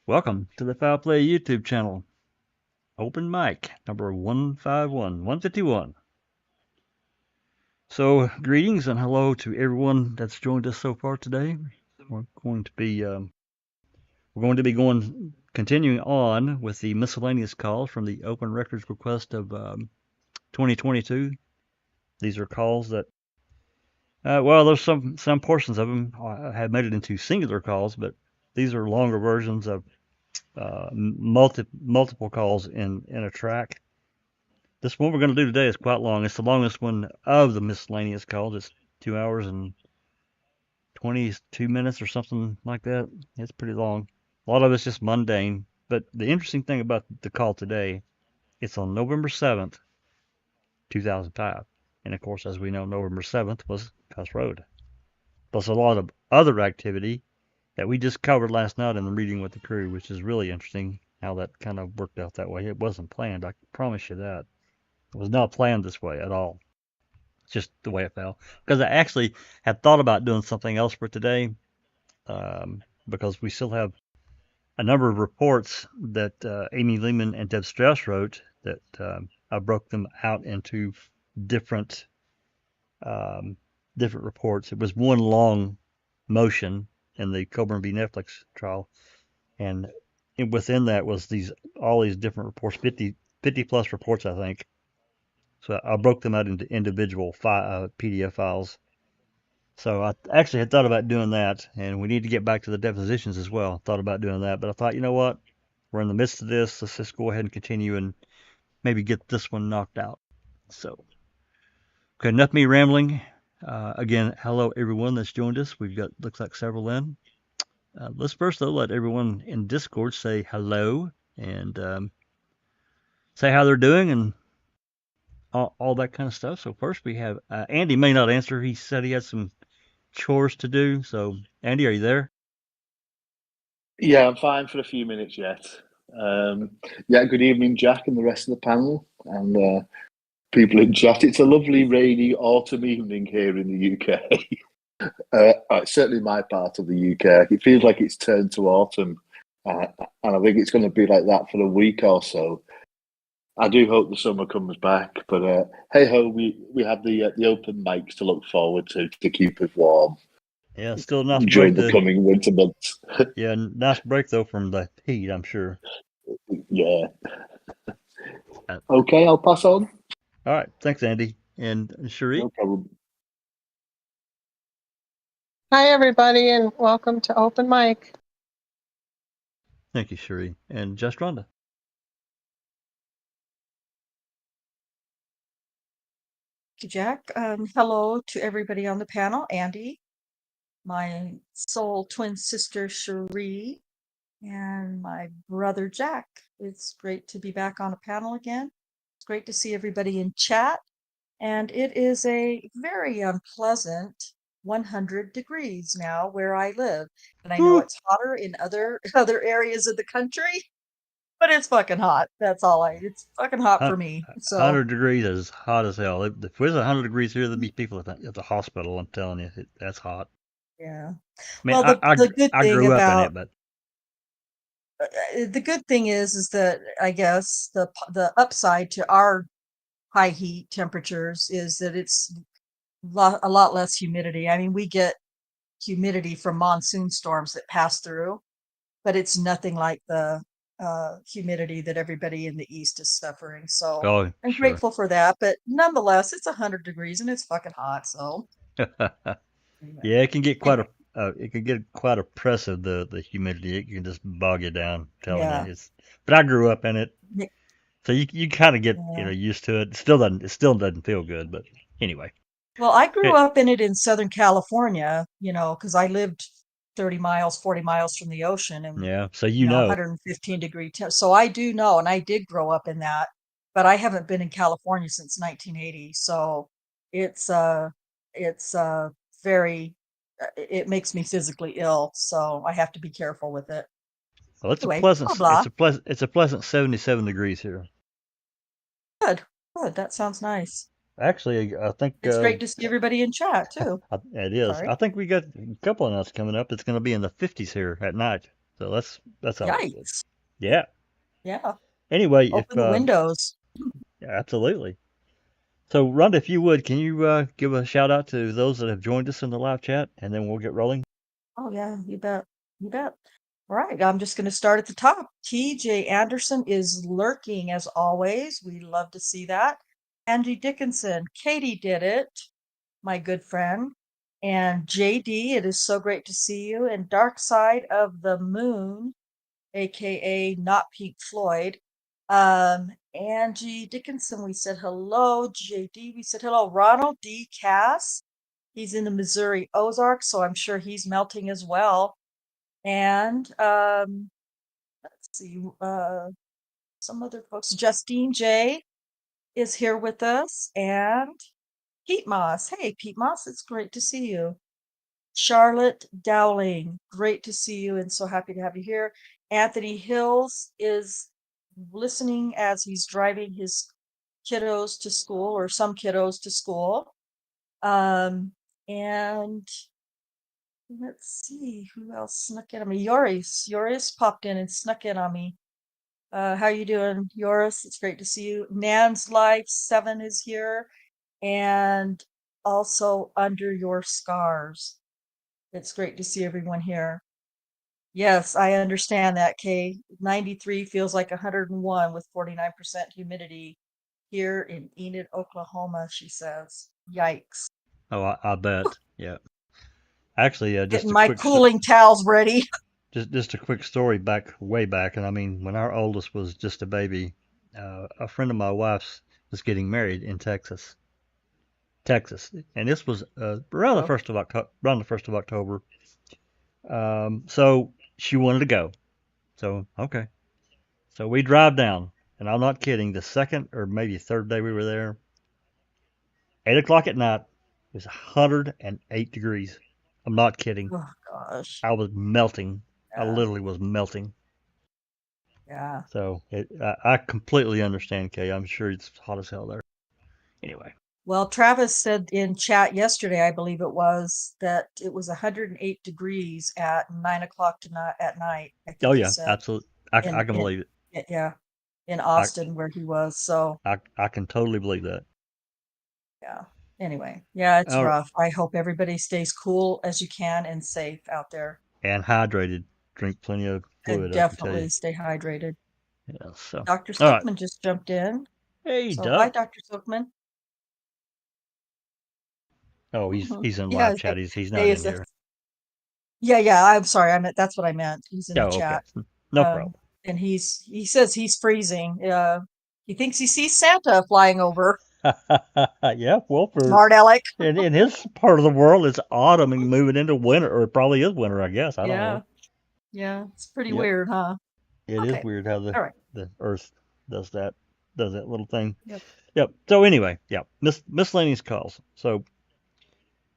Welcome to the Foul Play YouTube channel. Open mic number 151. So, greetings and hello to everyone that's joined us so far today. We're going to be continuing on with the miscellaneous calls from the open records request of 2022. These are calls that, there's some portions of them have made it into singular calls, but these are longer versions of multiple calls in a track. This one we're going to do today is quite long. It's the longest one of the miscellaneous calls. It's 2 hours and 22 minutes or something like that. It's pretty long. A lot of it's just mundane. But the interesting thing about the call today, it's on November 7th, 2005. And of course, as we know, November 7th was Cuss Road. Plus a lot of other activity that we just covered last night in the meeting with the crew, which is really interesting how that kind of worked out that way. It wasn't planned, I promise you that. It was not planned this way at all. It's just the way it fell. Because I actually had thought about doing something else for today, because we still have a number of reports that Amy Lehman and Deb Strauss wrote that I broke them out into different reports. It was one long motion in the Coburn v. Netflix trial, and within that was all these different reports, 50 plus reports, I think. So I broke them out into individual PDF files. So I actually had thought about doing that, and we need to get back to the depositions as well. Thought about doing that, but I thought, you know what? We're in the midst of this. Let's just go ahead and continue and maybe get this one knocked out. So, okay, enough me rambling. Again, hello everyone that's joined us. We've got, looks like several in. Let's first, though, let everyone in Discord say hello and say how they're doing and all that kind of stuff. So first we have Andy may not answer. He said he had some chores to do. So Andy, are you there? Yeah, I'm fine for a few minutes yet. Good evening, Jack, and the rest of the panel and people in chat. It's a lovely rainy autumn evening here in the UK. It's certainly my part of the UK. It feels like it's turned to autumn, and I think it's going to be like that for a week or so. I do hope the summer comes back, but hey ho, we have the open mics to look forward to keep us warm. Yeah, still a nice during break the coming winter months. Yeah, nice break though from the heat, I'm sure. Yeah. Okay, I'll pass on. All right, thanks, Andy. And Cherie? No problem. Hi, everybody, and welcome to Open Mic. Thank you, Cherie. And Just Rhonda? Jack. Hello to everybody on the panel. Andy, my soul twin sister Cherie, and my brother Jack. It's great to be back on a panel again. It's great to see everybody in chat. And it is a very unpleasant 100 degrees now where I live. And I know it's hotter in other areas of the country, but it's fucking hot. It's fucking hot for me. So 100 degrees is hot as hell. If it was 100 degrees here, there'd be people at the hospital. I'm telling you, that's hot. yeah. I mean, Well, the good I thing grew up about in it, but the good thing is that I guess the upside to our high heat temperatures is that it's a lot less humidity. I mean, we get humidity from monsoon storms that pass through, but it's nothing like the humidity that everybody in the east is suffering. So I'm sure. grateful for that. But nonetheless, it's 100 degrees and it's fucking hot. So anyway. Yeah, it can get quite oppressive, the humidity. It can just bog you down. I'm telling you, but I grew up in it, so you kind of get used to it. It still doesn't feel good, but anyway. Well, I grew up in it in Southern California, because I lived 30 miles, 40 miles from the ocean, and so 115 degree so I do know, and I did grow up in that, but I haven't been in California since 1980. So it's very it makes me physically ill, so I have to be careful with it. Well, it's anyway, it's a pleasant 77 degrees here. Good. That sounds nice. Actually, I think it's great to see everybody in chat too. It is. Sorry. I think we got a couple of nights coming up. It's going to be in the 50s here at night. So that's always good. Yikes. Yeah. Yeah. Anyway, if Open the windows. yeah, absolutely. So, Rhonda, if you would, can you give a shout out to those that have joined us in the live chat, and then we'll get rolling? Oh, yeah, you bet. You bet. All right, I'm just going to start at the top. TJ Anderson is lurking as always. We love to see that. Angie Dickinson, Katie did it, my good friend. And JD, it is so great to see you. And Dark Side of the Moon, aka Not Pink Floyd. Angie Dickinson, we said hello. JD, we said hello. Ronald D. Cass, he's in the Missouri Ozarks, so I'm sure he's melting as well. And let's see, some other folks. Justine J is here with us, and Pete Moss. Hey, Pete Moss, it's great to see you. Charlotte Dowling, great to see you, and so happy to have you here. Anthony Hills is listening as he's driving his kiddos to school, or some kiddos to school. And let's see who else snuck in on me. Yoris popped in and snuck in on me. How you doing, Yoris? It's great to see you. Nan's Life 7 is here, and also Under Your Scars. It's great to see everyone here. Yes, I understand that, Kay. 93 feels like 101 with 49% humidity here in Enid, Oklahoma, she says. Yikes. Oh, I bet. Yeah. Actually, just Getting a my quick cooling towels ready. just a quick story way back, and I mean, when our oldest was just a baby, a friend of my wife's was getting married in Texas, and this was around the Oh, first of October. So she wanted to go. So okay, so we drive down, and I'm not kidding. The second or maybe third day we were there, 8 o'clock at night, it was 108 degrees. I'm not kidding. oh gosh. I was melting. I Yeah, literally was melting. yeah. So I completely understand, Kay. I'm sure it's hot as hell there. Anyway. Well, Travis said in chat yesterday, I believe it was, that it was 108 degrees at 9 o'clock at night. I Oh think he yeah, said absolutely. I in can believe it. yeah, in I Austin where he was. So I can totally believe that. yeah. Anyway, yeah, it's All right. rough. I hope everybody stays cool as you can and safe out there. And hydrated. Drink plenty of And fluid. I can tell you. definitely stay hydrated. Yeah. So. Dr. All right. Silkman just jumped in. Hey, So hi, Duck. Dr. Silkman. Oh, Mhm. he's in Yeah, live chat. He's not hey, in here. yeah, I'm sorry. That's what I meant. He's in the Oh, okay. chat. No problem. And he says he's freezing. He thinks he sees Santa flying over. Yeah. Well, for Smart Alec. in his part of the world, it's autumn and moving into winter, or it probably is winter. I guess. I don't Yeah, know. yeah. It's pretty Yep. weird, huh? It is Okay. weird how All right. the Earth does that little thing. Yep. Yep. So anyway, yeah, miscellaneous calls. So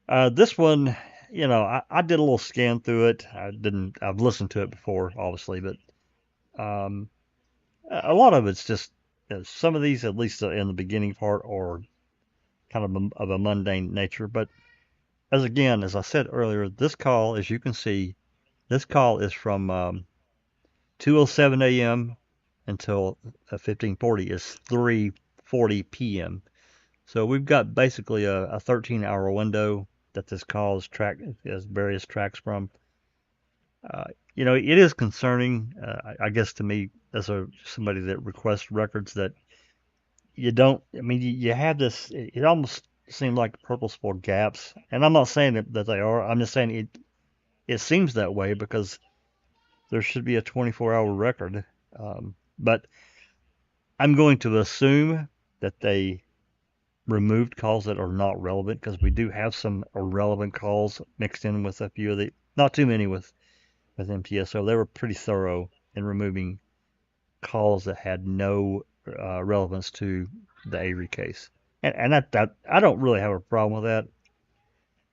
this one, I did a little scan through it. I've listened to it before, obviously, but um, a lot of it's just some of these, at least in the beginning part, are kind of a mundane nature. But as I said earlier, this call, as you can see, this call is from 2:07 a.m. until 15:40 is 3:40 p.m. So we've got basically a 13-hour window that this call is tracked as various tracks from. Uh, it is concerning, I guess, to me as somebody that requests records that you don't. I mean, you have this. It almost seems like purposeful gaps, and I'm not saying that they are. I'm just saying it seems that way because there should be a 24-hour record. But I'm going to assume that they removed calls that are not relevant because we do have some irrelevant calls mixed in with a few of the, not too many with MTSO. They were pretty thorough in removing calls that had no relevance to the Avery case. And that I don't really have a problem with that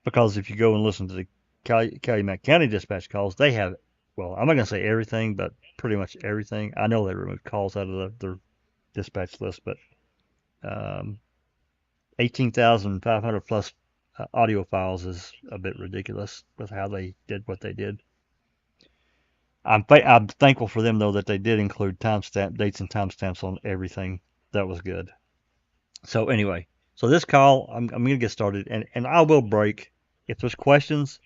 because if you go and listen to the Calumet County dispatch calls, they have, well, I'm not going to say everything, but pretty much everything. I know they removed calls out of their dispatch list, but um, 18,500 plus audio files is a bit ridiculous with how they did what they did. I'm thankful for them though that they did include timestamp dates and timestamps on everything. That was good. So anyway, so this call, I'm gonna get started, and I will break if there's questions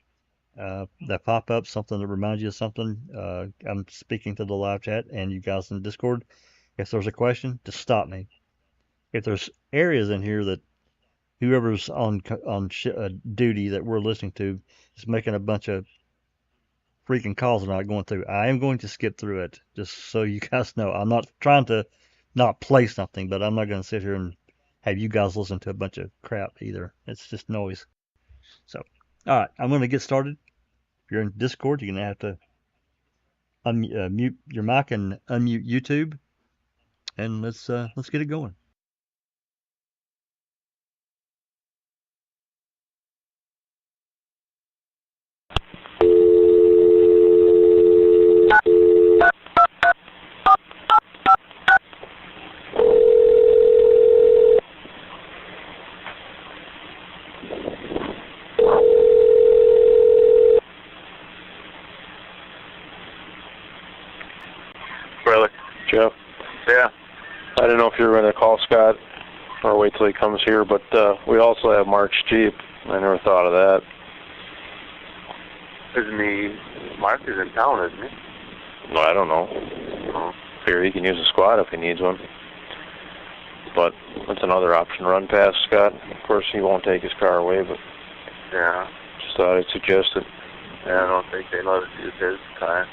that pop up, something that reminds you of something. I'm speaking to the live chat and you guys in Discord. If there's a question, just stop me. If there's areas in here that whoever's on duty that we're listening to is making a bunch of freaking calls and not going through, I am going to skip through it just so you guys know. I'm not trying to not play something, but I'm not going to sit here and have you guys listen to a bunch of crap either. It's just noise. So, all right, I'm going to get started. If you're in Discord, you're going to have to mute your mic and unmute YouTube, and let's get it going. Really? Jeff, Yeah. I don't know if you're going to call Scott or wait till he comes here, but we also have Mark's Jeep. I never thought of that. Isn't he, Mark is in town, isn't he? No, I don't know. Figure he can use a squad if he needs one. But that's another option. Run past Scott. Of course, he won't take his car away, but Yeah. just thought I'd suggest it. Yeah, I don't think they let us use his car.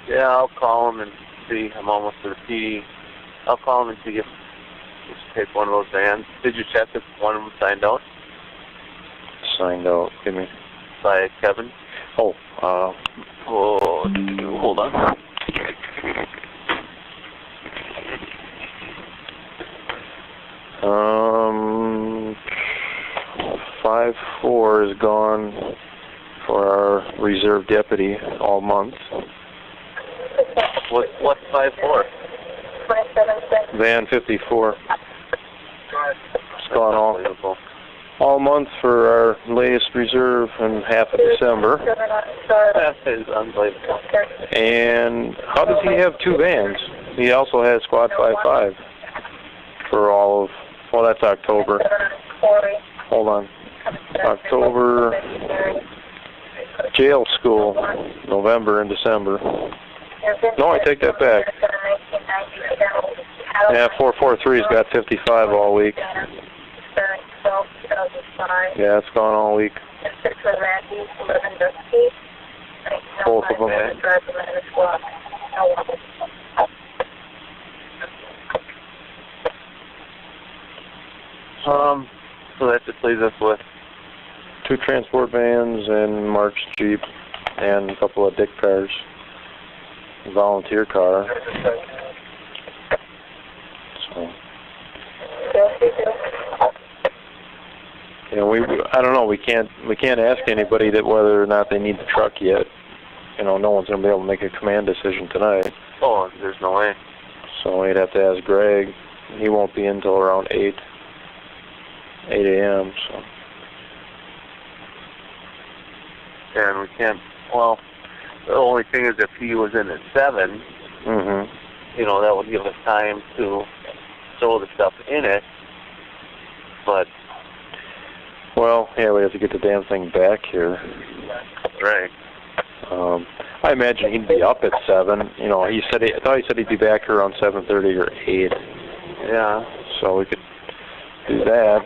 Yeah, I'll call him and see. I'm almost to the PD. I'll call him and see if we should take one of those vans. Did you check if one of them signed out Signed out. Give me. by Kevin? Oh, Hold on. um, 5-4 is gone for our reserve deputy all month. What's 5-4? Van 54. It's gone Unbelievable. all month for our latest reserve in half of December. That is unbelievable. And how does he have two vans? He also has Squad 55 for all of, well, that's October. Hold on. October, jail school, November and December. No, I take that back. Yeah, 443's got 55 all week. Yeah, it's gone all week. Both of them. So that just leaves us with 2 transport vans and Mark's Jeep and a couple of Dick cars. Volunteer car. So, you know, I don't know. We can't ask anybody that whether or not they need the truck yet. You know, no one's gonna be able to make a command decision tonight. oh, there's no way. So we'd have to ask Greg. He won't be in till around 8 a.m. So. And we can't, well, the only thing is if he was in at 7, Mm-hmm. you know, that would give us time to throw the stuff in it. But, Well, yeah, we have to get the damn thing back here. right. I imagine he'd be up at 7. You know, I thought he said he'd be back here around 7:30 or 8. Yeah. So we could do that.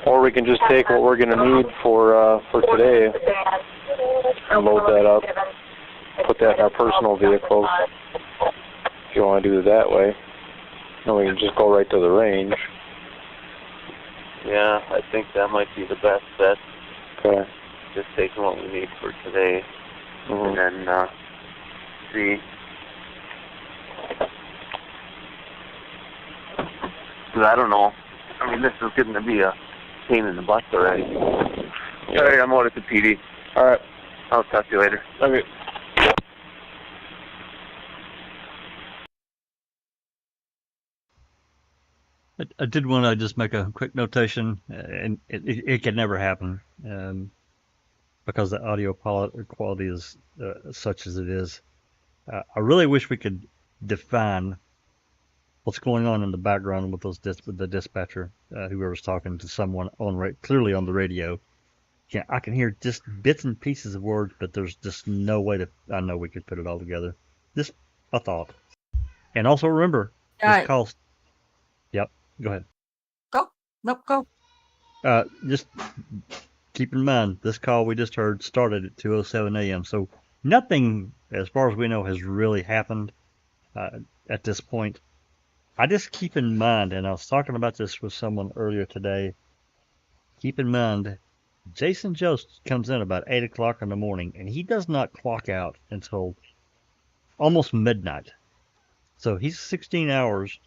Or we can just take what we're going to need for today and load that up, put that in our personal vehicles. If you want to do it that way, then we can just go right to the range. Yeah, I think that might be the best bet. Okay. Just taking what we need for today, Mm-hmm. and then see. Because I don't know. I mean, this is getting to be a pain in the butt already. Yeah. All right, I'm out at the PD. All right. I'll talk to you later. Okay. I did want to just make a quick notation, and it could never happen because the audio quality is such as it is. I really wish we could define what's going on in the background with with the dispatcher, whoever's talking to someone clearly on the radio. Yeah, I can hear just bits and pieces of words, but there's just no way I know we could put it all together. Just a thought. And also remember, this call. Yep, go ahead. Go. Nope, go. Just keep in mind, this call we just heard started at 2:07 a.m. So nothing, as far as we know, has really happened at this point. I just keep in mind, and I was talking about this with someone earlier today. Keep in mind, Jason Jost comes in about 8 o'clock in the morning, and he does not clock out until almost midnight. So he's 16 hours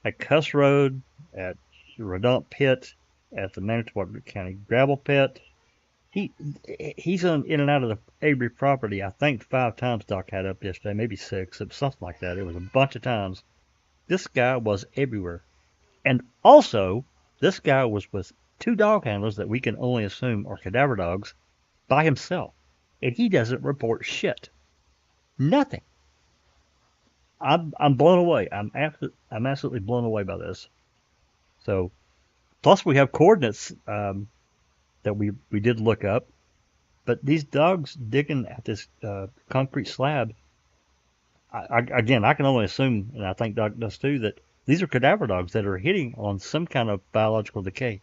at Cuss Road, at Redont Pit, at the Manitowoc County Gravel Pit. He's in and out of the Avery property, I think 5 times Doc had up yesterday, maybe 6, something like that. It was a bunch of times. This guy was everywhere. And also, this guy was with 2 dog handlers that we can only assume are cadaver dogs by himself. And he doesn't report shit. Nothing. I'm blown away. I'm absolutely blown away by this. So, plus we have coordinates that we did look up. But these dogs digging at this concrete slab, again, I can only assume, and I think Doc does too, that these are cadaver dogs that are hitting on some kind of biological decay.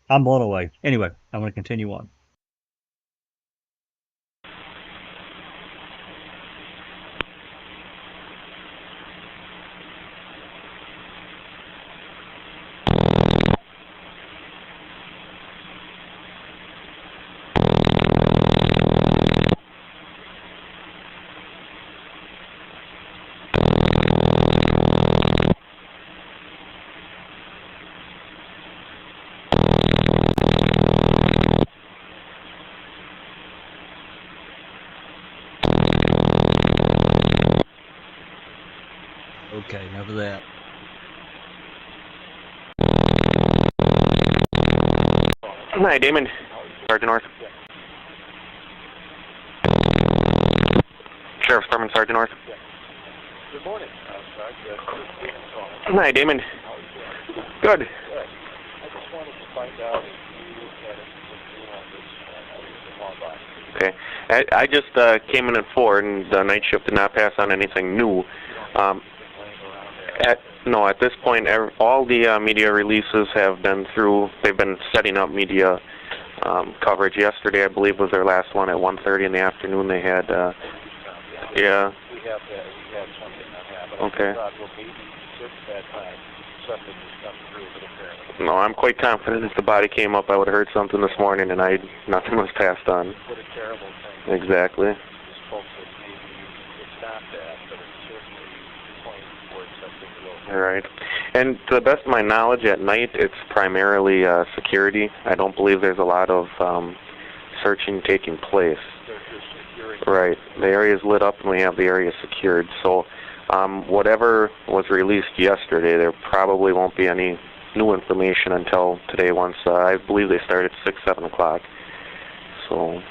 I'm blown away. Anyway, I'm going to continue on. Okay, enough of that. Hi, Damon. Sergeant North. Sheriff's Department, Sergeant North. Good morning, Sergeant. Hi, Damon. Good. I just wanted to find out if you had anything on this Okay. I just came in at 4, and the night shift did not pass on anything new. At this point, all the media releases have been through. They've been setting up media coverage. Yesterday, I believe, was their last one at 1:30 in the afternoon. They had, yeah. We had something that happened. Okay. I thought, well, maybe since that time, something has come through, but apparently. No, I'm quite confident if the body came up, I would have heard something this morning, and nothing was passed on. What a terrible thing. Exactly. Just hope that maybe it's not that, but it's certainly pointing towards something real. All right. And to the best of my knowledge, at night it's primarily security. I don't believe there's a lot of searching taking place. Right. The area is lit up and we have the area secured. So whatever was released yesterday, there probably won't be any new information until today once, I believe they start at 6, 7 o'clock. So,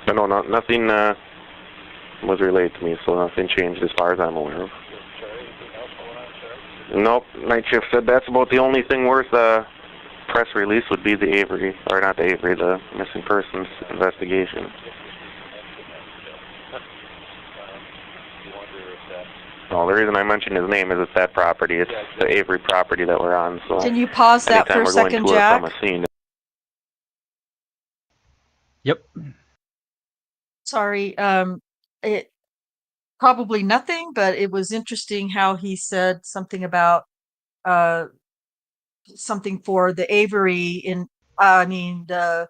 but no, nothing was relayed to me, so nothing changed as far as I'm aware of. Nope, night shift said that's about the only thing worth press release would be the Avery, or not the Avery, the missing persons investigation. No, the reason I mentioned his name is it's that property. It's the Avery property that we're on. So Can you pause that for a second, Jack? From a scene. Yep. Sorry, it probably nothing, but it was interesting how he said something about something for the Avery the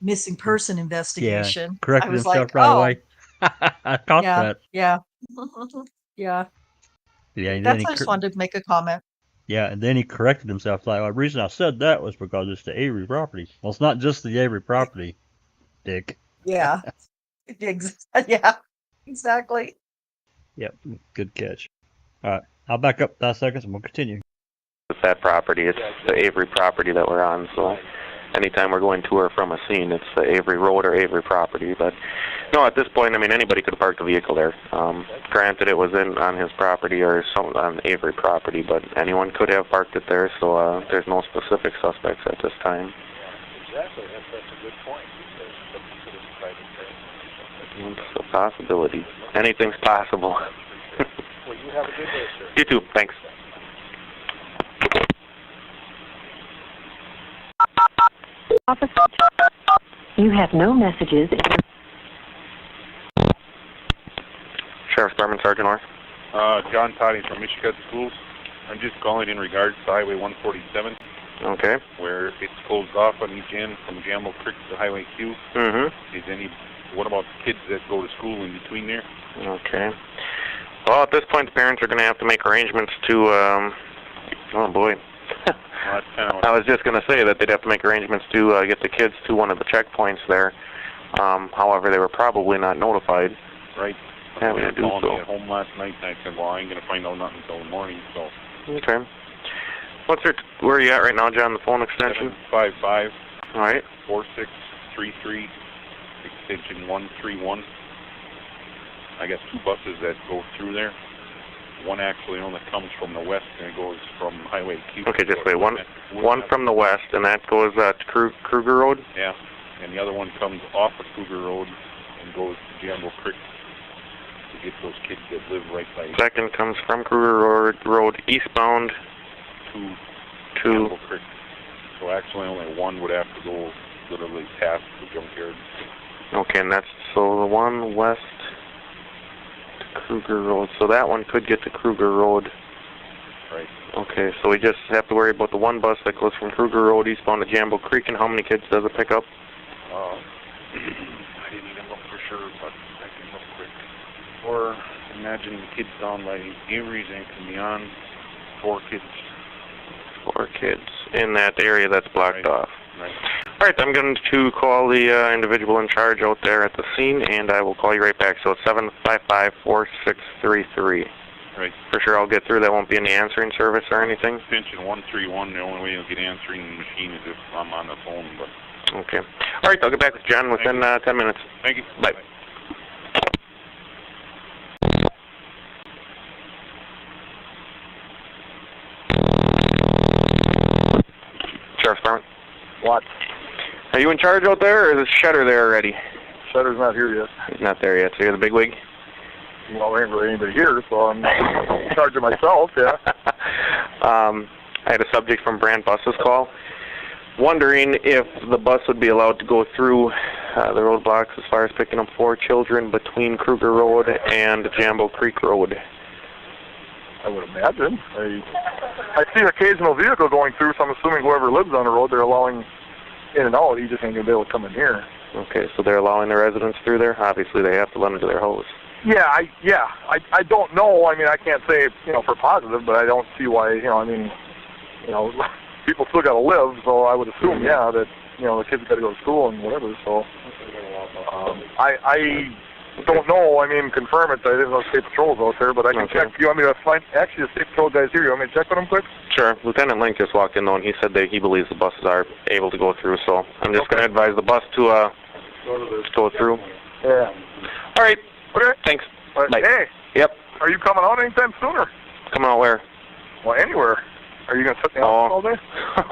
missing person investigation. Yeah, corrected I was himself like, right oh, away. I caught that. Yeah. Yeah. Yeah, That's I just wanted to make a comment. Yeah, and then he corrected himself. Like, the reason I said that was because it's the Avery property. Well, it's not just the Avery property, Dick. Yeah. Yeah, exactly. Yep, good catch. All right, I'll back up 5 seconds and we'll continue. that property. It's the Avery property that we're on, so anytime we're going to or from a scene, it's the Avery Road or Avery property. But no, at this point, I mean, anybody could park the vehicle there. Granted, it was on his property or on Avery property, but anyone could have parked it there, so there's no specific suspects at this time. Exactly, that's a good point. It's a possibility. Anything's possible. Well, you have a good day, sir. You too, thanks. Officer, you have no messages. Sheriff's Department, Sergeant North. John Toddy from Michigan Schools. I'm just calling in regards to Highway 147. Okay. Where it's closed off on each end from Jamble Creek to Highway Q. Mm-hmm. What about kids that go to school in between there? Okay. Well, at this point, the parents are going to have to make arrangements to, oh boy. I was just going to say that they'd have to make arrangements to get the kids to one of the checkpoints there. However, they were probably not notified. Right. Having to do so. I at home last night, and I said, well, I ain't going to find out nothing until the morning, so. Okay. Where are you at right now, John, the phone extension? 755. All right. 4633, extension 131. I got two buses that go through there. One actually only comes from the west, and it goes from Highway Q. Okay, just wait. One from the west, and that goes to Kruger Road? Yeah, and the other one comes off of Kruger Road and goes to Jamble Creek to get those kids that live right by it. Second comes from Kruger Road eastbound to Jamble Creek. So actually only one would have to go literally past the junkyard. Okay, and that's, so the one west to Kruger Road. So that one could get to Kruger Road. Right. Okay, so we just have to worry about the one bus that goes from Kruger Road eastbound to Jamble Creek, and how many kids does it pick up? I didn't even look for sure, but I can look quick. Or imagine the kids down by Avery's and can be on 4 kids. 4 kids in that area that's blocked off. Right. All right, I'm going to call the individual in charge out there at the scene, and I will call you right back. So it's 755-4633. Right. For sure, I'll get through. That won't be any answering service or anything? Extension 131, the only way you'll get answering machine is if I'm on the phone. But okay. All right, I'll get back with John within 10 minutes. Thank you. Bye. Sheriff's Department. What? Are you in charge out there, or is Shutter there already? Shutter's not here yet. He's not there yet, so you're the bigwig? Well, there ain't really anybody here, so I'm in charge of myself, yeah. I had a subject from Brand Bus's call, wondering if the bus would be allowed to go through the roadblocks as far as picking up 4 children between Kruger Road and Jamble Creek Road. I would imagine. I see an occasional vehicle going through, so I'm assuming whoever lives on the road, they're allowing in and out. You just ain't going to be able to come in here. Okay, so they're allowing the residents through there? Obviously, they have to let them to their house. Yeah, I don't know. I mean, I can't say, for positive, but I don't see why, people still got to live, so I would assume, that, the kids got to go to school and whatever, so. I don't know. I mean, confirm it. I didn't know State Patrol's out there, but I can check. You want me to find, actually, the State Patrol guy's here. You want me to check with him quick? Sure. Lieutenant Link just walked in, though, and he said that he believes the buses are able to go through, so I'm just going to advise the bus to go through. Yeah. All right. Okay. Thanks. Bye. Hey. Yep. Are you coming out anytime sooner? Coming out where? Well, anywhere. Are you going to sit in the office all day? I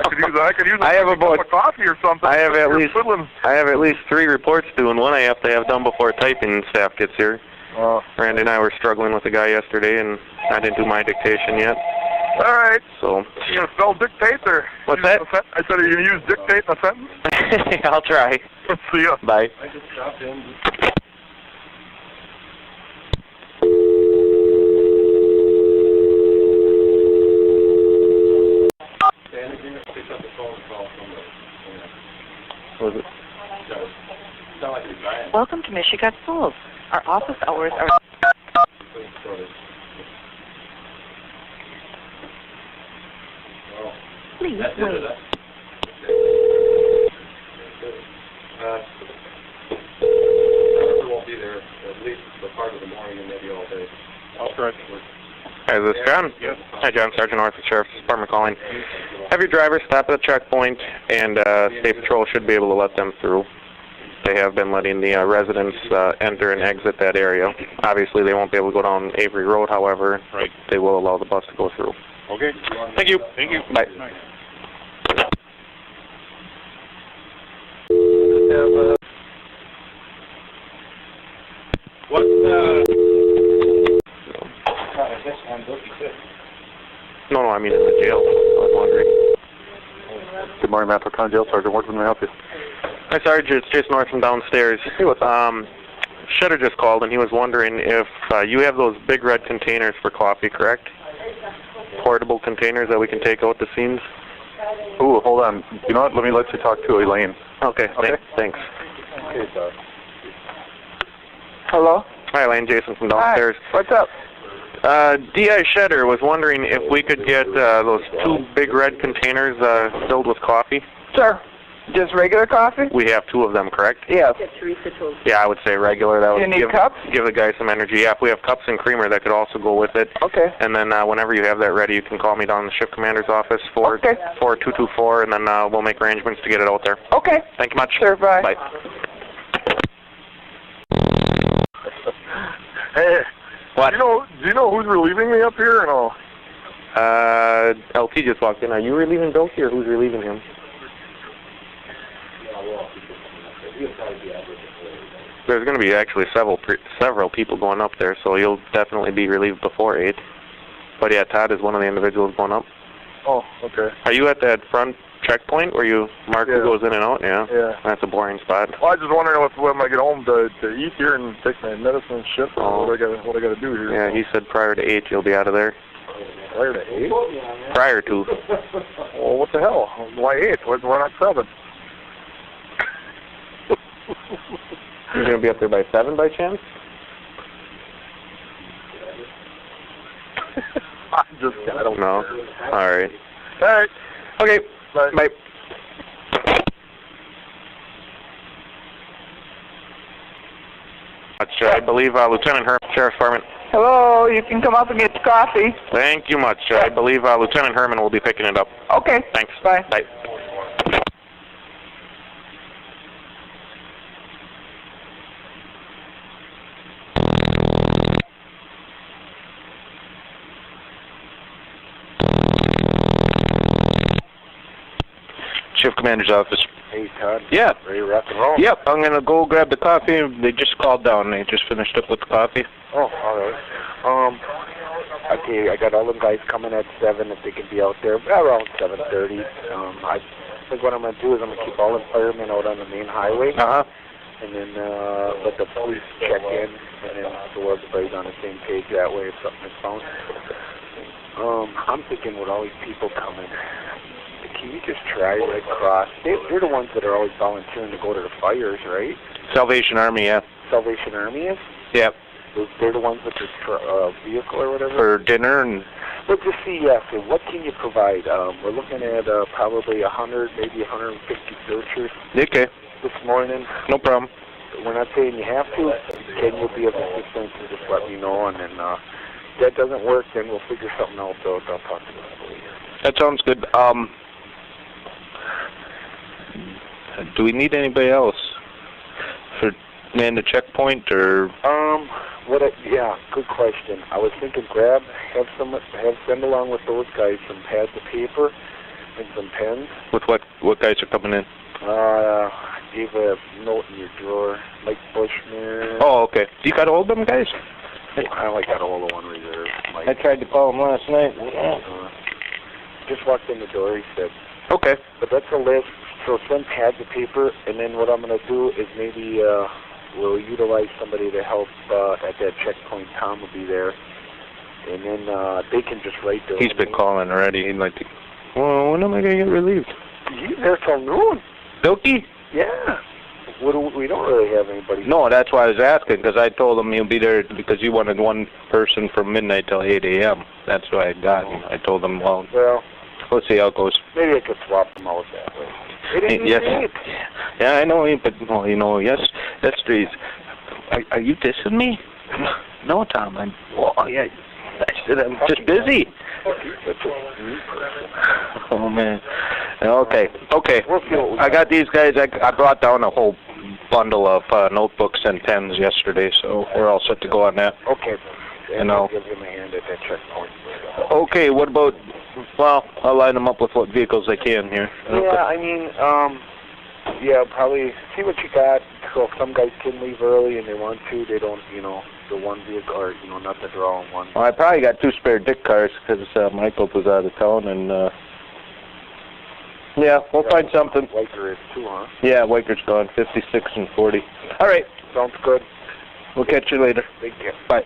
could use I have a cup of coffee or something. I have at least 3 reports due, and one I have to have done before typing staff gets here. Randy and I were struggling with the guy yesterday, and I didn't do my dictation yet. All right. So. You going to spell dictate or? What's that? I said, are you going to use dictate in a sentence? I'll try. See ya. Bye. I just dropped in. Welcome to Michigan Schools. Our office hours are... Please wait. Won't be there at least the part of the morning and maybe all day. I'll try to work. Hi, is this John? Yes. Hi, John. Sergeant North, Sheriff's Department calling. Have your driver stop at the checkpoint, and State Patrol should be able to let them through. They have been letting the residents enter and exit that area. Obviously, they won't be able to go down Avery Road, however, Right. they will allow the bus to go through. Okay. Thank you. Thank you. Bye. What? No, I mean in the jail. I was wondering. Good morning, Matt County Jail Sergeant. What can I help you? Hi, Sergeant. It's Jason North from downstairs. Hey, what's up? Shedder just called, and he was wondering if you have those big red containers for coffee, correct? Portable containers that we can take out to scenes? Ooh, hold on. You know what? Let you talk to Elaine. Okay, Okay. Thanks. Okay, sir. Hello? Hi, Elaine. Jason from downstairs. Hi. What's up? D.I. Shedder was wondering if we could get those 2 big red containers filled with coffee. Sure. Just regular coffee? We have 2 of them, correct? Yes. Yeah, I would say regular. That would You need cups? give the guy some energy. Yeah, if we have cups and creamer, that could also go with it. Okay. And then whenever you have that ready, you can call me down in the shift commander's office for Okay. 4224, and then we'll make arrangements to get it out there. Okay. Thank you much. Sure, bye. Bye. Hey, What? do you know who's relieving me up here or no? LT just walked in. Are you relieving Bilky, or who's relieving him? There's going to be actually several people going up there, so you'll definitely be relieved before 8. But yeah, Todd is one of the individuals going up. Oh, okay. Are you at that front checkpoint where you mark who goes in and out? Yeah. Yeah. That's a boring spot. Well, I was just wondering when I get home to eat here and take my medicine and shit. Oh. What I gotta do here? Yeah, he said prior to 8 you'll be out of there. Prior to 8? Prior to. Well, what the hell? Why 8? Why not 7? You're going to be up there by 7 by chance? I don't know. All right. All right. Okay. Bye. Bye. I believe Lieutenant Herman, Sheriff's Department. Hello, you can come up and get coffee. Thank you much. I believe Lieutenant Herman will be picking it up. Okay. Thanks. Bye. Bye. Shift Commander's office. Hey, Todd. Yeah. Ready to rock and roll? Yep, I'm going to go grab the coffee. They just called down. They just finished up with the coffee. Oh, all right. Okay, I got all them guys coming at 7 if they can be out there around 7:30. I think what I'm going to do is I'm going to keep all the firemen out on the main highway. Uh-huh. And then let the police check in, and then so everybody's on the same page that way if something is found. I'm thinking with all these people coming, can you just try Red Cross? They're the ones that are always volunteering to go to the fires, right? Salvation Army, yeah. Salvation Army is? Yep. They're the ones with the vehicle or whatever? For dinner and... Well, just see, so what can you provide? We're looking at probably 100, maybe 150 searchers Okay. this morning. No problem. We're not saying you have to. Can you be of assistance and just let me know? And then if that doesn't work, then we'll figure something else out. I'll talk to you. That sounds good. Do we need anybody else for man the checkpoint or? Yeah, good question. I was thinking send along with those guys some pads of paper and some pens. With what guys are coming in? Gave a note in your drawer, Mike Bushman. Oh, okay. You got all of them guys? I only got all the one reserve. Mike. I tried to call him last night. Just walked in the door, he said. Okay. But that's a list. So send pads of paper, and then what I'm going to do is maybe we'll utilize somebody to help at that checkpoint. Tom will be there. And then they can just write their He's been calling already. He'd like to... Well, when am I going to get relieved? He's there till noon. Bilky? Yeah. We don't really have anybody. No, that's why I was asking, because I told him he'll be there because he wanted one person from midnight till 8 a.m. That's why I got him. I told him, well, let's see how it goes. Maybe I could swap them out that way. Yes. Yeah, I know, but, well, you know, yes, please. Are you dissing me? No, Tom. Oh, yeah. I'm just busy. Oh, man. Okay. I got these guys. I brought down a whole bundle of notebooks and pens yesterday, so we're all set to go on that. Okay. And I'll give them a hand at that checkpoint. Okay, what about, well, I'll line them up with what vehicles they can here. Yeah, I mean, yeah, probably see what you got. So if some guys can leave early and they want to, they don't, you know, the one vehicle, or, you know, not the draw on one. Well, I probably got 2 spare Dick cars because Michael was out of town, and, yeah, we'll find something. Waker is too, huh? Yeah, Waker's gone, 56 and 40. All right. Sounds good. We'll catch you later. Thank you. Bye.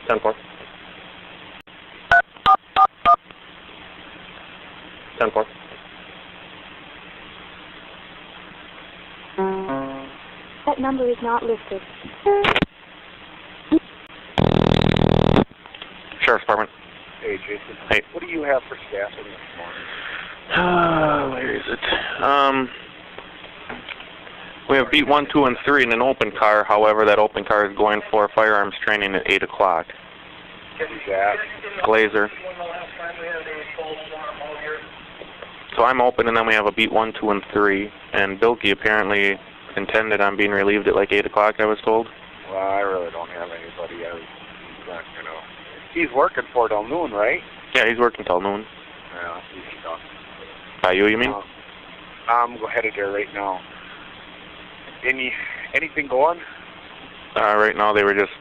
10-4. 10-4. That number is not listed. Sheriff's Department. Hey, Jason. Hey. What do you have for staffing this morning? Where is it? We have beat 1, 2, and 3 in an open car. However, that open car is going for firearms training at 8 o'clock. Who's that? Glazer. So I'm open, and then we have a beat 1, 2, and 3. And Bilkey apparently intended on being relieved at like 8 o'clock, I was told. Well, I really don't have anybody. He's not, you know. He's working for till noon, right? Yeah, he's working till noon. Yeah, he's done. By you mean? I'm headed there right now. Anything going? Right now they were just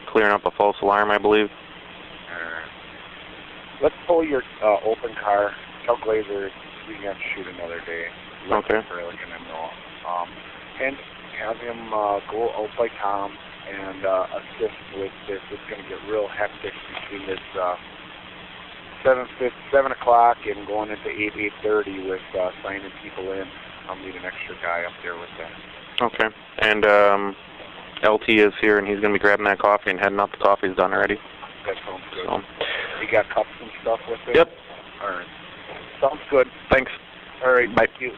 clearing up a false alarm, I believe. Let's pull your open car. Tell Glazer we can shoot another day. Okay. And have him go out by Tom and assist with this. It's going to get real hectic between this 7 o'clock and going into 8:30 with signing people in. I'll need an extra guy up there with that. Okay. And LT is here, and he's going to be grabbing that coffee and heading up. The coffee's done already. That sounds good. So. You got cups and stuff with it? Yep. All right. Sounds good. Thanks. All right. Bye. Thank you.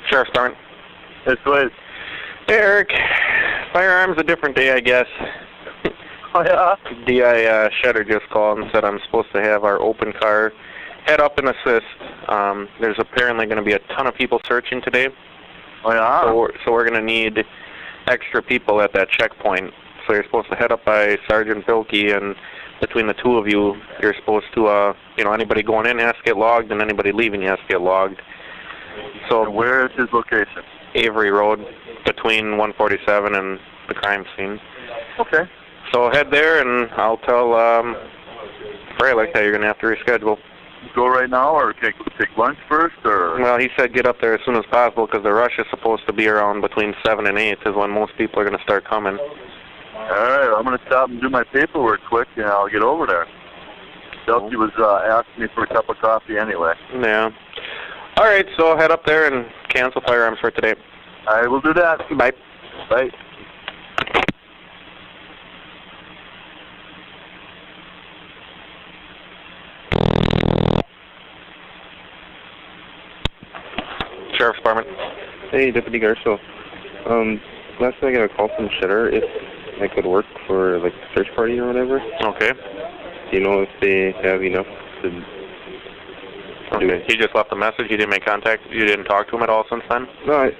Sheriff's Department. It's Liz. Hey, Eric. Firearms a different day, I guess. Oh, yeah? DI Shedder just called and said I'm supposed to have our open car head up and assist. There's apparently going to be a ton of people searching today. Oh, yeah? So we're going to need extra people at that checkpoint. So you're supposed to head up by Sergeant Bilkey, and between the two of you, you're supposed to, you know, anybody going in has to get logged, and anybody leaving has to get logged. So and where is his location? Avery Road, between 147 and the crime scene. Okay. So head there, and I'll tell Freilich that you're going to have to reschedule. Go right now, or take lunch first, or? Well, he said get up there as soon as possible because the rush is supposed to be around between 7 and 8 is when most people are going to start coming. All right, I'm going to stop and do my paperwork quick, and I'll get over there. Chelsea was asking me for a cup of coffee anyway. Yeah. All right, so head up there and cancel firearms for today. I will do that. Bye. Bye. Sheriff's Department. Hey, Deputy Garso. Last night I got a call from Shedder if I could work for, like, the search party or whatever. Okay. Do you know if they have enough to do it? He just left a message? You didn't make contact? You didn't talk to him at all since then? No,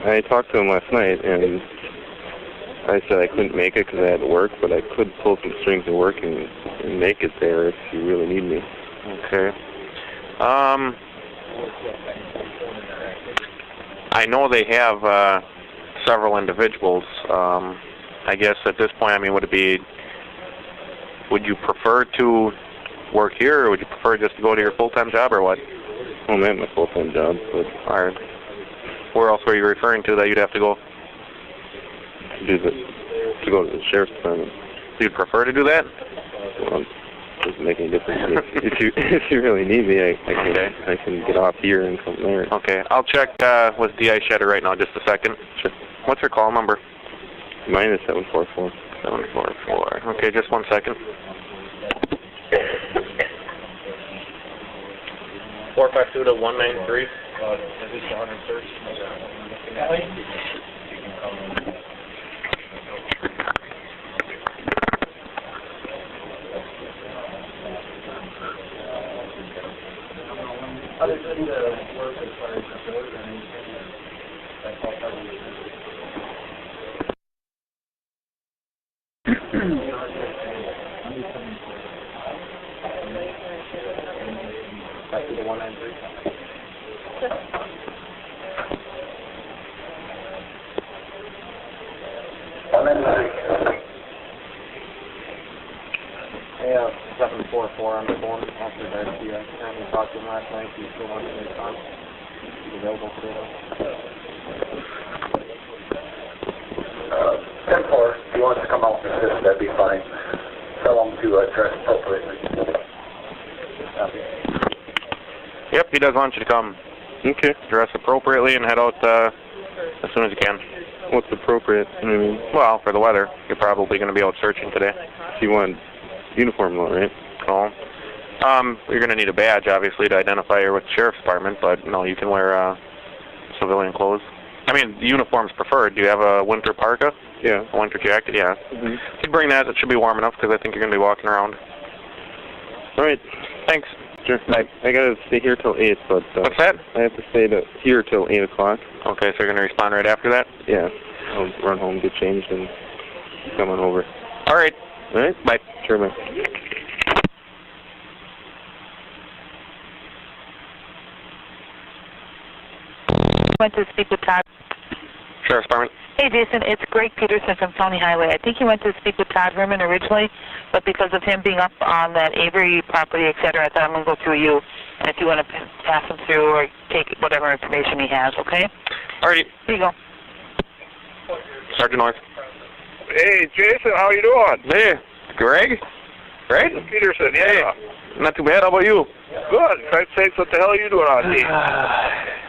I talked to him last night, and I said I couldn't make it because I had to work, but I could pull some strings and work and make it there if you really need me. Okay. I know they have several individuals. I guess at this point, I mean, would you prefer to work here, or would you prefer just to go to your full-time job, or what? Well, I'm at my full-time job, but... All right. Where else were you referring to that you'd have to go? To go to the Sheriff's Department. You'd prefer to do that? Well, it doesn't make any difference. if you really need me, I can get off here and come there. Okay, I'll check with DI Shedder right now, just a second. Sure. What's your call number? Mine is 744. 744. Okay, just 1 second. 452 to 193. At least 130. Yeah, 744 on the phone after Dassey. I kindly talked to him last night. He's still on his time. He's available today. 10-4, if he wants to come out and assist, that'd be fine. Tell him to dress appropriately. Yep, he does want you to come. Okay. Dress appropriately and head out as soon as you can. What's appropriate? I mean, well, for the weather, you're probably going to be out searching today. You want uniform though, right? Oh. You're going to need a badge, obviously, to identify you with the sheriff's department, but no, you can wear civilian clothes. I mean, the uniform's preferred. Do you have a winter parka? Yeah. A winter jacket? Yeah. Mm-hmm. You can bring that. It should be warm enough because I think you're going to be walking around. All right. Thanks. Sure. I got to stay here till 8, but... What's that? I have to stay here till 8 o'clock. Okay, so you're going to respond right after that? Yeah. I'll run home, get changed, and come on over. All right. All right? Bye. Sure, man. Went to speak with Todd. Sheriff's Department. Hey, Jason, it's Greg Peterson from County Highway. I think he went to speak with Todd Herman originally, but because of him being up on that Avery property, et cetera, I thought I'm going to go through you. And if you want to pass him through or take whatever information he has, okay? All right. Here you go. Sergeant North. Hey, Jason, how you doing? Hey, Greg? Right? Peterson, yeah. Hey, not too bad. How about you? Good. Christ's sakes, what the hell are you doing on me?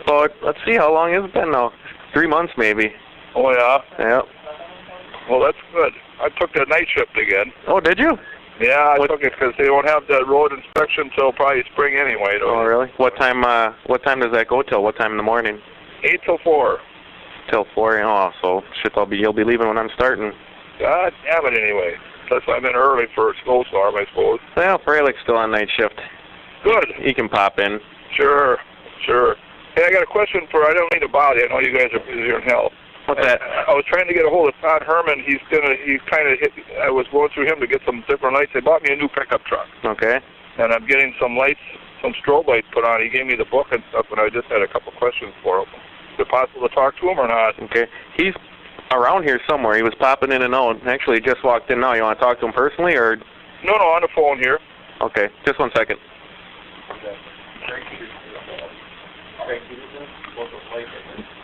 Well, let's see. How long has it been now? 3 months, maybe. Oh, yeah? Yeah. Well, that's good. I took the night shift again. Oh, did you? Yeah, I took it because they don't have the road inspection till probably spring anyway. Oh, really? What time does that go till? What time in the morning? 8 till 4. Till 4. Oh, so shit, you'll be leaving when I'm starting. God damn it, anyway. Plus, I'm in early for a snowstorm, I suppose. Well, Freilic's still on night shift. Good. He can pop in. Sure. Hey, I got a question I don't mean to bother you. I know you guys are busier than hell. What's that? I was trying to get a hold of Todd Herman. I was going through him to get some different lights. They bought me a new pickup truck. Okay. And I'm getting some lights, some strobe lights put on. He gave me the book and stuff, and I just had a couple questions for him. Is it possible to talk to him or not? Okay. He's around here somewhere. He was popping in and out. Actually, he just walked in now. You want to talk to him personally, or? No, on the phone here. Okay. Just 1 second.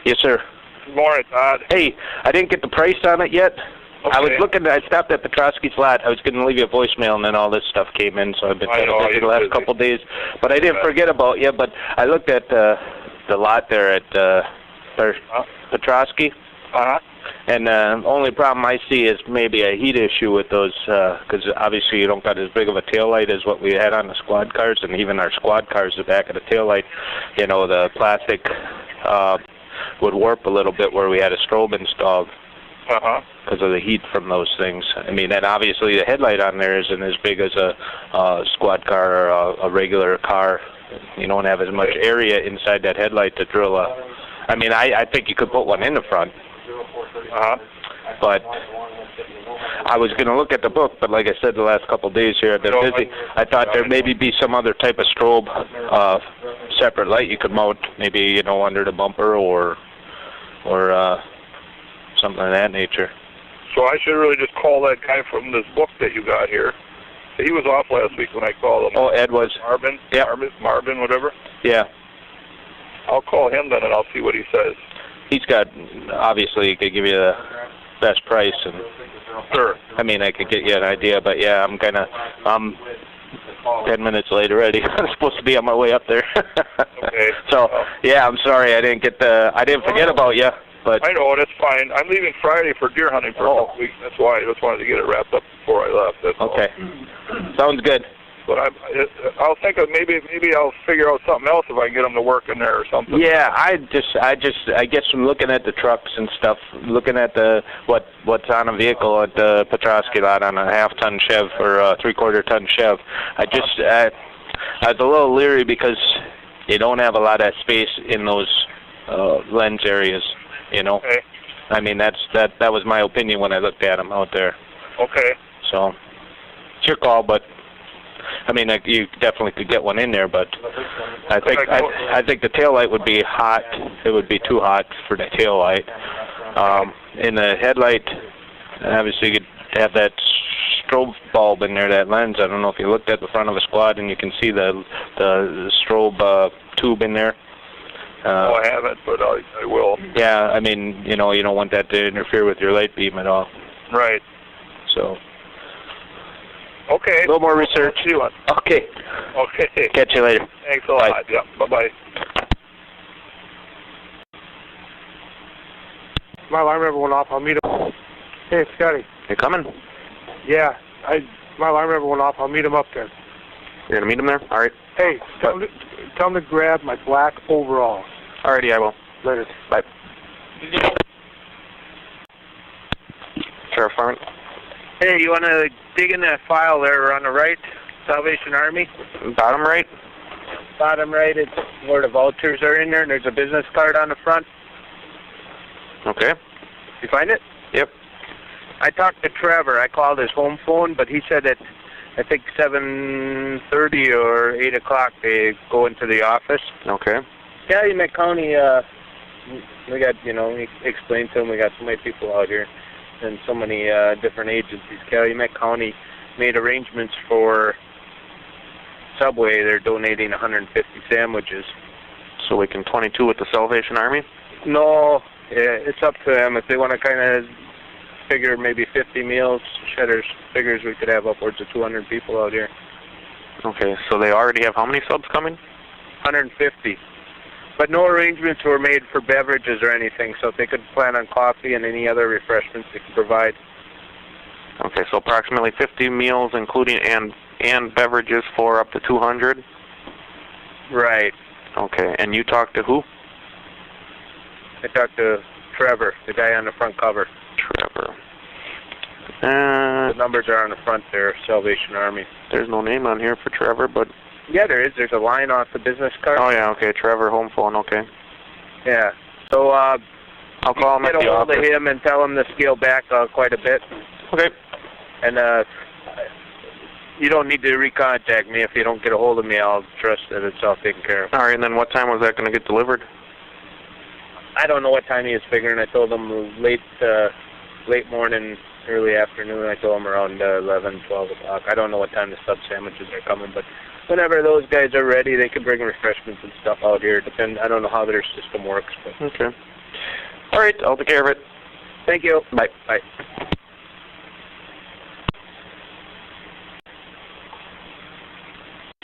Yes, sir. Good morning, Todd. Hey, I didn't get the price on it yet. Okay. I stopped at Petrosky's lot. I was going to leave you a voicemail, and then all this stuff came in, so I've been kind of busy the last couple of days. But I didn't forget about you, but I looked at the lot there at Petrosky. Uh-huh. And the only problem I see is maybe a heat issue with those, because obviously you don't got as big of a taillight as what we had on the squad cars, and even our squad cars, the back of the taillight, the plastic would warp a little bit where we had a strobe installed. Uh-huh. Because of the heat from those things. I mean, and obviously the headlight on there isn't as big as a squad car or a regular car. You don't have as much area inside that headlight to drill I mean, I think you could put one in the front. Uh-huh. But I was going to look at the book, but like I said, the last couple of days here I've been busy. I thought there maybe be some other type of strobe, separate light you could mount, maybe, under the bumper or something of that nature. So I should really just call that guy from this book that you got here. He was off last week when I called him. Oh, Ed was? Marvin? Yeah. Marvin, whatever? Yeah. I'll call him then and I'll see what he says. He's got, obviously, he could give you the best price. And sure. I mean, I could get you an idea, but yeah, I'm 10 minutes late already. I'm supposed to be on my way up there. Okay. So, yeah, I'm sorry I didn't forget about you. But I know, that's fine. I'm leaving Friday for deer hunting for a couple weeks. That's why I just wanted to get it wrapped up before I left. That's okay. All. Sounds good. but I'll think of maybe I'll figure out something else if I can get them to work in there or something. Yeah, I guess from looking at the trucks and stuff, looking at what's on a vehicle at the Petrosky lot on a half-ton Chev or a three-quarter-ton Chev, I was a little leery because you don't have a lot of space in those lens areas, you know. Okay. I mean, that was my opinion when I looked at them out there. Okay. So it's your call, but I mean, you definitely could get one in there, but I think the tail light would be hot. It would be too hot for the tail light. In the headlight, obviously you could have that strobe bulb in there, that lens. I don't know if you looked at the front of a squad and you can see the strobe tube in there. I haven't, but I will. Yeah, I mean, you know, you don't want that to interfere with your light beam at all. Right. So. Okay. A little more research. See you. Okay. Okay. Catch you later. Thanks a lot. Yeah. Bye-bye. My alarm never went off. I'll meet him. Hey, Scotty. You coming? Yeah. My alarm never went off. I'll meet him up there. You're going to meet him there? All right. Hey, tell him to grab my black overalls. All righty, I will. Later. Bye. Sheriff Farman. Hey, you want to dig in that file there on the right, Salvation Army? Bottom right? Bottom right, it's where the vouchers are in there, and there's a business card on the front. Okay. You find it? Yep. I talked to Trevor. I called his home phone, but he said that I think 7:30 or 8 o'clock they go into the office. Okay. Calumet County, we got, you know, we explained to him we got so many people out here and so many different agencies. Calumet County made arrangements for Subway. They're donating 150 sandwiches. So we can 22 with the Salvation Army? No, it's up to them. If they want to kind of figure maybe 50 meals, Shedder's figures we could have upwards of 200 people out here. Okay, so they already have how many subs coming? 150. But no arrangements were made for beverages or anything, so if they could plan on coffee and any other refreshments they could provide. Okay, so approximately 50 meals, including and beverages for up to 200? Right. Okay, and you talked to who? I talked to Trevor, the guy on the front cover. Trevor. The numbers are on the front there, Salvation Army. There's no name on here for Trevor, but... Yeah, there is. There's a line off the business card. Oh, yeah, okay. Trevor, home phone, okay. Yeah. So, I'll call him at the office. Get a hold of him and tell him to scale back quite a bit. Okay. And, you don't need to recontact me. If you don't get a hold of me, I'll trust that it's all taken care of. All right, and then what time was that going to get delivered? I don't know what time he was figuring. I told him late morning, early afternoon. I told him around 11, 12 o'clock. I don't know what time the sub sandwiches are coming, but whenever those guys are ready, they can bring refreshments and stuff out here. I don't know how their system works. But. Okay. All right, I'll take care of it. Thank you. Bye. Bye.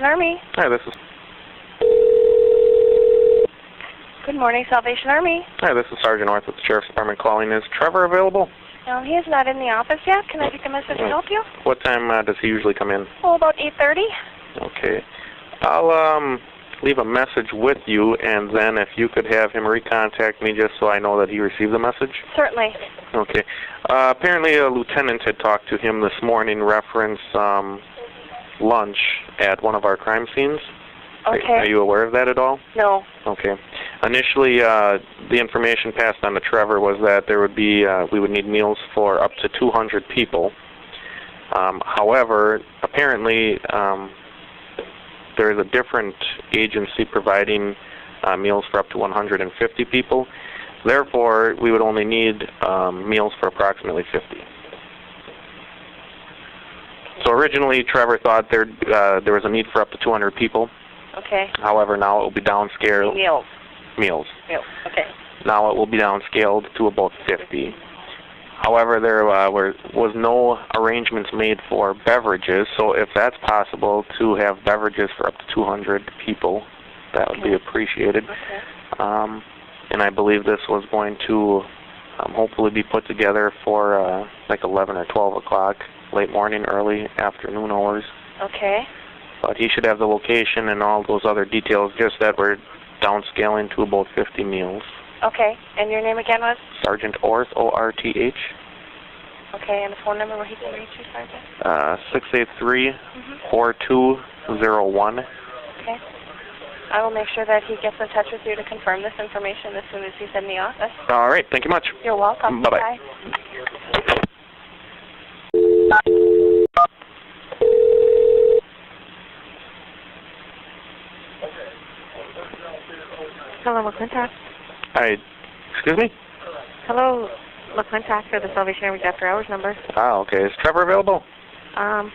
Army. Hi, this is... Good morning, Salvation Army. Hi, this is Sergeant North with the Sheriff's Department calling. Is Trevor available? No, he is not in the office yet. Can I take a message to help you? What time does he usually come in? Oh, about 8:30. Okay. I'll leave a message with you, and then if you could have him recontact me just so I know that he received the message. Certainly. Okay. Apparently a lieutenant had talked to him this morning reference lunch at one of our crime scenes. Okay. Are you aware of that at all? No. Okay. Initially, the information passed on to Trevor was that there would be, we would need meals for up to 200 people. However, apparently, there is a different agency providing meals for up to 150 people. Therefore, we would only need meals for approximately 50. So originally, Trevor thought there was a need for up to 200 people. Okay. However, now it will be downscaled. Meals. Meals. Okay. Now it will be downscaled to about 50. However, there was no arrangements made for beverages, so if that's possible to have beverages for up to 200 people, that would be appreciated. Okay. And I believe this was going to hopefully be put together for like 11 or 12 o'clock, late morning, early afternoon hours. Okay. but he should have the location and all those other details, just that we're downscaling to about 50 meals. Okay, and your name again was? Sergeant Orth, O-R-T-H. Okay, and the phone number where he can reach you, Sergeant? 683-4201. Okay. I will make sure that he gets in touch with you to confirm this information as soon as he's in the office. All right, thank you much. You're welcome. Bye-bye. Bye. Hello, McClintock. Hi, excuse me? Hello, McClintock for the Salvation Army's After Hours number. Ah, okay. Is Trevor available?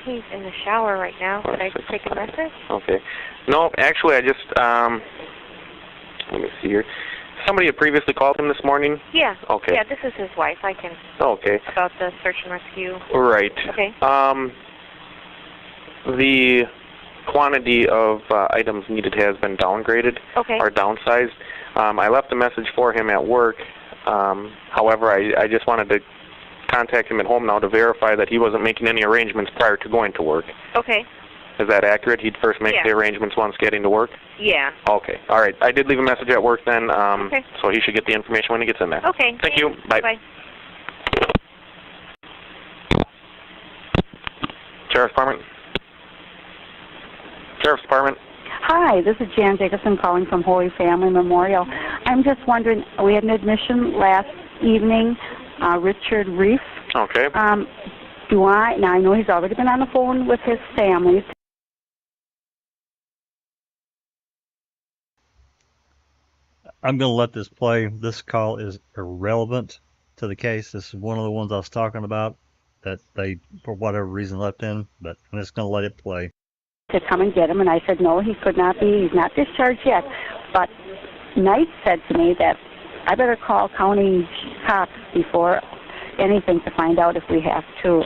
He's in the shower right now. Could I take a message? Okay. No, actually, I just, let me see here. Somebody had previously called him this morning? Yeah. Okay. Yeah, this is his wife. I can. Okay. About the search and rescue. Right. Okay. The quantity of items needed has been downgraded. Okay. Or downsized. I left a message for him at work. However, I just wanted to contact him at home now to verify that he wasn't making any arrangements prior to going to work. Okay. Is that accurate? He'd first make the arrangements once getting to work? Yeah. Okay. All right. I did leave a message at work then, okay. So he should get the information when he gets in there. Okay. Thank you. Bye. Bye. Sheriff's Department. Sheriff's Department. Hi, this is Jan Jacobson calling from Holy Family Memorial. I'm just wondering, we had an admission last evening, Richard Reef. Okay. Now I know he's already been on the phone with his family. I'm going to let this play. This call is irrelevant to the case. This is one of the ones I was talking about that they, for whatever reason, left in, but I'm just going to let it play. To come and get him, and I said, no, he could not be. He's not discharged yet. But Knight said to me that I better call county cops before anything to find out if we have to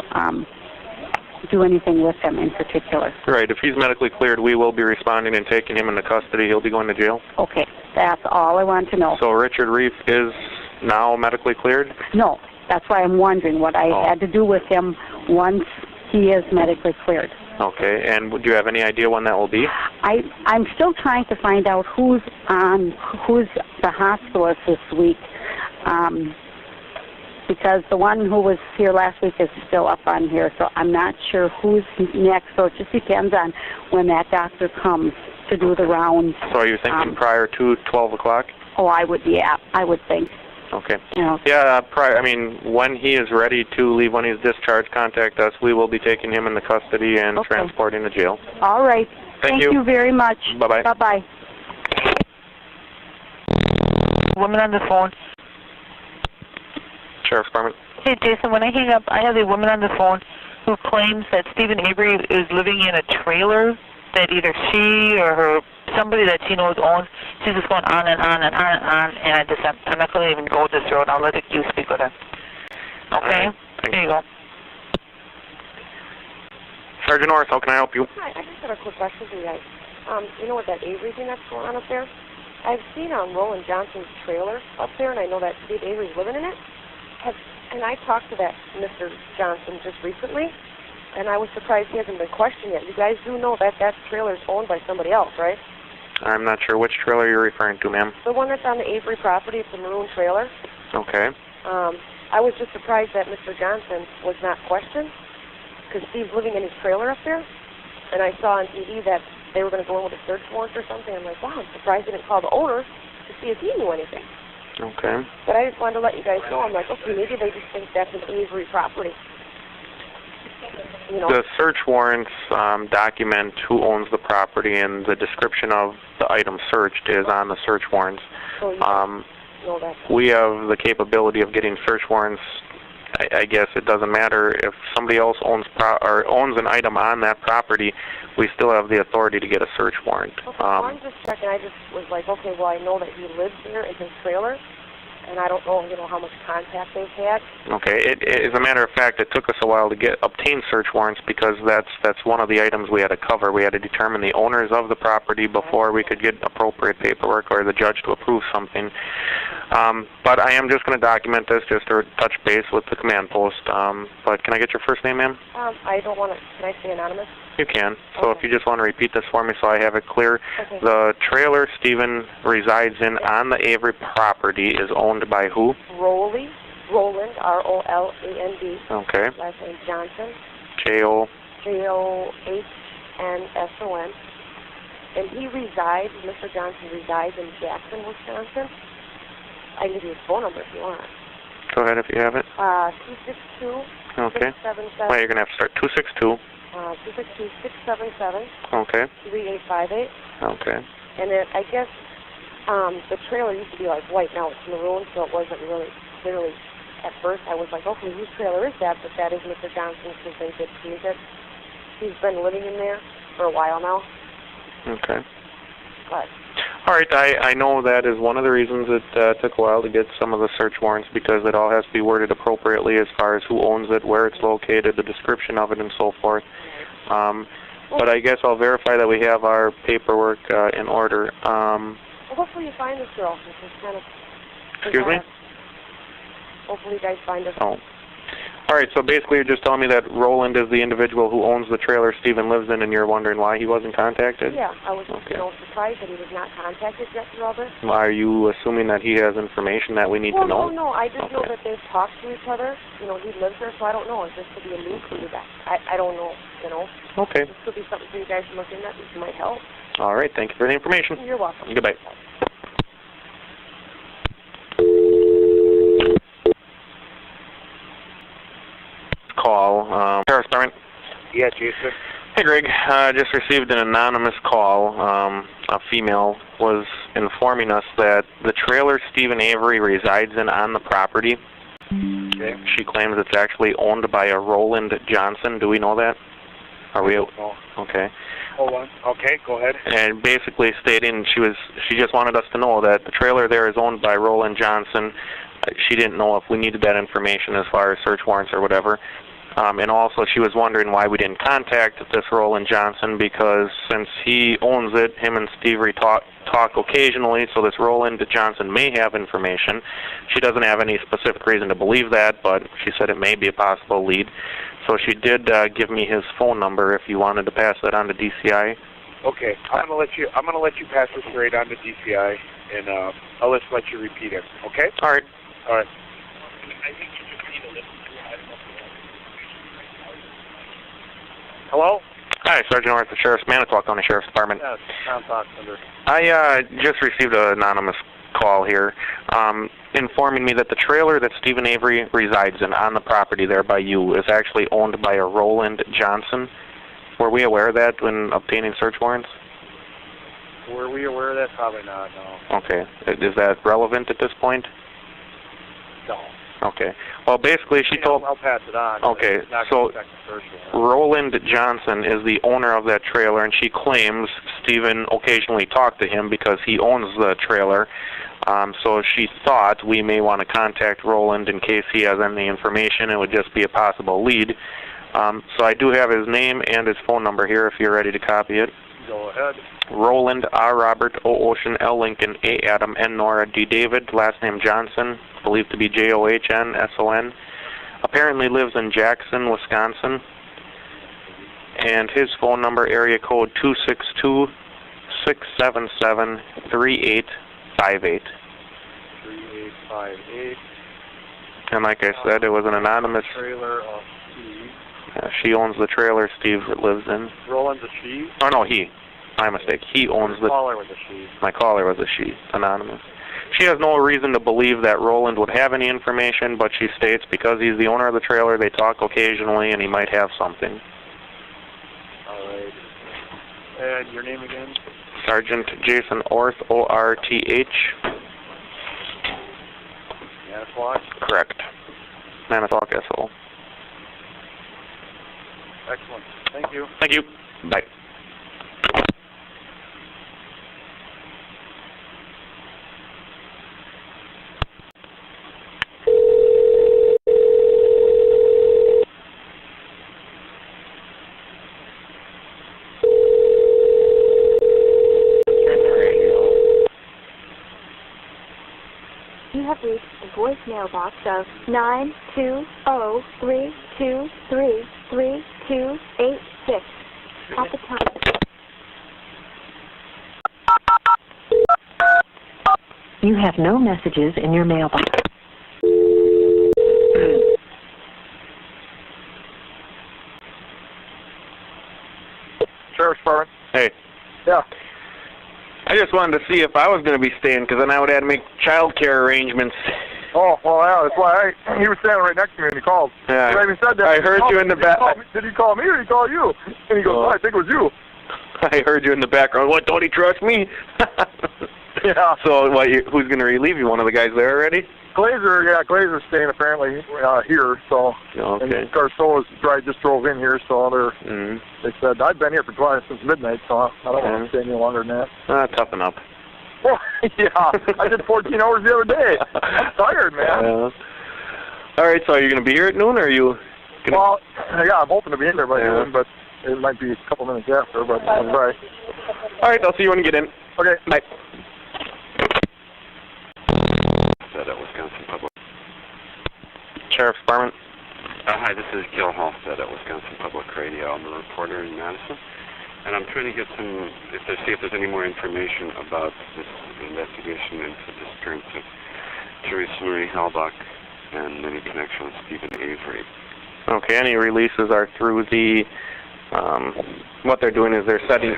do anything with him in particular. Right. If he's medically cleared, we will be responding and taking him into custody. He'll be going to jail. Okay. That's all I want to know. So Richard Reef is now medically cleared? No. That's why I'm wondering what I had to do with him once he is medically cleared. Okay. And do you have any idea when that will be? I'm still trying to find out who's the hospitalist this week. Because the one who was here last week is still up on here, so I'm not sure who's next. So it just depends on when that doctor comes to do the rounds. So are you thinking prior to 12 o'clock? Oh, I would think. Okay. Yeah. Yeah, when he is ready to leave, when he's discharged, contact us. We will be taking him into custody and transporting to jail. All right. Thank you very much. Bye-bye. Bye-bye. Woman on the phone. Sheriff's Department. Hey, Jason, when I hang up, I have a woman on the phone who claims that Stephen Avery is living in a trailer that either she or somebody that she knows owns. She's just going on and on and on and on, and I'm not going to even go this road. I'll let you speak with her. Okay? There you go. Sergeant North, how can I help you? Hi, I just have a quick question for you guys. You know what that Avery thing that's going on up there? I've seen Roland Johnson's trailer up there, and I know that Steve Avery's living in it. And I talked to that Mr. Johnson just recently, and I was surprised he hasn't been questioned yet. You guys do know that that trailer is owned by somebody else, right? I'm not sure which trailer you're referring to, ma'am. The one that's on the Avery property, it's a maroon trailer. Okay. I was just surprised that Mr. Johnson was not questioned, because Steve's living in his trailer up there, and I saw on TV that they were going to go in with a search warrant or something. I'm like, wow, I'm surprised they didn't call the owner to see if he knew anything. Okay. But I just wanted to let you guys know, I'm like, okay, maybe they just think that's an Avery property. You know? The search warrants document who owns the property, and the description of the item searched is on the search warrants. So you know that. We have the capability of getting search warrants. I guess it doesn't matter if somebody else owns an item on that property. We still have the authority to get a search warrant. Okay, well, I'm just checking. I just was like, okay, well, I know that he lives here in his trailer, and I don't know, how much contact they've had. Okay. As a matter of fact, it took us a while to obtain search warrants because that's one of the items we had to cover. We had to determine the owners of the property before we could get appropriate paperwork or the judge to approve something. But I am just going to document this just to touch base with the command post. But can I get your first name, ma'am? I don't want to. Can I say anonymous? You can. So if you just want to repeat this for me so I have it clear. Okay. The trailer Stephen resides in on the Avery property is owned by who? Roland, R-O-L-A-N-D. Okay. Last name Johnson. J-O. J-O-H-N-S-O-N. And he resides, Mr. Johnson resides in Jackson, Wisconsin. I can give you his phone number if you want. Go ahead if you have it. 262. Okay. 677. Well, you're going to have to start 262. 262-677. Okay. 3858. Okay. And then I guess the trailer used to be like white, now it's maroon, so it wasn't really clearly. At first I was like, okay, whose trailer is that? But that is Mr. Johnson's because they did seize it. He's been living in there for a while now. Okay. But all right, I know that is one of the reasons it took a while to get some of the search warrants because it all has to be worded appropriately as far as who owns it, where it's located, the description of it, and so forth. But I guess I'll verify that we have our paperwork in order. well, hopefully you find this girl. This is kind of Excuse me? Hopefully you guys find her. Oh. All right, so basically you're just telling me that Roland is the individual who owns the trailer Stephen lives in, and you're wondering why he wasn't contacted? Yeah, I was surprised that he was not contacted yet through all this. Are you assuming that he has information that we need to know? No, I just know that they've talked to each other. He lives there, so I don't know. If this could be a lead for you guys. I don't know, Okay. This could be something for you guys to look into that might help. All right, thank you for the information. You're welcome. Goodbye. Call. Sheriff's Department. Yeah, Jason. Hey, Greg. Just received an anonymous call. A female was informing us that the trailer Stephen Avery resides in on the property, okay. She claims it's actually owned by a Roland Johnson. Do we know that? Are we? Okay. Hold on. Okay, go ahead. And basically stating she just wanted us to know that the trailer there is owned by Roland Johnson. She didn't know if we needed that information as far as search warrants or whatever. And also she was wondering why we didn't contact this Roland Johnson because since he owns it, him and Stevie talk occasionally, so this Roland Johnson may have information. She doesn't have any specific reason to believe that, but she said it may be a possible lead. So she did give me his phone number if you wanted to pass that on to DCI. Okay, I'm gonna let you pass this straight on to DCI, and I'll let you repeat it. Okay? All right. All right. Hello? Hi, Sergeant North, the Sheriff's Manitowoc County Sheriff's Department. Yes, Tom Fox under. I just received an anonymous call here informing me that the trailer that Stephen Avery resides in on the property there by you is actually owned by a Roland Johnson. Were we aware of that when obtaining search warrants? Were we aware of that? Probably not, no. Okay. Is that relevant at this point? No. Okay. Well, basically she told... I'll pass it on. Okay, so Roland Johnson is the owner of that trailer, and she claims Stephen occasionally talked to him because he owns the trailer. So she thought we may want to contact Roland in case he has any information. It would just be a possible lead. So I do have his name and his phone number here if you're ready to copy it. Go ahead. Roland, R. Robert, O. Ocean, L. Lincoln, A. Adam, N. Nora, D. David, last name Johnson, believed to be Johnsson. Apparently lives in Jackson, Wisconsin. And his phone number, area code 262-677-3858. 3858. And like I said, it was an anonymous... Trailer of Steve. She owns the trailer Steve lives in. Roland's a she? Oh, no, he. My mistake. He owns the... My caller was a she. My caller was a she. Anonymous. She has no reason to believe that Roland would have any information, but she states because he's the owner of the trailer, they talk occasionally, and he might have something. All right. And your name again? Sergeant Jason Orth, O-R-T-H. Manitowoc? Correct. Manitowoc, S-O. Excellent. Thank you. Thank you. Bye. You have reached the voicemail box of 920-323-3286. At the time. You have no messages in your mailbox. Sheriff's Department. Hey. Yeah. I just wanted to see if I was going to be staying, because then I would have to make child care arrangements. Oh, well, yeah, that's why he was standing right next to me and he called. Yeah. I even said that. I heard you in the back. Did he call me or did he call you? And he goes, oh, I think it was you. I heard you in the background. What, don't he trust me? Yeah. So, what? Who's going to relieve you? One of the guys there already? Glazer, yeah, Glazer's staying apparently here, so. Okay. And Garceau's just drove in here, so they said, I've been here since midnight, so I don't want to stay any longer than that. Toughen up. Yeah, I did 14 hours the other day. I'm tired, man. All right, so are you going to be here at noon, or are you gonna... Well, yeah, I'm hoping to be in there by noon, but it might be a couple minutes after, but I'll try. All right, I'll see you when you get in. Okay. Bye. Wisconsin Public. Sheriff's Department. Hi, this is Gil Halstead at Wisconsin Public Radio. I'm a reporter in Madison, and I'm trying to get see if there's any more information about this investigation into the disappearance of Teresa Marie Halbach and any connection with Stephen Avery. Okay, any releases are through the, what they're doing is they're setting,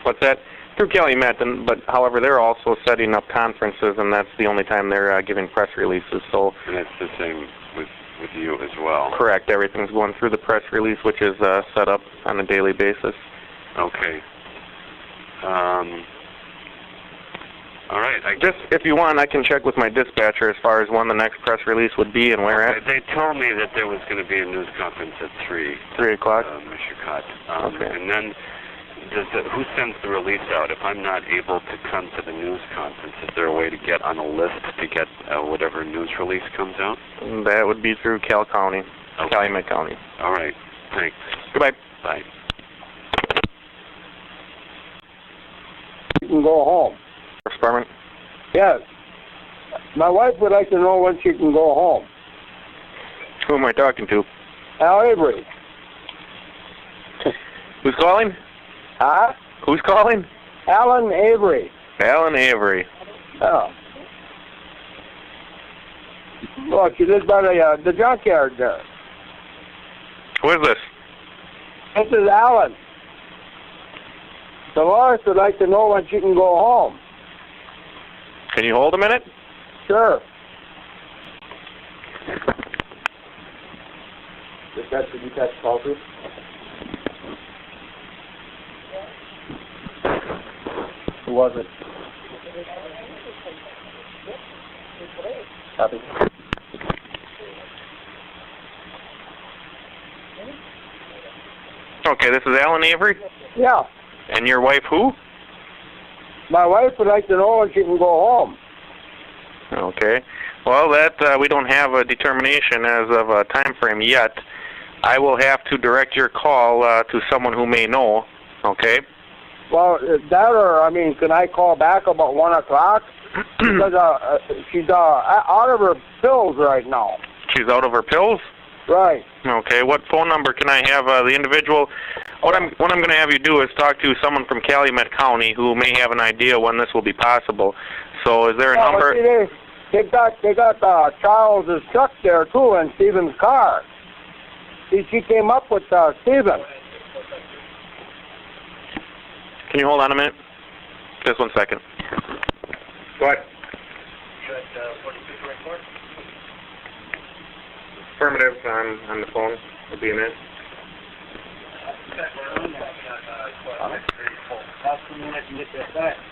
what's that? Through Calumet, but however, they're also setting up conferences, and that's the only time they're giving press releases. So. And it's the same with you as well. Correct. Everything's going through the press release, which is set up on a daily basis. Okay. All right. Just if you want, I can check with my dispatcher as far as when the next press release would be and where at. They told me that there was going to be a news conference at 3. 3 o'clock. Okay. And then. Who sends the release out? If I'm not able to come to the news conference, is there a way to get on a list to get whatever news release comes out? That would be through Cal County, Calumet County. All right. Thanks. Goodbye. Bye. You can go home. Sheriff's Department? Yes. My wife would like to know when she can go home. Who am I talking to? Al Avery. Who's calling? Huh? Who's calling? Alan Avery. Alan Avery. Oh. Look, she lives by the junkyard there. Who is this? This is Alan. Dolores would like to know when she can go home. Can you hold a minute? Sure. Did you catch call through? Who was it? Copy. Okay, this is Alan Avery? Yeah. And your wife who? My wife would like to know when she can go home. Okay. Well, that we don't have a determination as of a time frame yet. I will have to direct your call to someone who may know, okay? Well, that or, I mean, can I call back about 1 o'clock? Because she's out of her pills right now. She's out of her pills? Right. Okay. What phone number can I have the individual? What I'm going to have you do is talk to someone from Calumet County who may have an idea when this will be possible. So is there a number? See, they got Charles's truck there too, and Stephen's car. See, she came up with Stephen. Can you hold on a minute? Just 1 second. Go ahead. Affirmative on the phone. Will be a minute.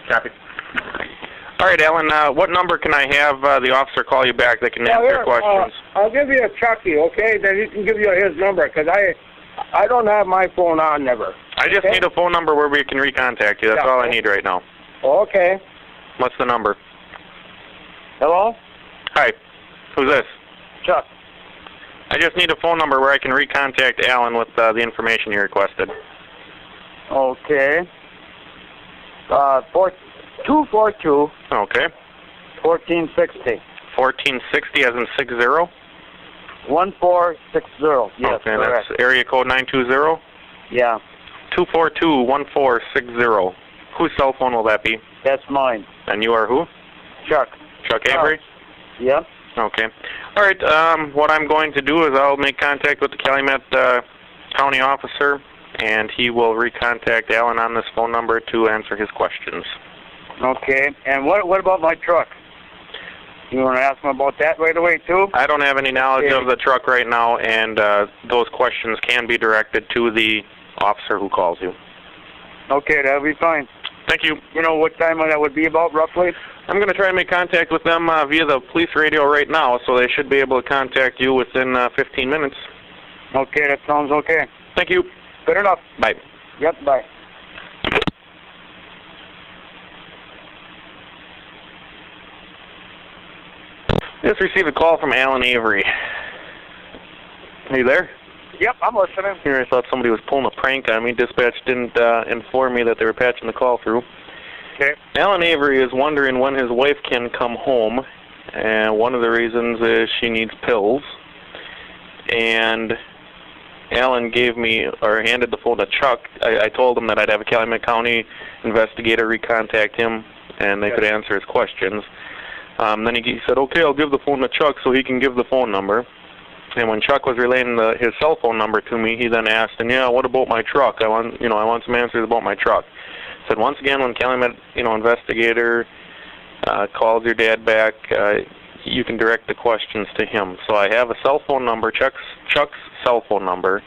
Copy. All right, Alan, what number can I have the officer call you back that can answer your questions? I'll give you a Chucky, okay? Then he can give you his number, because I don't have my phone on never. I just need a phone number where we can recontact you. That's all I need right now. Okay. What's the number? Hello? Hi. Who's this? Chuck. I just need a phone number where I can recontact Alan with the information you requested. Okay. 242. Okay. 1460. 1460 as in 60? 1460. Yes, okay, correct. that's area code 920? Yeah. 242-1460. Whose cell phone will that be? That's mine. And you are who? Chuck. Chuck Avery? Yep. Okay. All right. What I'm going to do is I'll make contact with the Calumet County officer, and he will recontact Alan on this phone number to answer his questions. Okay. And what about my truck? You want to ask him about that right away, too? I don't have any knowledge of the truck right now, and those questions can be directed to the officer who calls you. Okay, that'll be fine. Thank you. You know what time that would be about, roughly? I'm going to try and make contact with them via the police radio right now, so they should be able to contact you within 15 minutes. Okay, that sounds okay. Thank you. Good enough. Bye. Yep, bye. Just received a call from Alan Avery. Are you there? Yep, I'm listening. Here, I thought somebody was pulling a prank on me. Dispatch didn't inform me that they were patching the call through. Okay. Alan Avery is wondering when his wife can come home, and one of the reasons is she needs pills. And Alan gave me, or handed the phone to Chuck. I told him that I'd have a Calumet County investigator recontact him, and they could answer his questions. Then he said, okay, I'll give the phone to Chuck so he can give the phone number. And when Chuck was relaying his cell phone number to me, he then asked, and yeah, what about my truck? I want some answers about my truck. Said once again, when Calumet, investigator calls your dad back, you can direct the questions to him. So I have a cell phone number, Chuck's cell phone number,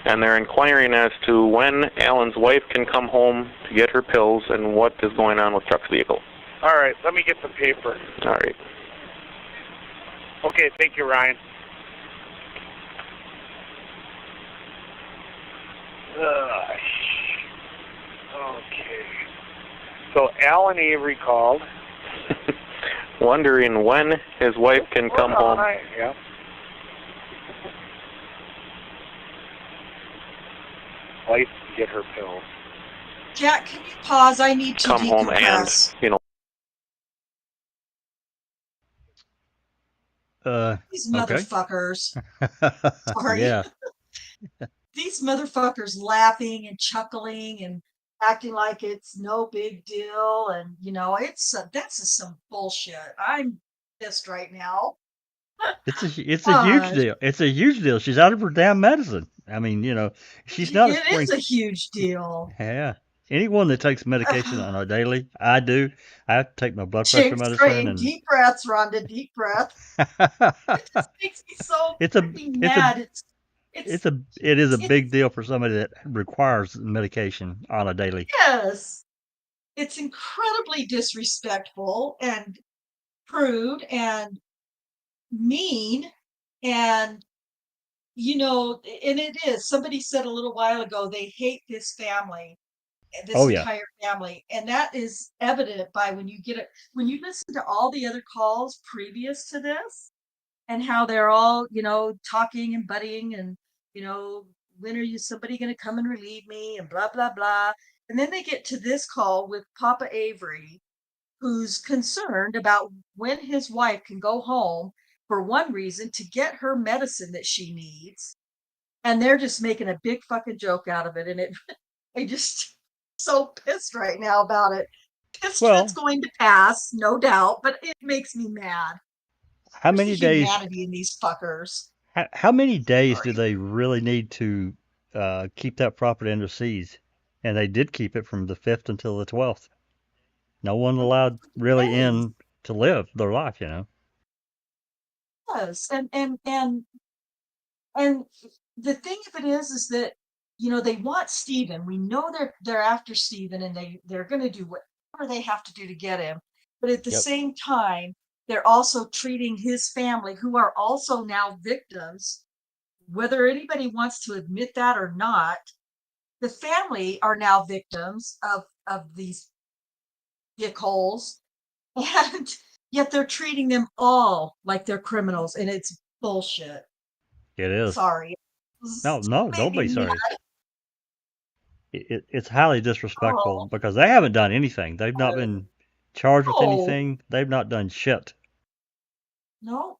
and they're inquiring as to when Alan's wife can come home to get her pills and what is going on with Chuck's vehicle. All right, let me get the paper. All right. Okay, thank you, Ryan. Okay. So Alan Avery called. Wondering when his wife can come home. Yeah. Wife can get her pills. Jack, can you pause? I need to come home decompress. and, These motherfuckers. Sorry. Yeah. These motherfuckers laughing and chuckling and acting like it's no big deal, and that's just some bullshit. I'm pissed right now. It's a huge deal. It's a huge deal. She's out of her damn medicine. I mean, she's not. It is a huge deal. Yeah. Anyone that takes medication on a daily, I do. I have to take my blood pressure medicine. And deep breaths, Rhonda. Deep breath. It just makes me so mad. It is a big deal for somebody that requires medication on a daily. Yes. It's incredibly disrespectful and prude and mean, and and it is. Somebody said a little while ago they hate this family, this entire family, and that is evident by when you listen to all the other calls previous to this, and how they're all talking and buddying, and when are somebody going to come and relieve me, and blah blah blah. And then they get to this call with Papa Avery, who's concerned about when his wife can go home for one reason, to get her medicine that she needs. And they're just making a big fucking joke out of it. And I just so pissed right now about it. Pissed it's going to pass, no doubt, but it makes me mad. How many days? Humanity in these fuckers. How many days do they really need to keep that property under siege? And they did keep it from the 5th until the 12th. No one allowed really in to live their life, Yes, and the thing of it is that they want Stephen. We know they're after Stephen, and they're going to do whatever they have to do to get him. But at the same time, they're also treating his family, who are also now victims, whether anybody wants to admit that or not. The family are now victims of these dickholes, and yet they're treating them all like they're criminals, and it's bullshit. It is. Sorry. No, don't be sorry. It's highly disrespectful because they haven't done anything. They've not been charged with anything. They've not done shit. No.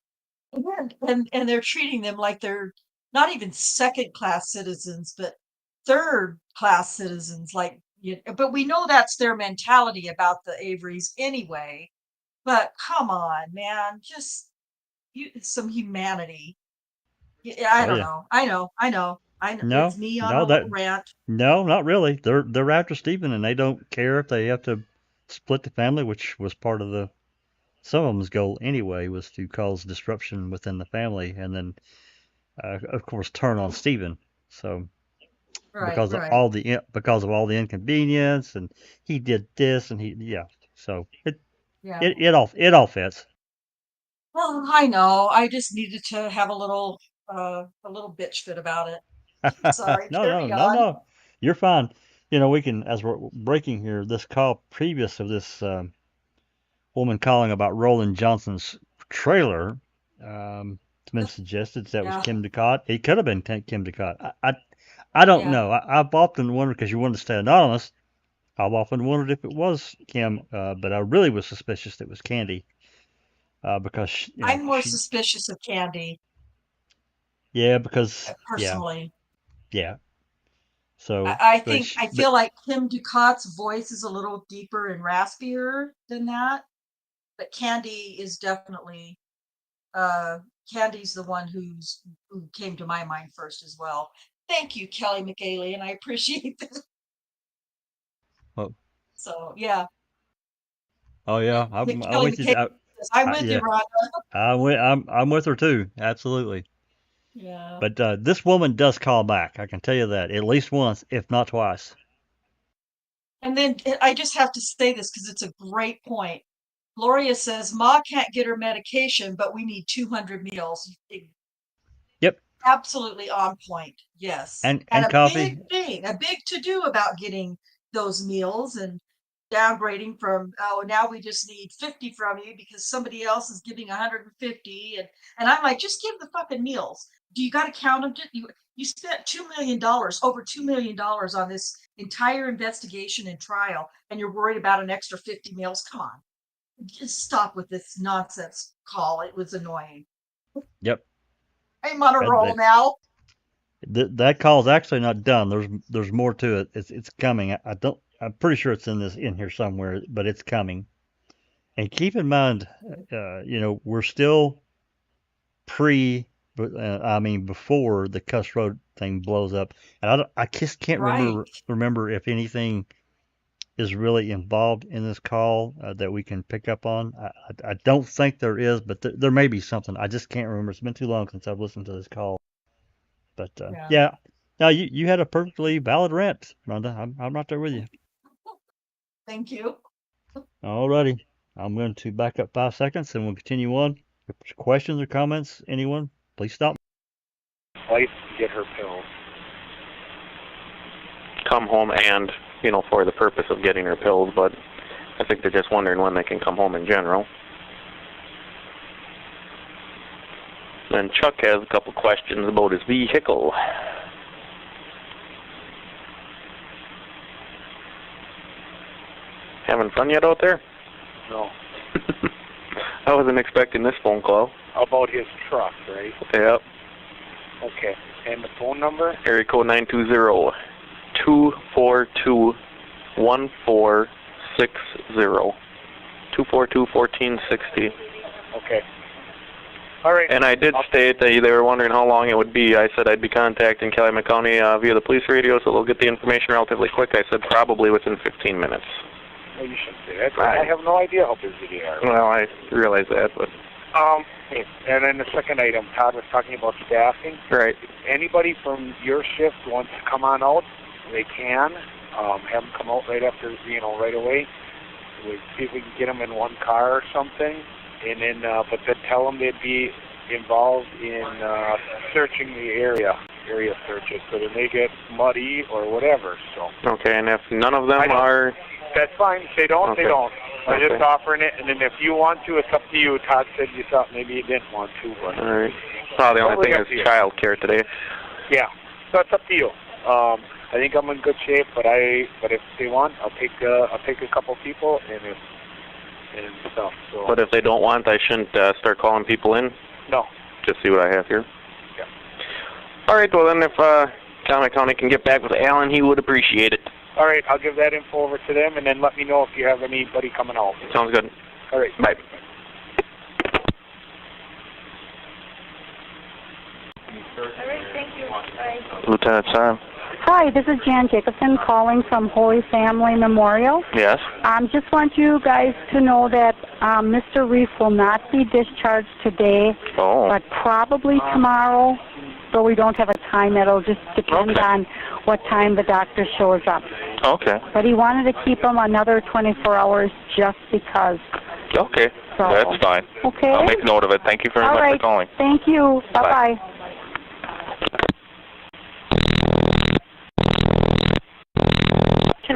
And they're treating them like they're not even second-class citizens, but third-class citizens. Like, but we know that's their mentality about the Averys anyway. But come on, man, just some humanity. Yeah, I Oh don't yeah. know. I know. It's No, me on a no, that little rant. no, not really. They're after Stephen, and they don't care if they have to split the family, which was part of the some of them's goal anyway, was to cause disruption within the family, and then of course turn on Stephen. So Right. because of all the inconvenience, and he did this, and so Yeah. it all fits. Well, I know. I just needed to have a little bitch fit about it. Sorry, No, carry on. no. You're fine. We can, as we're breaking here, this call previous of this woman calling about Roland Johnson's trailer. It's been suggested that was Yeah. Kim Ducott. It could have been Kim Ducott. I don't Yeah. know. I've often wondered, because you wanted to stay anonymous, I've often wondered if it was Kim, but I really was suspicious that it was Candy, because I'm more suspicious of Candy, yeah, personally. yeah. So, I feel like Kim Ducat's voice is a little deeper and raspier than that, but Candy is definitely Candy's the one who came to my mind first as well. Thank you, Kelly McAley, and I appreciate that. oh, So yeah, oh yeah, I'm Kelly with you. McAley says, I'm with you, Yeah, Rhonda. I'm with her too. Absolutely. Yeah. But this woman does call back. I can tell you that at least once, if not twice. And then I just have to say this because it's a great point. Gloria says, Ma can't get her medication, but we need 200 meals. Yep. Absolutely on point. Yes. And And a coffee. big thing, a big to do about getting those meals and downgrading from, oh, now we just need 50 from you because somebody else is giving 150. And I'm like, just give the fucking meals. Do you got to count them? You spent $2 million, over $2 million on this entire investigation and trial, and you're worried about an extra 50 meals. Come on. Just stop with this nonsense call. It was annoying. Yep. I'm on a roll now. That call's actually not done. There's more to it. It's coming. I'm pretty sure it's in here somewhere, but it's coming. And keep in mind, we're still before the Cuss Road thing blows up, and I just can't remember if anything is really involved in this call that we can pick up on. I don't think there is, but there may be something. I just can't remember. It's been too long since I've listened to this call. But yeah. Now you had a perfectly valid rant, Rhonda. I'm right there with you. Thank you. Alrighty. I'm going to back up 5 seconds and we'll continue on. If there's questions or comments, anyone, please stop. Wife get her pills. Come home and, for the purpose of getting her pills, but I think they're just wondering when they can come home in general. Then Chuck has a couple questions about his vehicle. Having fun yet out there? No. I wasn't expecting this phone call. About his truck, right? Yep. Okay. And the phone number? Area code 920-242-1460. 242-1460. Okay. All right. And I did state that they were wondering how long it would be. I said I'd be contacting Kelly McCowney via the police radio, so they'll get the information relatively quick. I said probably within 15 minutes. No, you shouldn't say that. I have no idea how busy they are. Well, I realize that, but... And then the second item, Todd was talking about staffing. Right. Anybody from your shift wants to come on out, they can. Have them come out right after, right away. We see if we can get them in one car or something. And then, but then tell them they'd be involved in searching the area searches, so they may get muddy or whatever. So. Okay, and if none of them are... That's fine. If they don't, they don't. I'm just offering it, and then if you want to, it's up to you. Todd said you thought maybe you didn't want to. But all right. Well, the only thing is child care today. Yeah, so it's up to you. I think I'm in good shape, but if they want, I'll take a couple people and stuff. So. But if they don't want, I shouldn't start calling people in? No. Just see what I have here? Yeah. All right, well then if Calumet County can get back with Alan, he would appreciate it. All right, I'll give that info over to them, and then let me know if you have anybody coming out. Sounds good. All right. Bye. All right, thank you. Bye. Lieutenant Sam. Hi, this is Jan Jacobson calling from Holy Family Memorial. Yes. Just want you guys to know that Mr. Reef will not be discharged today, but probably tomorrow, so we don't have a time. It'll just depend on what time the doctor shows up. Okay. But he wanted to keep him another 24 hours just because. Okay. So, that's fine. Okay. I'll make note of it. Thank you very much for calling. Thank you. Bye-bye.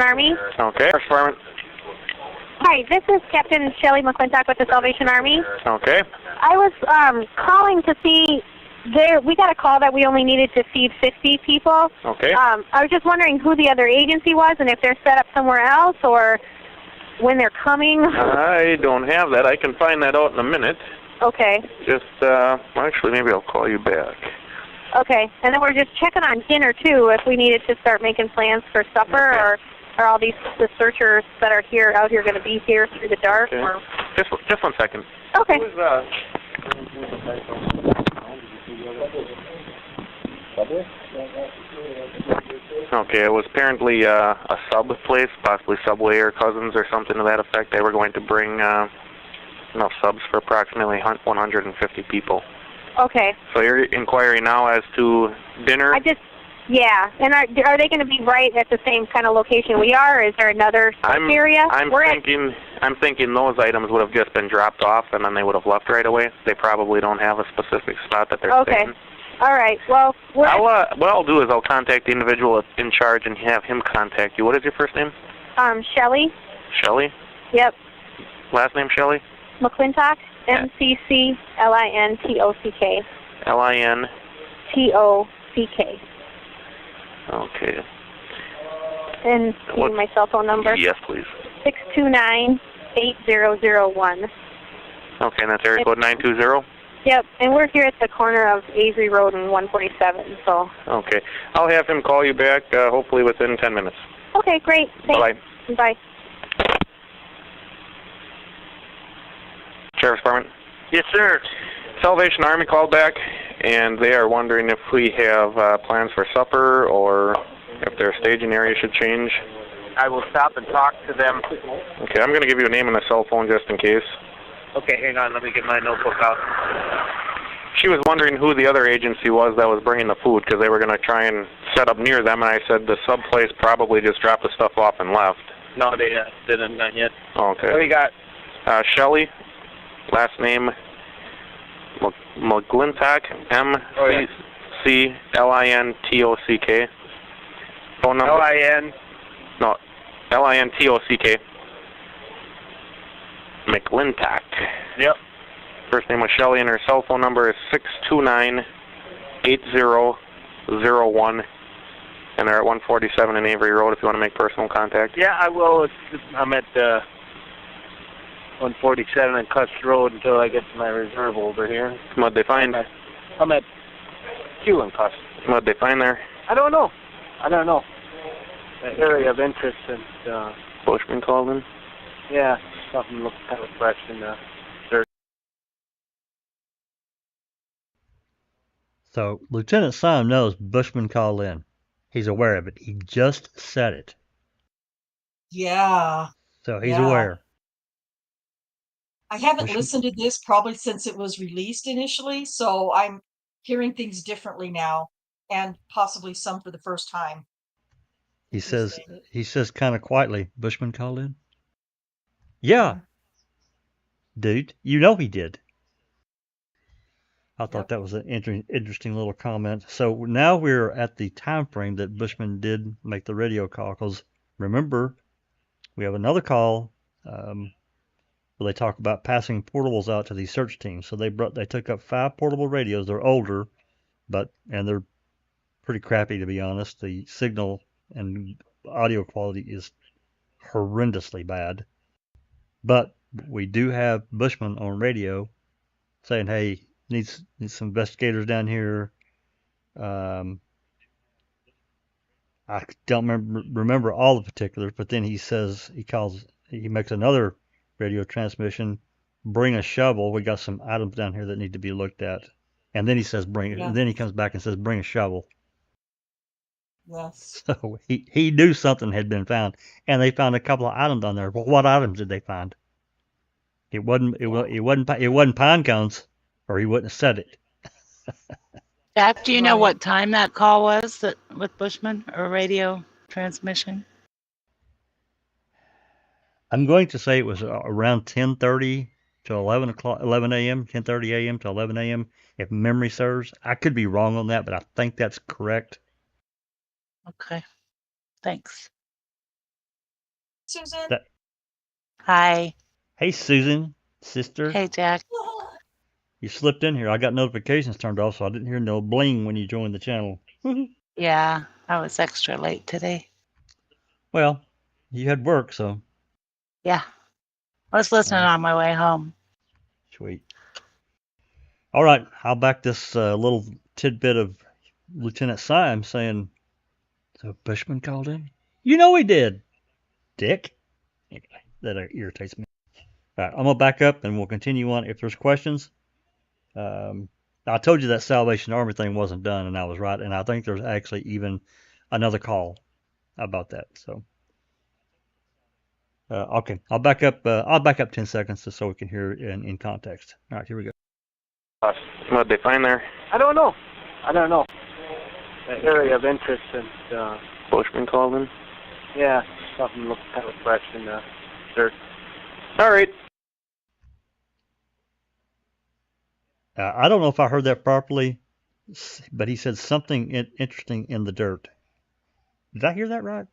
Army. Okay. Department. Hi, this is Captain Shelley McClintock with the Salvation Army. Okay. I was calling to see, we got a call that we only needed to feed 50 people. Okay. I was just wondering who the other agency was and if they're set up somewhere else or when they're coming. I don't have that. I can find that out in a minute. Okay. Just, actually, maybe I'll call you back. Okay. And then we're just checking on dinner, too, if we needed to start making plans for supper or are all the searchers that are out here going to be here through the dark? Okay. Or? Just 1 second. Okay. Okay, it was apparently a sub place, possibly Subway or Cousins or something to that effect. They were going to bring enough subs for approximately 150 people. Okay. So you're inquiring now as to dinner? Yeah. And are they going to be right at the same kind of location we are, or is there another area? I'm thinking those items would have just been dropped off and then they would have left right away. They probably don't have a specific spot that they're staying. All right. Well, what I'll do is I'll contact the individual in charge and have him contact you. What is your first name? Shelley. Shelley? Yep. Last name, Shelley? McClintock. MCCLINTOCK. LINTOCK. Okay. And my cell phone number? Yes, please. 629-8001. Okay, and that's area code 920? Yep, and we're here at the corner of Avery Road and 147, so. Okay. I'll have him call you back, hopefully within 10 minutes. Okay, great. Thanks. Bye-bye. Bye. Sheriff's Department? Yes, sir. Salvation Army called back, and they are wondering if we have plans for supper or if their staging area should change. I will stop and talk to them. Okay, I'm going to give you a name and a cell phone just in case. Okay, hang on. Let me get my notebook out. She was wondering who the other agency was that was bringing the food because they were going to try and set up near them, and I said the sub place probably just dropped the stuff off and left. No, they didn't, not yet. Okay. What do you got? Shelley, last name McClintock, MCCLINTOCK. Phone number? LINTOCK. McClintock. Yep. First name was Shelley, and her cell phone number is 629-8001, and they're at 147 in Avery Road if you want to make personal contact. Yeah, I will. I'm at 147 on Custer Road until I get to my reserve over here. What'd they find? I'm at Q and Custer. What'd they find there? I don't know. The area of interest and Bushman called in? Yeah, something looks kind of fresh in the dirt. So Lieutenant Sam knows Bushman called in. He's aware of it. He just said it. Yeah. So he's aware. I haven't listened to this probably since it was released initially, so I'm hearing things differently now, and possibly some for the first time. He says kind of quietly, Bushman called in? Yeah. Dude, you know he did. I thought that was an interesting little comment. So now we're at the time frame that Bushman did make the radio call, because remember, we have another call where they talk about passing portables out to these search teams. So they took up 5 portable radios. They're older, and they're pretty crappy, to be honest. The signal and audio quality is horrendously bad. But we do have Bushman on radio saying, hey, needs some investigators down here. I don't remember all the particulars, but then he makes another radio transmission, bring a shovel. We got some items down here that need to be looked at. And then he says, and then he comes back and says, bring a shovel. Yes. So he knew something had been found, and they found a couple of items on there. Well, what items did they find? It wasn't pine cones, or he wouldn't have said it. Jack, do you know what time that call was with Bushman or radio transmission? I'm going to say it was around 10:30 to 11 a.m., 10:30 a.m. to 11 a.m. if memory serves. I could be wrong on that, but I think that's correct. Okay, thanks. Susan? Hi. Hey, Susan, sister. Hey, Jack. You slipped in here. I got notifications turned off, so I didn't hear no bling when you joined the channel. Yeah, I was extra late today. Well, you had work, so. Yeah, I was listening on my way home. Sweet. All right, I'll back this little tidbit of Lieutenant Syme saying, so Bushman called in? You know he did, Dick. Anyway, that irritates me. All right, I'm going to back up and we'll continue on if there's questions. I told you that Salvation Army thing wasn't done, and I was right. And I think there's actually even another call about that. So, okay, I'll back up 10 seconds just so we can hear it in context. All right, here we go. What'd they find there? I don't know. The area of interest and Bushman called in? yeah, something looks kind of fresh in the dirt. All right. I don't know if I heard that properly, but he said something interesting in the dirt. Did I hear that right?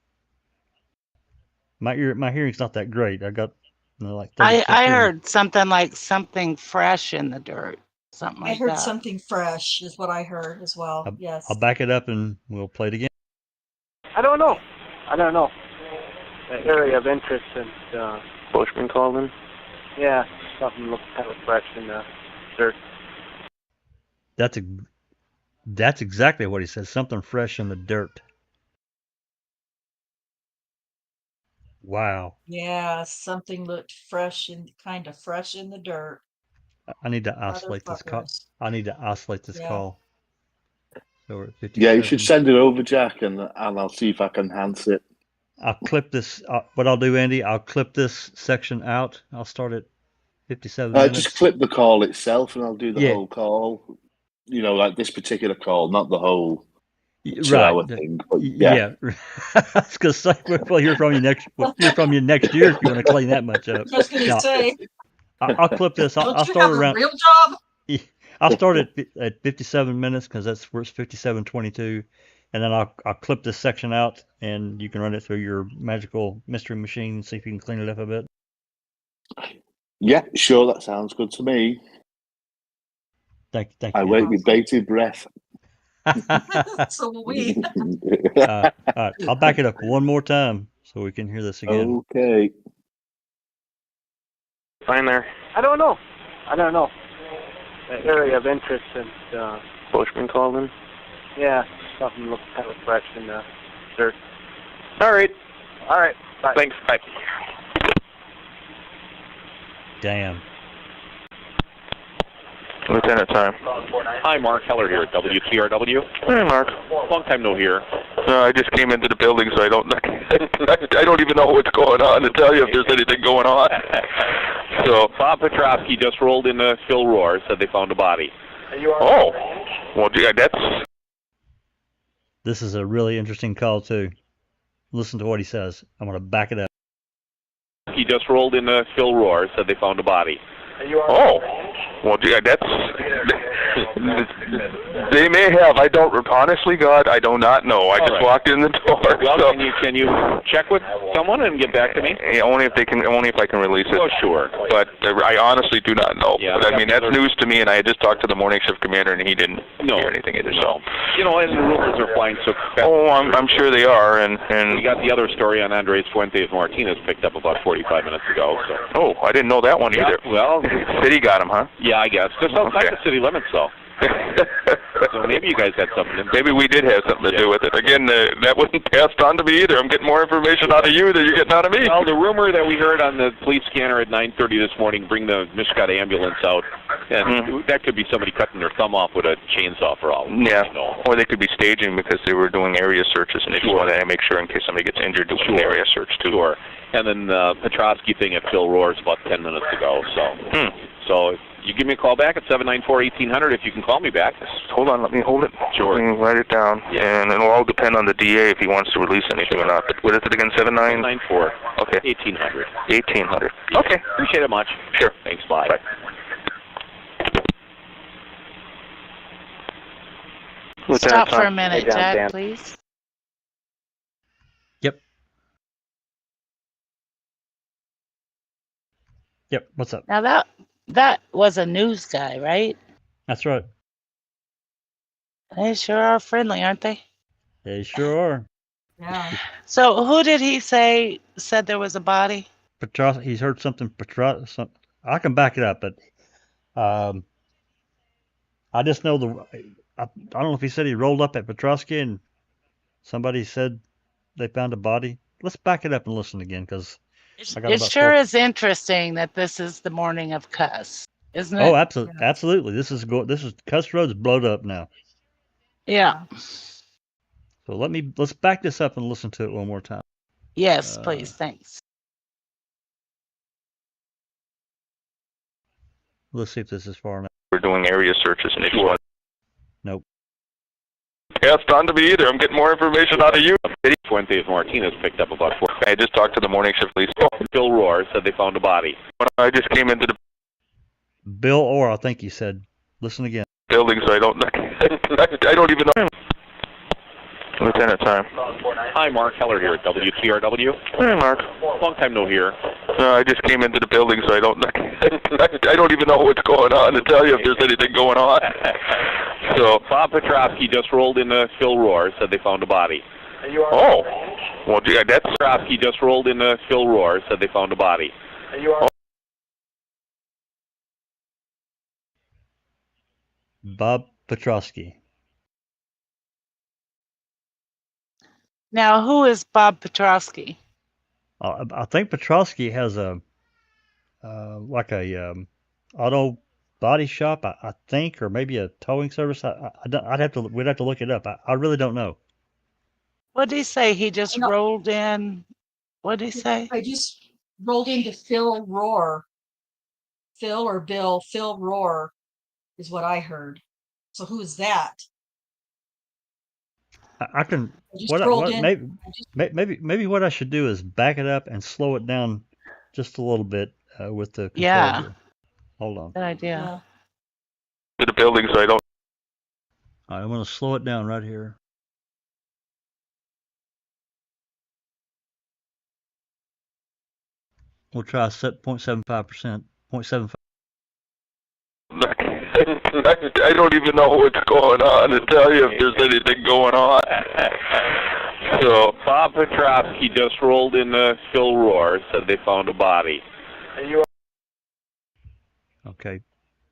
My hearing's not that great. I got like 30 I heard something like something fresh in the dirt. Something like I heard that. something fresh is what I heard as well. Yes. I'll back it up and we'll play it again. I don't know. The area of interest and Bushman called in? yeah, something looks kind of fresh in the dirt. That's exactly what he said. Something fresh in the dirt. Wow. Yeah, something looked fresh and kind of fresh in the dirt. I need to isolate this call. Yeah. Call. So we're at 57. Yeah, you should send it over, Jack, and I'll see if I can enhance it. I'll clip this. What I'll do, Andy, I'll clip this section out. I'll start at 57 minutes. Just clip the call itself, and I'll do the whole call. You know, like this particular call, not the whole 2-hour thing. But yeah. I was gonna say we'll hear from you next. We'll hear from you next year if you want to clean that much up. I was going to say. I'll clip this. I'll start around. Real job? I'll start at 57 minutes because that's where it's 57:22, and then I'll clip this section out, and you can run it through your magical mystery machine and see if you can clean it up a bit. Yeah, sure. That sounds good to me. Thank you. I wait with bated breath. So will we. All right, I'll back it up one more time so we can hear this again. Okay. Find there? I don't know. The area of interest and Bushman called in? yeah, something looks kind of fresh in the dirt. All right. Bye. Thanks. Bye. Damn. Lieutenant Syme. Hi, Mark Heller here at WTRW. Hey, Mark. Long time no hear. No, I just came into the building, so I don't even know what's going on to tell you if there's anything going on. So Bob Petrovsky just rolled into Phil Rohr, said they found a body. Oh, well, yeah, that's. This is a really interesting call too. Listen to what he says. I'm going to back it up. He just rolled into Phil Rohr, said they found a body. Oh, well, yeah, that's. They may have. I don't. Honestly, God, I do not know. I just walked in the door. Well, so. can you check with someone and get back to me? Yeah, only if I can release it. Oh, sure. But I honestly do not know. Yeah, but I mean, that's news to me, and I just talked to the morning shift commander, and he didn't hear anything either. So. You know, and the rumors are flying so fast. Oh, I'm sure they are, and we got the other story on Andres Fuentes Martinez picked up about 45 minutes ago. So. Oh, I didn't know that one either. Well, city got him, huh? Yeah, I guess. Just outside the city limits, though. So maybe you guys had something. Maybe we did have something to do with it. Again, that wasn't passed on to me either. I'm getting more information out of you than you're getting out of me. Well, the rumor that we heard on the police scanner at 9:30 this morning, bring the Misc ambulance out, and that could be somebody cutting their thumb off with a chainsaw for all. Yeah, or they could be staging because they were doing area searches, and they just wanted to make sure in case somebody gets injured doing an area search too. Sure. And then Petrosky thing at Phil Roar's about 10 minutes ago. So if you give me a call back at 794-1800 if you can call me back. Hold on, let me hold it. Sure. Let me write it down. Yeah. And it'll all depend on the DA if he wants to release anything or not. But what is it again, 794. Okay. 1800. 1800. Yeah. Okay. Appreciate it much. Sure. Thanks, bye. Stop for a minute, Jack, please. Yep, what's up? Now that was a news guy, right? That's right. They sure are friendly, aren't they? They sure are. Yeah. So who did he say said there was a body? He's heard something. I can back it up, but I just know I don't know if he said he rolled up at Petrosky and somebody said they found a body. Let's back it up and listen again, because It sure is interesting that this is the morning of Cuss, isn't it? Oh, absolutely. This is Cuss Road's blowed up now. Yeah. So let's back this up and listen to it one more time. Yes, please. Thanks. Let's see if this is far enough. We're doing area searches, and they just want. Nope. Passed on to me either. I'm getting more information out of you. Fuentes Martinez picked up about 4. I just talked to the morning shift police. Phil Roar said they found a body. I just came into the Bill Orr, I think he said. Listen again. building, so I don't even know. Lieutenant, time. Hi, Mark Heller here at WTRW. Hey, Mark. Long time no hear. I just came into the building, so I don't even know what's going on to tell you if there's anything going on. So Bob Petrosky just rolled into Phil Roar, said they found a body. Oh, well, yeah, that's Petrosky just rolled into Phil Roar, said they found a body. Bob Petrosky. Now, who is Bob Petrosky? I think Petrosky has a auto body shop, I think, or maybe a towing service. We'd have to look it up. I really don't know. What did he say? He just rolled in. What did he say? I just rolled into Phil Roar. Phil or Bill? Phil Roar is what I heard. So who is that? I can. Maybe what I should do is back it up and slow it down just a little bit with the control. Yeah. Here. Hold on. Good idea. to the building, so I don't. All right, I'm going to slow it down right here. We'll try set 0.75%. 0.75. I don't even know what's going on to tell you if there's anything going on. So Bob Petrosky just rolled into Phil Roar, said they found a body. Okay.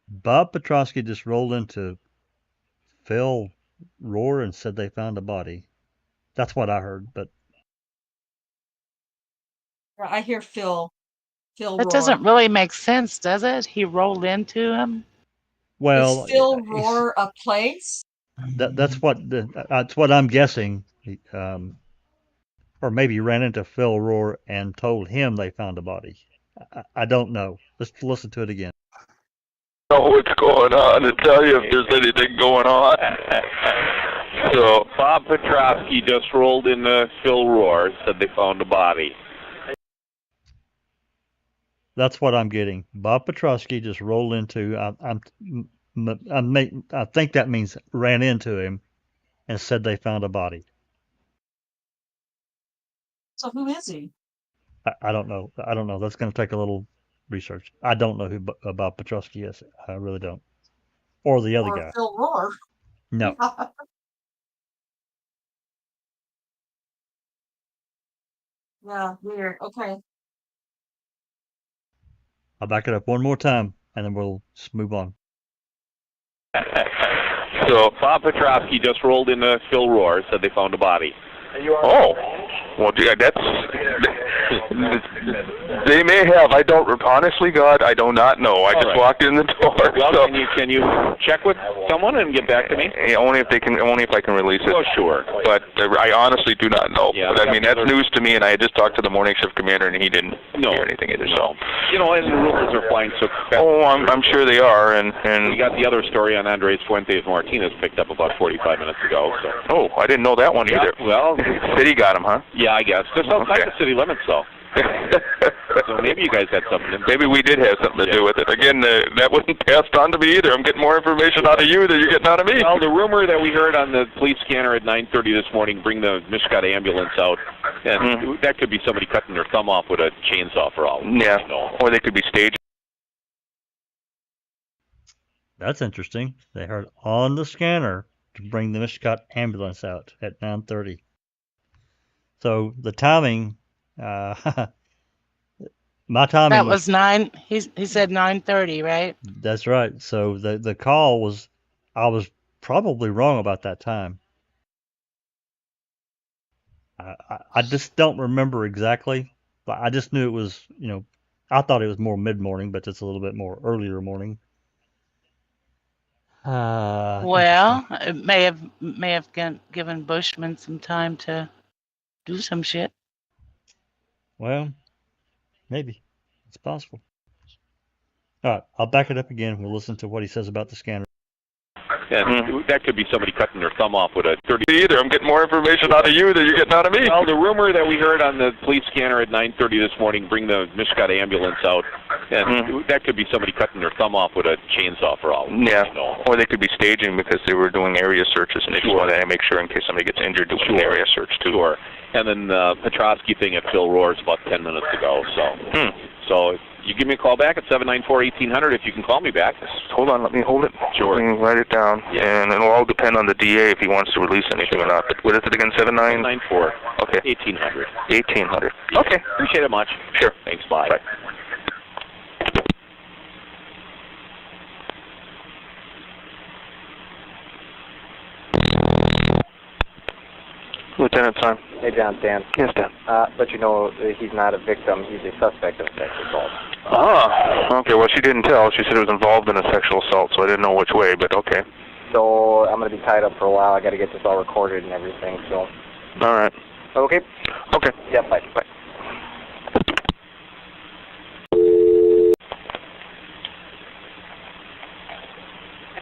Bob Petrosky just rolled into Phil Roar and said they found a body. That's what I heard, but I hear Phil That Roar. doesn't really make sense, does it? He rolled into him. well, Is Phil Roar a place? that's what I'm guessing. Or maybe ran into Phil Roar and told him they found a body. I don't know. Let's listen to it again. I don't know what's going on to tell you if there's anything going on. So Bob Petrosky just rolled into Phil Roar, said they found a body. That's what I'm getting. Bob Petrosky just rolled into. I think that means ran into him and said they found a body. So who is he? I don't know. I don't know. That's going to take a little research. I don't know who Bob Petrosky is. I really don't. Or the other guy. Phil Roar. No. Yeah, weird. Okay. I'll back it up one more time, and then we'll just move on. So Bob Petrovsky just rolled into Phil Rohr, said they found a body. Oh, well, yeah, that's. They may have. I don't. Honestly, God, I do not know. I just walked in the door. Well, so. can you check with someone and get back to me? Only if they can. Only if I can release it. Oh, sure. But I honestly do not know. Yeah, but I mean, that's news to me, and I just talked to the morning shift commander, and he didn't hear anything either. So. You know, and the rumors are flying so fast. Oh, I'm sure they are, and we got the other story on Andres Fuentes Martinez picked up about 45 minutes ago. So. Oh, I didn't know that one either. Well, City got him, huh? Yeah, I guess. Just outside the city limits, though. So maybe you guys had something to do. Maybe we did have something to do with it. Again, that wasn't passed on to me either. I'm getting more information out of you than you're getting out of me. Well, the rumor that we heard on the police scanner at 9:30 this morning, bring the Mishkat ambulance out, and that could be somebody cutting their thumb off with a chainsaw for all. Yeah, or they could be staging. That's interesting. They heard on the scanner to bring the Mishkat ambulance out at 9:30. So the timing, my timing. That was 9. He said 9:30, right? That's right. So the call was, I was probably wrong about that time. I just don't remember exactly, but I just knew it was, I thought it was more mid-morning, but it's a little bit more earlier morning. Well, it may have given Bushman some time to do some shit. Well, maybe. It's possible. All right, I'll back it up again. We'll listen to what he says about the scanner. And that could be somebody cutting their thumb off with a 30. Either. I'm getting more information out of you than you're getting out of me. Well, the rumor that we heard on the police scanner at 9:30 this morning, bring the Mishkat ambulance out, and that could be somebody cutting their thumb off with a chainsaw for all. Yeah, or they could be staging because they were doing area searches, and they just wanted to make sure in case somebody gets injured doing an area search too. Sure. And then Petrovsky thing at Phil Rohr's about 10 minutes ago. So, so you give me a call back at 794-1800 if you can call me back. Hold on, let me hold it. Sure. Let me write it down. Yeah. And it'll all depend on the DA if he wants to release anything or not. But what is it again, 794. Okay. 1800. 1800. Okay. Appreciate it much. Sure. Thanks, bye. Bye. Lieutenant Simon. Hey, John, Dan. Yes, Dan. But he's not a victim. He's a suspect of a sexual assault. Ah, okay. Well, she didn't tell. She said it was involved in a sexual assault, so I didn't know which way, but okay. So I'm going to be tied up for a while. I got to get this all recorded and everything, so. All right. Okay? Okay. Yeah, bye. Bye.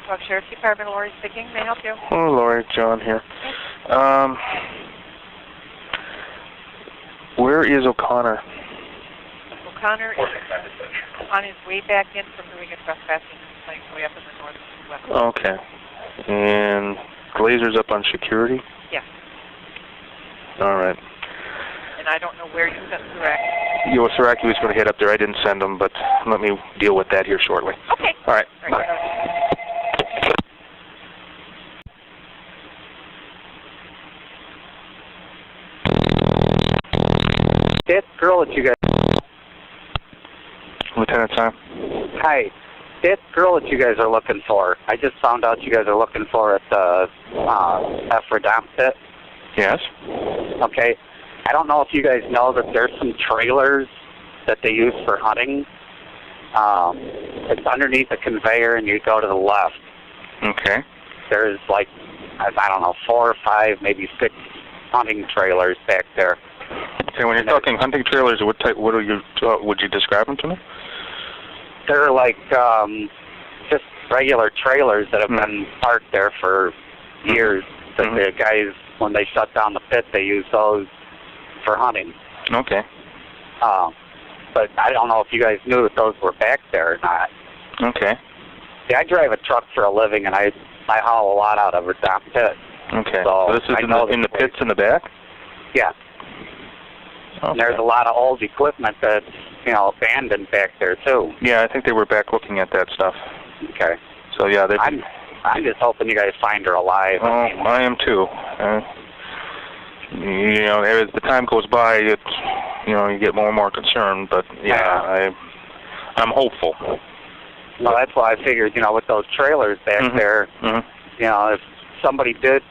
Talk Sheriff's Department, Lori speaking. May I help you? Oh, Lori, John here. Where is O'Connor? O'Connor is on his way back in from doing a trespassing complaint way up in the north west. Okay. And Glazer's up on security? Yes. All right. And I don't know where you sent Siraki. Yeah, well, Siraki was going to head up there. I didn't send him, but let me deal with that here shortly. Okay. All right. All right. Bye. That girl that you guys... Lieutenant Sam. Hi. That girl that you guys are looking for, I just found out you guys are looking for at the Avery pit. Yes. Okay. I don't know if you guys know that there's some trailers that they use for hunting. It's underneath a conveyor and you go to the left. Okay. There's like, I don't know, 4 or 5, maybe 6 hunting trailers back there. Okay, when you're talking hunting trailers, what type? What are you? Would you describe them to me? They're like just regular trailers that have been parked there for years. That the guys, when they shut down the pit, they use those for hunting. Okay. But I don't know if you guys knew that those were back there or not. Okay. See, I drive a truck for a living, and I haul a lot out of a dock pit. Okay. So this is in the pits in the back? Yeah. Okay. And there's a lot of old equipment that's, abandoned back there, too. Yeah, I think they were back looking at that stuff. Okay. So, yeah, they... I'm just hoping you guys find her alive. Oh, I am, too. As the time goes by, you get more and more concerned, but, yeah, I'm hopeful. Well, that's why I figured, with those trailers back there, you know, if somebody did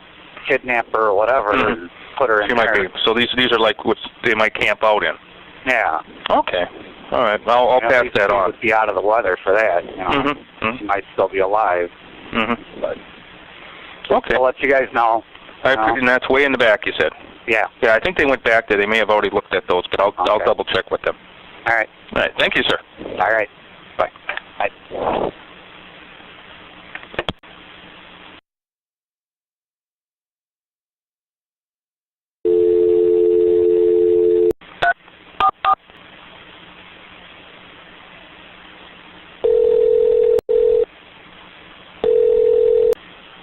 kidnap her or whatever, and put her in She might there. be. So these are like what they might camp out in. Yeah. Okay. All right. I'll pass that on. Would be out of the weather for that. You know, she might still be alive. But okay. I'll let you guys know. And that's way in the back, you said. Yeah. Yeah, I think they went back there. They may have already looked at those, but I'll double check with them. All right. All right. Thank you, sir. All right. Bye. Bye.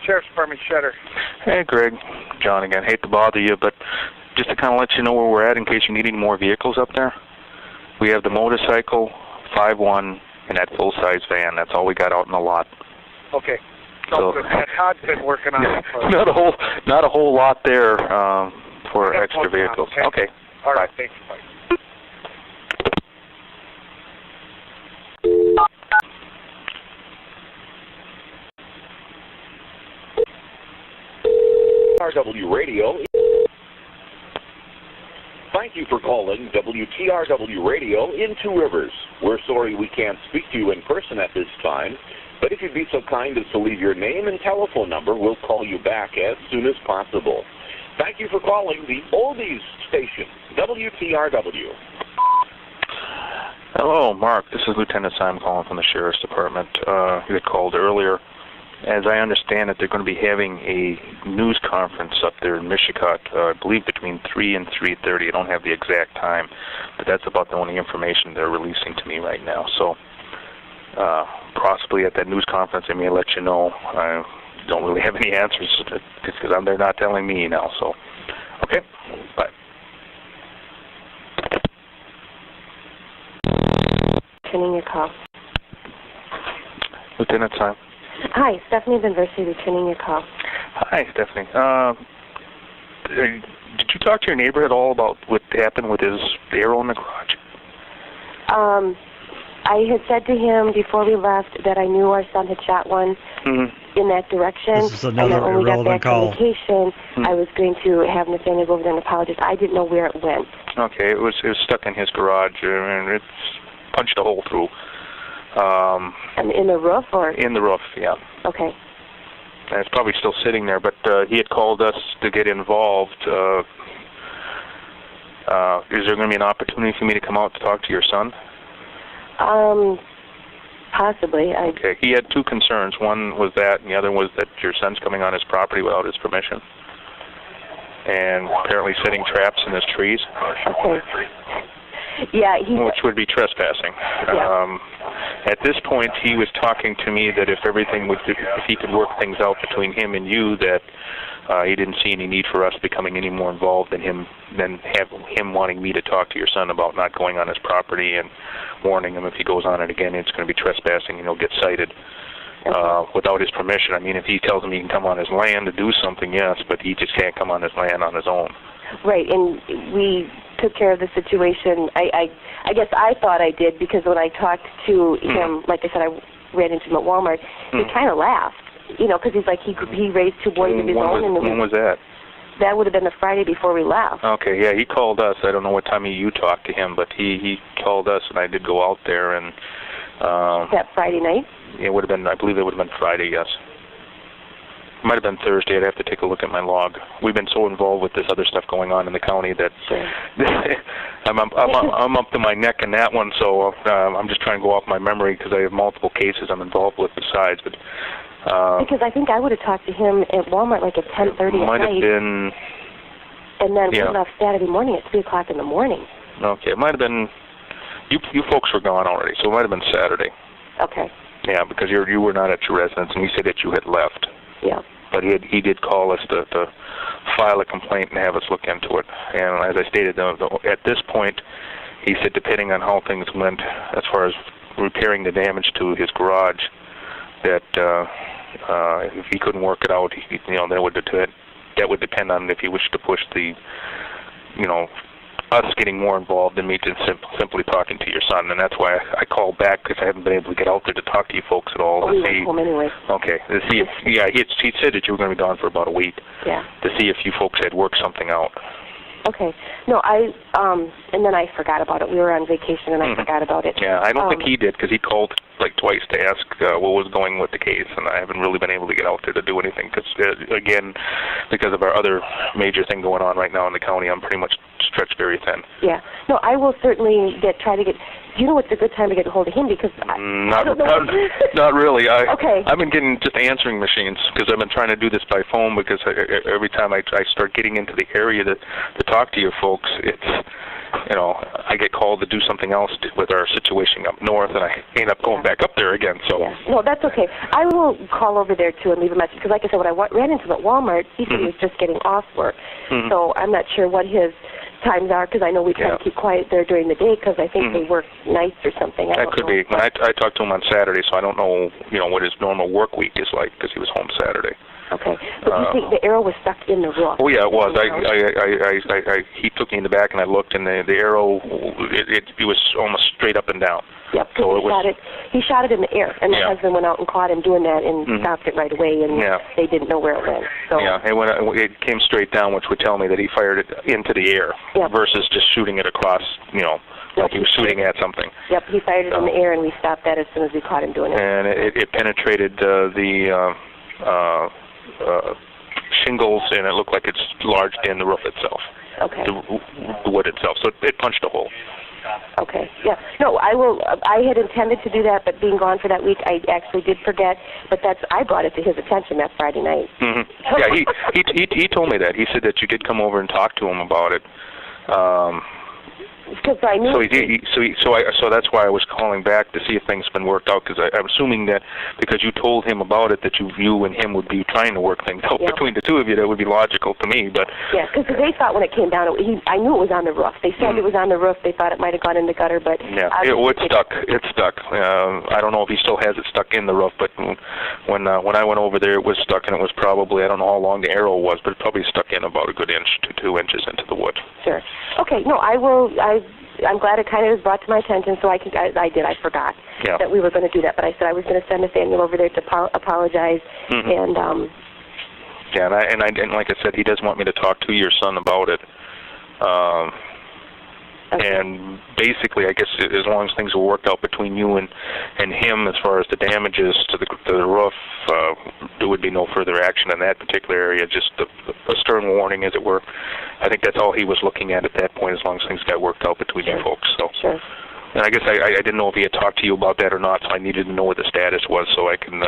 Sheriff's Department Shutter. Hey, Greg. John again. Hate to bother you, but just to kind of let you know where we're at in case you need any more vehicles up there. We have the motorcycle, 5-1, and that full-size van. That's all we got out in the lot. Okay. So Todd's been working on it. For not a whole lot there for Okay, extra hold on, vehicles. okay. Okay. All right. Thanks. Bye. WTRW Radio. Thank you for calling WTRW Radio in Two Rivers. We're sorry we can't speak to you in person at this time, but if you'd be so kind as to leave your name and telephone number, we'll call you back as soon as possible. Thank you for calling the Oldies station, WTRW. Hello, Mark. This is Lieutenant Simon calling from the Sheriff's Department. You had called earlier. As I understand it, they're going to be having a news conference up there in Michigan, I believe between 3 and 3:30. I don't have the exact time, but that's about the only information they're releasing to me right now. So possibly at that news conference, they may let you know. I don't really have any answers because they're not telling me now. So, okay, bye. Returning your call. Lieutenant Simon. Hi, Stephanie Benversi, returning your call. Hi, Stephanie. Did you talk to your neighbor at all about what happened with his arrow in the garage? I had said to him before we left that I knew our son had shot one in that direction. This is another and that when we got irrelevant back call. from vacation, I was going to have Nathaniel go over there and apologize. I didn't know where it went. Okay, it was stuck in his garage, and it's punched a hole through. And in the roof, or? In the roof, yeah. Okay. And it's probably still sitting there, but he had called us to get involved. Is there going to be an opportunity for me to come out to talk to your son? Possibly. Okay. He had two concerns. One was that, and the other was that your son's coming on his property without his permission, and apparently setting traps in his trees. Okay. Yeah, which would be trespassing. Yeah. At this point, he was talking to me that if he could work things out between him and you, that he didn't see any need for us becoming any more involved than him wanting me to talk to your son about not going on his property and warning him if he goes on it again, it's going to be trespassing and he'll get cited without his permission. I mean, if he tells him he can come on his land to do something, yes, but he just can't come on his land on his own. Right, and we took care of the situation. I guess I thought I did, because when I talked to him, like I said, I ran into him at Walmart, he kind of laughed, because he's like, he raised two boys of his own. When was that? That would have been the Friday before we left. Okay, yeah, he called us. I don't know what time you talked to him, but he called us, and I did go out there. And that Friday night? It would have been, I believe it would have been Friday, yes. It might have been Thursday. I'd have to take a look at my log. We've been so involved with this other stuff going on in the county that I'm up to my neck in that one. So I'm just trying to go off my memory because I have multiple cases I'm involved with besides. But because I think I would have talked to him at Walmart like at 10:30 at night. Might have been. And then we left Saturday morning at 3 o'clock in the morning. Okay, it might have been. You folks were gone already, so it might have been Saturday. Okay. Yeah, because you were not at your residence, and you said that you had left. Yeah. But he did call us to file a complaint and have us look into it. And as I stated, at this point, he said depending on how things went as far as repairing the damage to his garage, that if he couldn't work it out, that would depend on if he wished to push the, us getting more involved than me just simply talking to your son, and that's why I called back, because I haven't been able to get out there to talk to you folks at all. We went home anyway. Okay, to see if, he said that you were going to be gone for about a week. Yeah. To see if you folks had worked something out. Okay. No, and then I forgot about it. We were on vacation, and I forgot about it. Yeah, I don't think he did, because he called like twice to ask what was going with the case, and I haven't really been able to get out there to do anything, because, again, because of our other major thing going on right now in the county, I'm pretty much stretched very thin. Yeah. No, I will certainly try to get. Do you know what's a good time to get a hold of him? Because Not really. Okay. I've been getting just answering machines, because I've been trying to do this by phone, because every time I start getting into the area to talk to you folks, it's, I get called to do something else with our situation up north, and I end up going back up there again. So. Yeah. No, that's okay. I will call over there too and leave a message, because like I said, when I ran into him at Walmart, he said he was just getting off work. So I'm not sure what his times are, because I know we try to keep quiet there during the day, because I think they work nights or something. That could be. I talked to him on Saturday, so I don't know, what his normal work week is like, because he was home Saturday. Okay, but you think the arrow was stuck in the roof? Oh yeah, it was. He took me in the back, and I looked, and the arrow, it was almost straight up and down. Yep. So he shot it in the air, and my husband went out and caught him doing that and stopped it right away, and they didn't know where it went. So. Yeah, it came straight down, which would tell me that he fired it into the air versus just shooting it across, like he was shooting at something. Yep, he fired it in the air, and we stopped that as soon as we caught him doing it. And it penetrated the shingles, and it looked like it's lodged in the roof itself. Okay. The wood itself, so it punched a hole. Okay. Yeah. No, I will. I had intended to do that, but being gone for that week, I actually did forget. But I brought it to his attention that Friday night. Yeah, he told me that. He said that you did come over and talk to him about it. Because I knew. So that's why I was calling back to see if things have been worked out. Because I'm assuming that because you told him about it, that you and him would be trying to work things out between the two of you. That would be logical to me. But yeah, because they thought when it came down, I knew it was on the roof. They said it was on the roof. They thought it might have gone in the gutter, but yeah, it's stuck. It's stuck. I don't know if he still has it stuck in the roof, but when I went over there, it was stuck, and it was probably, I don't know how long the arrow was, but it probably stuck in about a good inch to 2 inches into the wood. Sure. Okay. No, I will. I'm glad it kind of was brought to my attention, so I forgot that we were going to do that. But I said I was going to send Nathaniel over there to apologize. And and like I said, he does want me to talk to your son about it. And basically, I guess as long as things were worked out between you and him as far as the damages to the roof, there would be no further action in that particular area, just a stern warning, as it were. I think that's all he was looking at that point, as long as things got worked out between you folks. So. Sure. And I guess I didn't know if he had talked to you about that or not, so I needed to know what the status was so I can...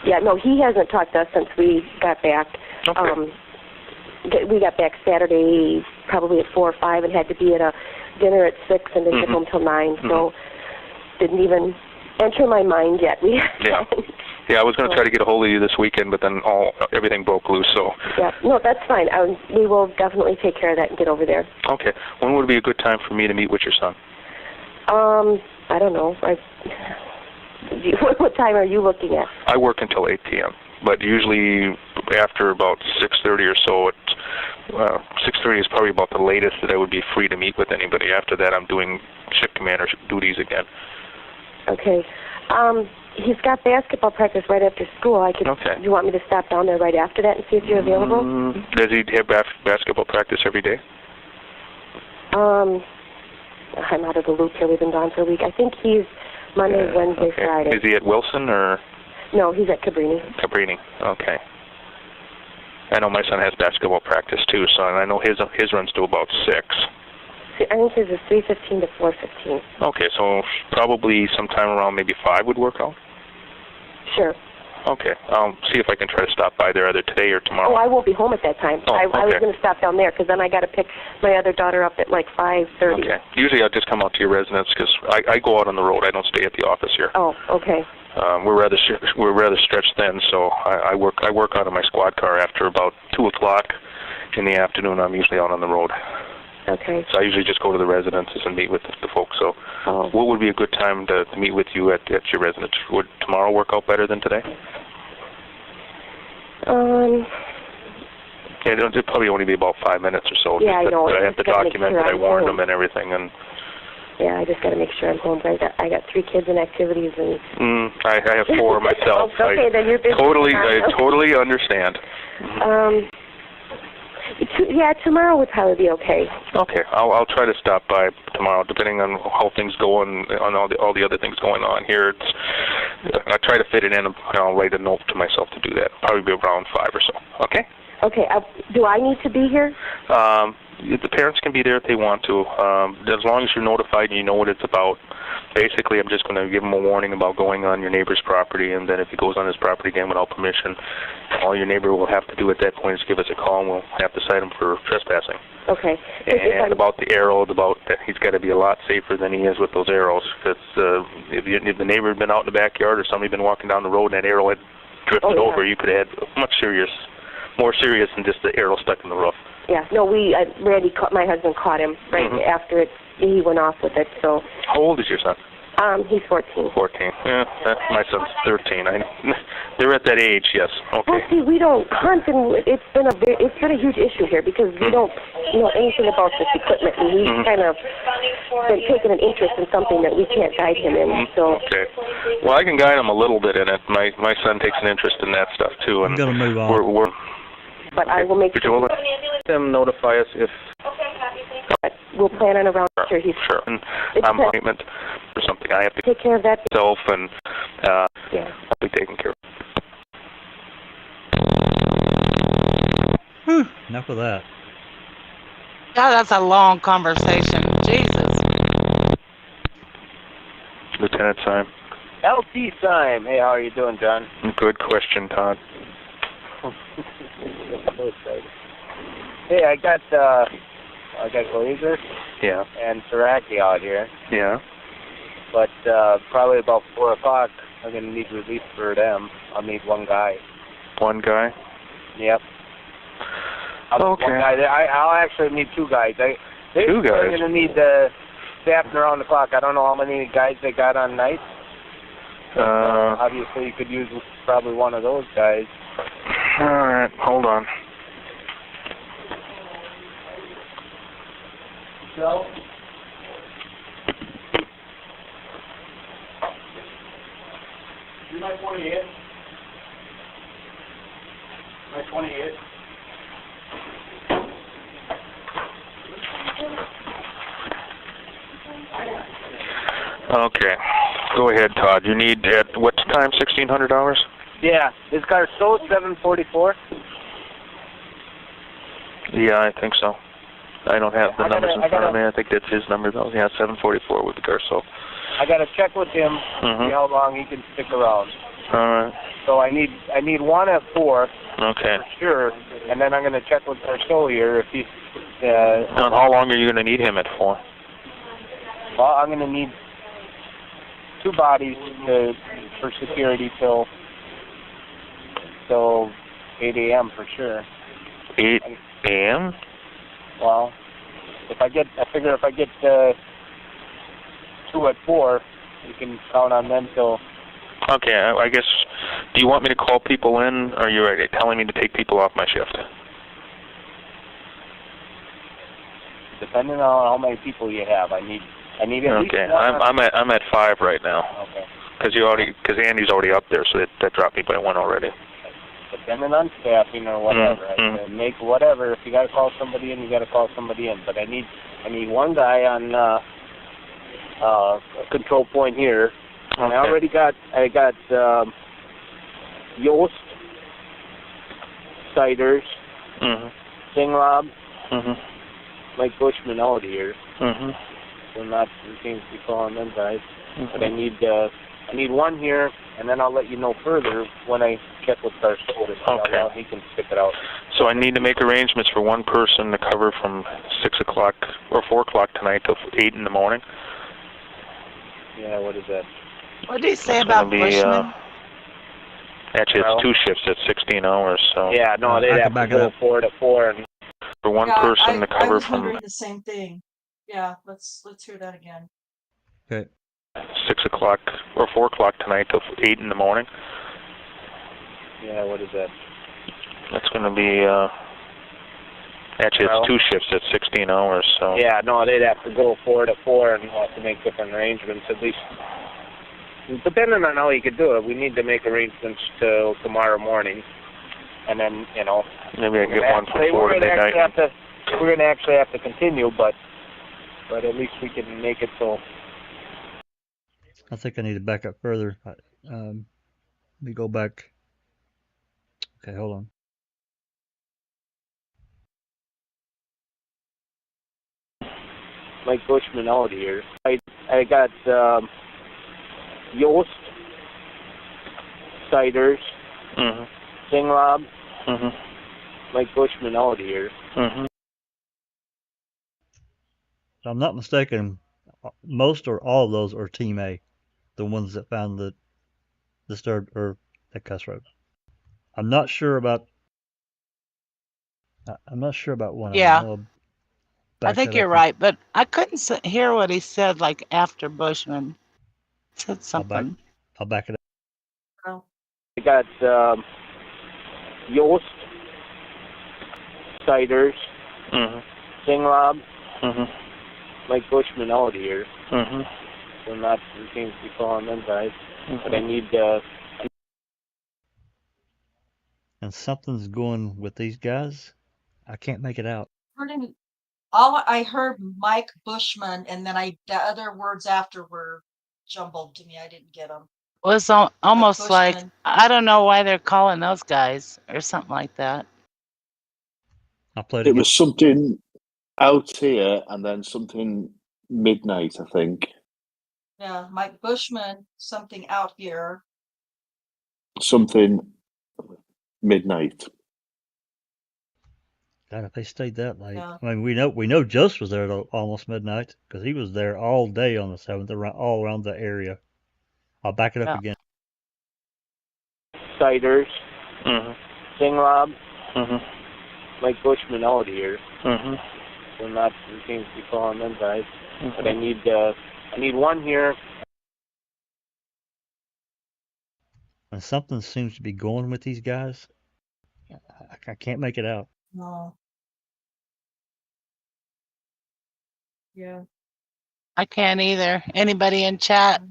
Yeah, no, he hasn't talked to us since we got back. Okay. We got back Saturday probably at 4 or 5 and had to be at a dinner at 6 and didn't get home till 9, so didn't even enter my mind yet. Yeah, I was going to try to get a hold of you this weekend, but then everything broke loose, so... Yeah, no, that's fine. We will definitely take care of that and get over there. Okay. When would be a good time for me to meet with your son? I don't know. What time are you looking at? I work until 8 p.m., but usually after about 6:30 or so, 6:30 is probably about the latest that I would be free to meet with anybody. After that, I'm doing shift commander duties again. Okay. He's got basketball practice right after school. Do you want me to stop down there right after that and see if you're available? Does he have basketball practice every day? I'm out of the loop here. We've been gone for a week. I think he's Monday, Wednesday, Friday. Is he at Wilson or? No, he's at Cabrini. Cabrini, okay. I know my son has basketball practice too, so I know his runs to about 6. I think his is 3:15 to 4:15. Okay, so probably sometime around maybe 5 would work out? Sure. Okay, I'll see if I can try to stop by there either today or tomorrow. Oh, I won't be home at that time. I was going to stop down there because then I got to pick my other daughter up at like 5:30. Okay. Usually I'll just come out to your residence because I go out on the road. I don't stay at the office here. Oh, okay. We're rather stretched thin, so I work out of my squad car after about 2 o'clock in the afternoon. I'm usually out on the road. Okay. So I usually just go to the residences and meet with the folks. So what would be a good time to meet with you at your residence? Would tomorrow work out better than today? Yeah, it'll probably only be about 5 minutes or so. Yeah, I know. I have to document that I warned them and everything. And yeah, I just got to make sure I'm home. I got 3 kids and activities and. I have 4 myself. Okay, then you're busy. I totally understand. Yeah, tomorrow would probably be okay. Okay, I'll try to stop by tomorrow, depending on how things go and on all the other things going on here. I try to fit it in. I'll write a note to myself to do that. Probably be around 5 or so. Okay. Okay. Do I need to be here? The parents can be there if they want to, as long as you're notified and you know what it's about. Basically, I'm just going to give him a warning about going on your neighbor's property, and then if he goes on his property again without permission, all your neighbor will have to do at that point is give us a call, and we'll have to cite him for trespassing. Okay. And about the arrow, about that he's got to be a lot safer than he is with those arrows. Because if the neighbor had been out in the backyard or somebody had been walking down the road and that arrow had drifted over, you could have had more serious than just the arrow stuck in the roof. Yeah, no, my husband caught him right after he went off with it, so. How old is your son? He's 14. 14. Yeah, my son's 13. They're at that age, yes. Okay. Well, see, we don't hunt, and it's been a huge issue here because we don't know anything about this equipment, and he's kind of been taking an interest in something that we can't guide him in. So. Okay. Well, I can guide him a little bit in it. My son takes an interest in that stuff too, and I'm gonna move on. But I will make sure. Let them notify us if. We'll plan on around here. Sure. And I'm appointment or something. I have to take care of that myself, and I'll be taken care of. Enough of that. God, that's a long conversation. Jesus. Lieutenant Syme. LT Syme. Hey, how are you doing, John? Good question, Todd. So excited. Hey, I got Glazer. Yeah. And Saraki out here. Yeah. But probably about 4 o'clock, I'm gonna need relief for them. I'll need one guy. One guy? Yep. Okay. One guy. I'll actually need 2 guys. Two guys? They're gonna need staffing around the clock. I don't know how many guys they got on nights. Obviously, you could use probably one of those guys. All right, hold on. So, you might 28. My 28. Okay, go ahead, Todd. You need at what time? $1,600? Yeah, his car's sold 744. Yeah, I think so. I don't have the numbers in front of me. I think that's his number though. Yeah, 744 with the car sold. I got to check with him, see how long he can stick around. All right. So I need one at 4. Okay. For sure, and then I'm going to check with Garceau here if he's. And how long are you going to need him at 4? Well, I'm going to need 2 bodies for security till 8 a.m. for sure. 8 a.m.? Well, I figure if I get 2 at 4, you can count on them till. Okay, I guess. Do you want me to call people in, or are you telling me to take people off my shift? Depending on how many people you have, I need at least okay, one. I'm at 5 right now. Okay. Because Andy's already up there, so that dropped me by 1 already. Depending on staffing or whatever, I can make whatever. If you got to call somebody in, you got to call somebody in. But I need one guy on a control point here. And Okay. I got Yost, Siders, Singrob, Mike Bushman out here. So not seems to be calling them guys. But I need one here, and then I'll let you know further when I check with our soldiers. Okay. He can stick it out. So I need to make arrangements for one person to cover from 6 o'clock or 4 o'clock tonight till 8 in the morning. Yeah, what is that? What did he say about Bushman? Actually, it's 2 shifts at 16 hours. So. Yeah, no, they'd have to go 4 to 4. And for one person to cover I was from wondering the same thing. Yeah, let's hear that again. Okay. 6 o'clock or 4 o'clock tonight till 8 in the morning. Yeah, what is that? That's going to be Actually, Well- it's 2 shifts at 16 hours, so. Yeah, no, they'd have to go 4 to 4, and we'll have to make different arrangements. At least, depending on how you could do it, we need to make arrangements till tomorrow morning, and then Maybe I can get one from 4 to midnight. We're going to actually have to continue, but at least we can make it so. I think I need to back up further. Let me go back. Okay, hold on. Mike Bushman out here. I got Yost, Siders, Singlab, Mike Bushman out here. If I'm not mistaken, most or all of those are Team A, the ones that found the disturbed or that cuss road. I'm not sure about one Yeah. of them. I think you're right, but I couldn't hear what he said, like, after Bushman said something. I'll back it up. Oh. I got Yost, Siders, Singlab, Mike Bushman out here. We're not seems to be calling them guys, but I need. And something's going with these guys. I can't make it out. All I heard Mike Bushman, and then the other words after were jumbled to me. I didn't get them. Was almost like, Bushman. I don't know why they're calling those guys, or something like that. I played It was something out here and then something midnight, I think. Yeah, Mike Bushman, something out here. Something midnight. God, if they stayed that late. Yeah. I mean, we know Jost was there till almost midnight because he was there all day on the 7th, all around the area. I'll back it up again. Siders, Singlab, Mike Bushman out here. We're not seems to be calling them guys, but I need one here. And something seems to be going with these guys. I can't make it out. No. Yeah. I can't either. Anybody in chat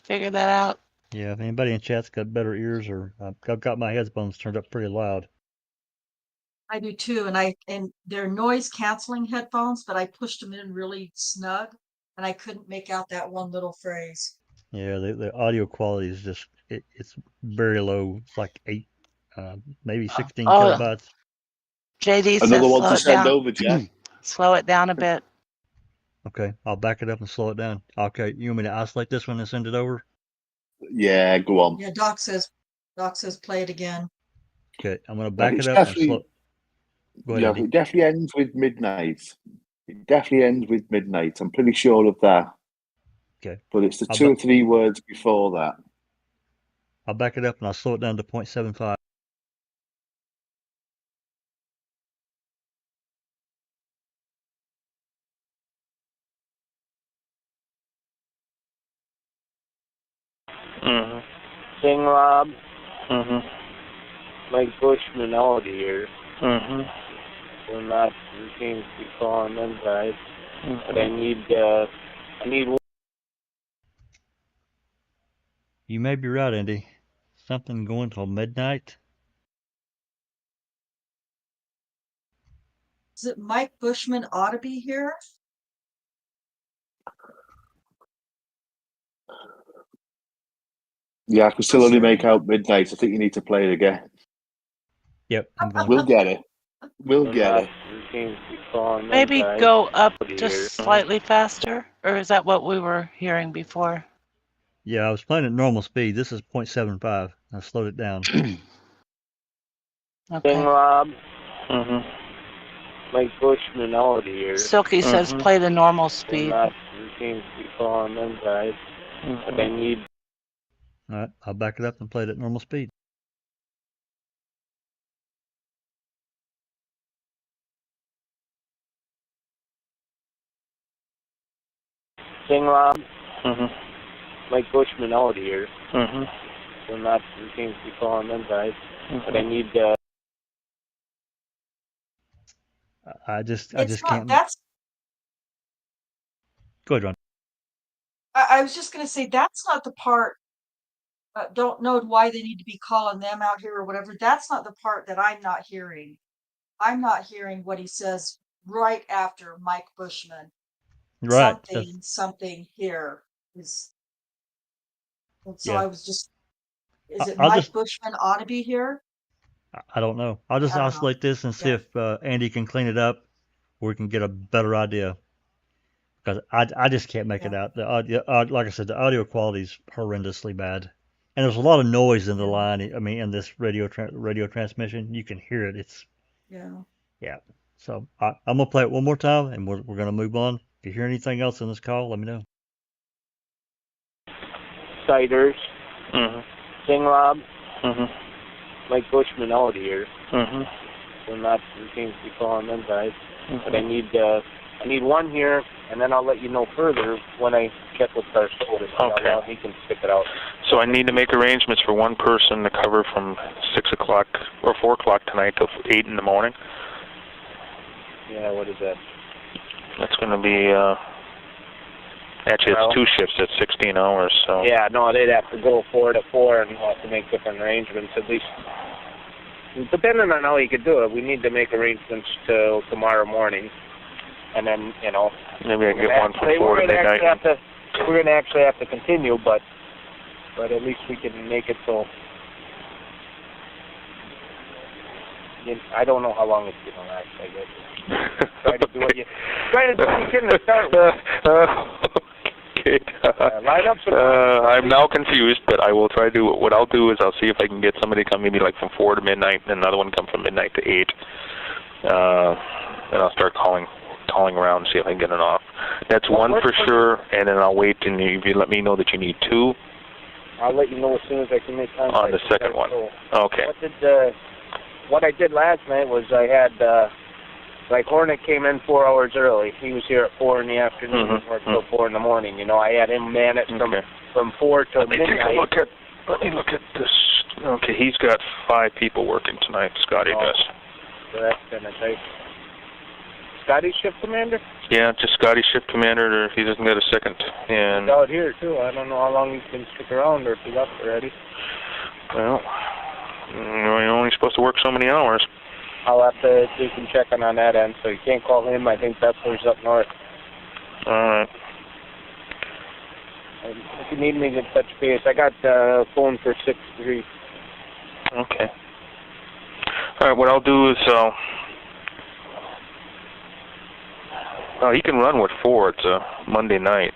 figure that out? Yeah, if anybody in chat's got better ears, or I've got my headphones turned up pretty loud. I do too, and they're noise canceling headphones, but I pushed them in really snug, and I couldn't make out that one little phrase. Yeah, the audio quality is just it's very low. It's like 8, maybe 16 kilobytes. JD says Another one slow to it send down. over, Jack. Slow it down a bit. Okay, I'll back it up and slow it down. Okay, you want me to isolate this one and send it over? Yeah, go on. Yeah, Doc says play it again. Okay, I'm gonna back It's it up and definitely- slow. Go ahead, Yeah, Andy. it definitely ends with midnight. It definitely ends with midnight. I'm pretty sure of that. Okay. But it's the 2 or 3 words before that. I'll back it up and I'll slow it down to 0.75. Singlab, Mike Bushman out here. We're not seems to be calling them guys, but I need one. You may be right, Andy. Something going till midnight. Is it Mike Bushman ought to be here? Yeah, I can still only make out midnight. I think you need to play it again. Yep, I'm going. We'll get it. We'll get it. Maybe go up just slightly faster, or is that what we were hearing before? Yeah, I was playing at normal speed. This is 0.75. I slowed it down. Okay. Singlab, Mike Bushman out here. Silky says play the normal speed. We're not seems to be calling them guys, but I need. All right, I'll back it up and play it at normal speed. Singlab, Mike Bushman out here. We're not seems to be calling them guys, but I need. I just It's not, can't. that's, Go ahead, John. I was just gonna say, that's not the part, don't know why they need to be calling them out here or whatever. That's not the part that I'm not hearing. I'm not hearing what he says right after Mike Bushman. Right. That's, Something here is, and so yeah. I was just, is it I'll Mike just. Bushman ought to be here? I don't know. I'll just I don't know. oscillate this and see Yeah. if Andy can clean it up, or we can get a better idea. Because I just can't make it Yeah. out. The audio, like I said, the audio quality is horrendously bad, and there's a lot of noise in the Yeah. line. I mean, in this radio transmission, you can hear it. It's Yeah. yeah. So I'm gonna play it one more time, and we're gonna move on. If you hear anything else in this call, let me know. Siders, Singlob, Mm-hmm. Mike Bushman out here. Mm-hmm. We're not, we seem to be calling them guys. But I need one here, and then I'll let you know further when I check with our soldier. Okay. He can stick it out. So I need to make arrangements for one person to cover from 6 o'clock or 4 o'clock tonight till 8 in the morning. Yeah, what is that? That's going to be, actually it's 2 shifts at 16 hours, so. Yeah, no, they'd have to go 4 to 4, and we'll have to make different arrangements, at least. Depending on how he could do it, we need to make arrangements till tomorrow morning. And then, you know, maybe I can get one from 4 to midnight. We're going to actually have to continue, but at least we can make it so. I don't know how long it's going to last, I guess. Try to do what you can to start with. Okay. I'm now confused, but I will try to do what I'll do is I'll see if I can get somebody to come maybe like from 4 to midnight, and another one come from midnight to 8. And I'll start calling around and see if I can get it off. That's one for sure, and then I'll wait, and if you let me know that you need 2. I'll let you know as soon as I can make contact. On the second one. Okay. What I did last night was I had, like Hornet came in 4 hours early. He was here at 4 in the afternoon, worked till 4 in the morning. You know, I had him man it from 4 till midnight. Let me look at this. Okay, he's got 5 people working tonight, Scotty does. So that's kind of tight. Scotty shift commander? Yeah, just Scotty shift commander, if he doesn't get a second. And he's out here too. I don't know how long he can stick around or if he's up already. Well, you're only supposed to work so many hours. I'll have to do some checking on that end, so you can't call him. I think Bessler's up north. All right. If you need me to touch base, I got the phone for 6-3. Okay. All right, what I'll do is, he can run with 4. It's a Monday night.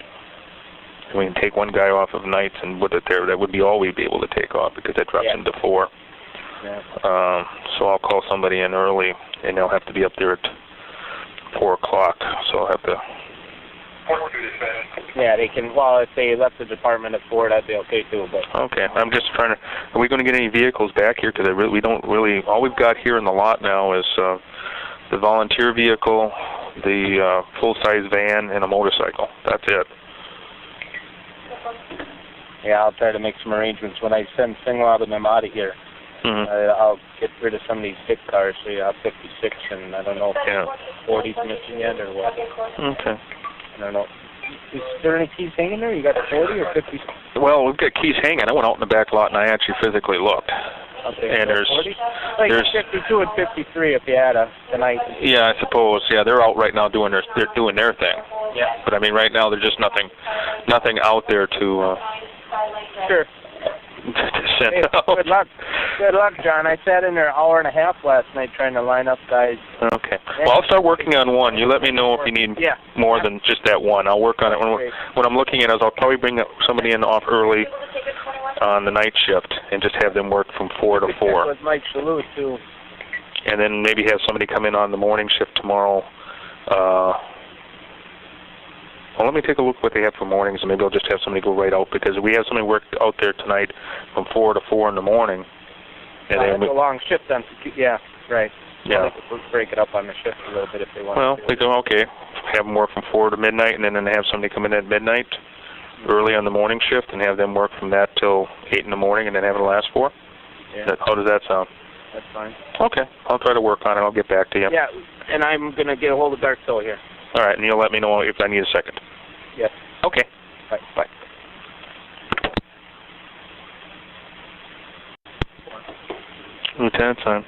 We can take one guy off of nights and put it there. That would be all we'd be able to take off because that drops into 4. Yeah. So I'll call somebody in early, and they'll have to be up there at 4 o'clock. So I'll have to. Yeah, they can. Well, if they left the department at 4, that'd be okay too. But okay, I'm just trying to. Are we going to get any vehicles back here? Because we don't really. All we've got here in the lot now is the volunteer vehicle, the full-size van, and a motorcycle. That's it. Yeah, I'll try to make some arrangements when I send Singlob and them out of here. I'll get rid of some of these stick cars, so you have 56, and I don't know if 40's missing yet or what. Okay. I don't know. Is there any keys hanging there? You got 40 or 50? Well, we've got keys hanging. I went out in the back lot and I actually physically looked. Okay. And there's 40? Like 52 and 53 if you had a tonight. Yeah, I suppose. Yeah, they're out right now doing their thing. Yeah. But I mean, right now there's just nothing out there to. Sure. Send hey, out. Good luck, John. I sat in there an hour and a half last night trying to line up guys. Okay. Well, I'll start working on one. You let me know if you need more than just that one. I'll work on it. What I'm looking at is I'll probably bring somebody in off early on the night shift and just have them work from 4 to 4. With Mike Shalou, too. And then maybe have somebody come in on the morning shift tomorrow. Well, let me take a look what they have for mornings, and maybe I'll just have somebody go right out, because we have somebody work out there tonight from 4 to 4 in the morning. And then it's a long shift then. Yeah, right. Yeah. We'll break it up on the shift a little bit if they want. Well, we go, okay, have them work from 4 to midnight, and then have somebody come in at midnight, early on the morning shift, and have them work from that till 8 in the morning, and then have it last 4? Yeah. How does that sound? That's fine. Okay, I'll try to work on it. I'll get back to you. Yeah, and I'm going to get a hold of Garceau here. All right, and you'll let me know if I need a second. Yes. Okay. Bye. Bye. Lieutenant, time.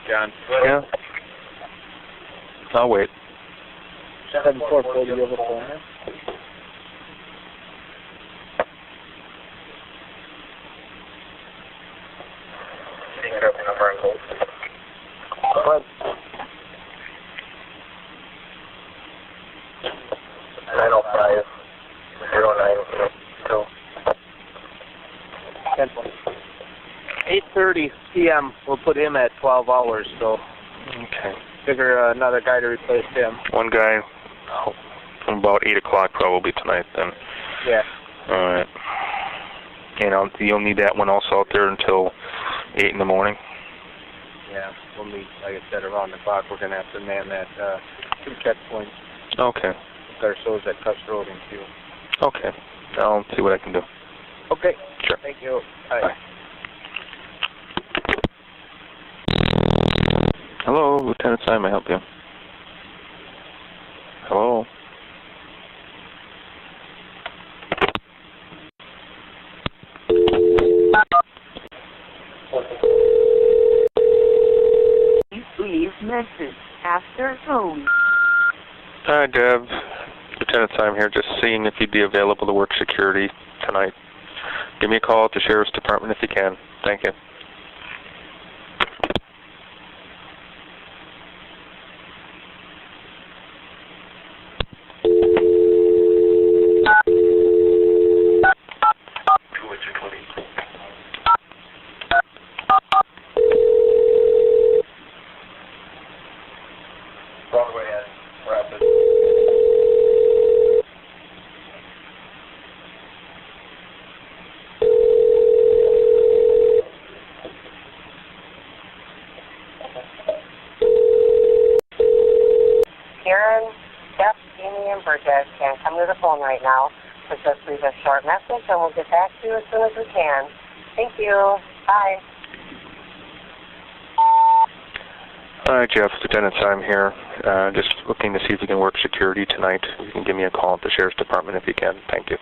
John. Yeah. I'll wait. 7440, do you have a phone here? What? 905 092. 8:30 p.m. We'll put him at 12 hours, so Okay. figure another guy to replace him. One guy from about 8 o'clock probably tonight then. Yeah. All right. And you'll need that one also out there until 8 in the morning? Yeah, we'll meet, like I said, around the clock. We're going to have to man that 2 checkpoints. Okay. Garceau's at Cuss Road and Q. Okay. I'll see what I can do. Okay. Sure. Thank you. Bye. Bye. Hello, Lieutenant Simon, may I help you? Hello? Leave message after tone. Hi, Deb. Lieutenant Simon here, just seeing if you'd be available to work security tonight. Give me a call at the Sheriff's Department if you can. Thank you. Broadway and Rapid. Karen, Jeff, Amy, and Bridget can't come to the phone right now, but just leave a short message and we'll get back to you as soon as we can. Thank you. Bye. Hi, Jeff. Lieutenant Simon here. Just looking to see if you can work security tonight. You can give me a call at the Sheriff's Department if you can. Thank you.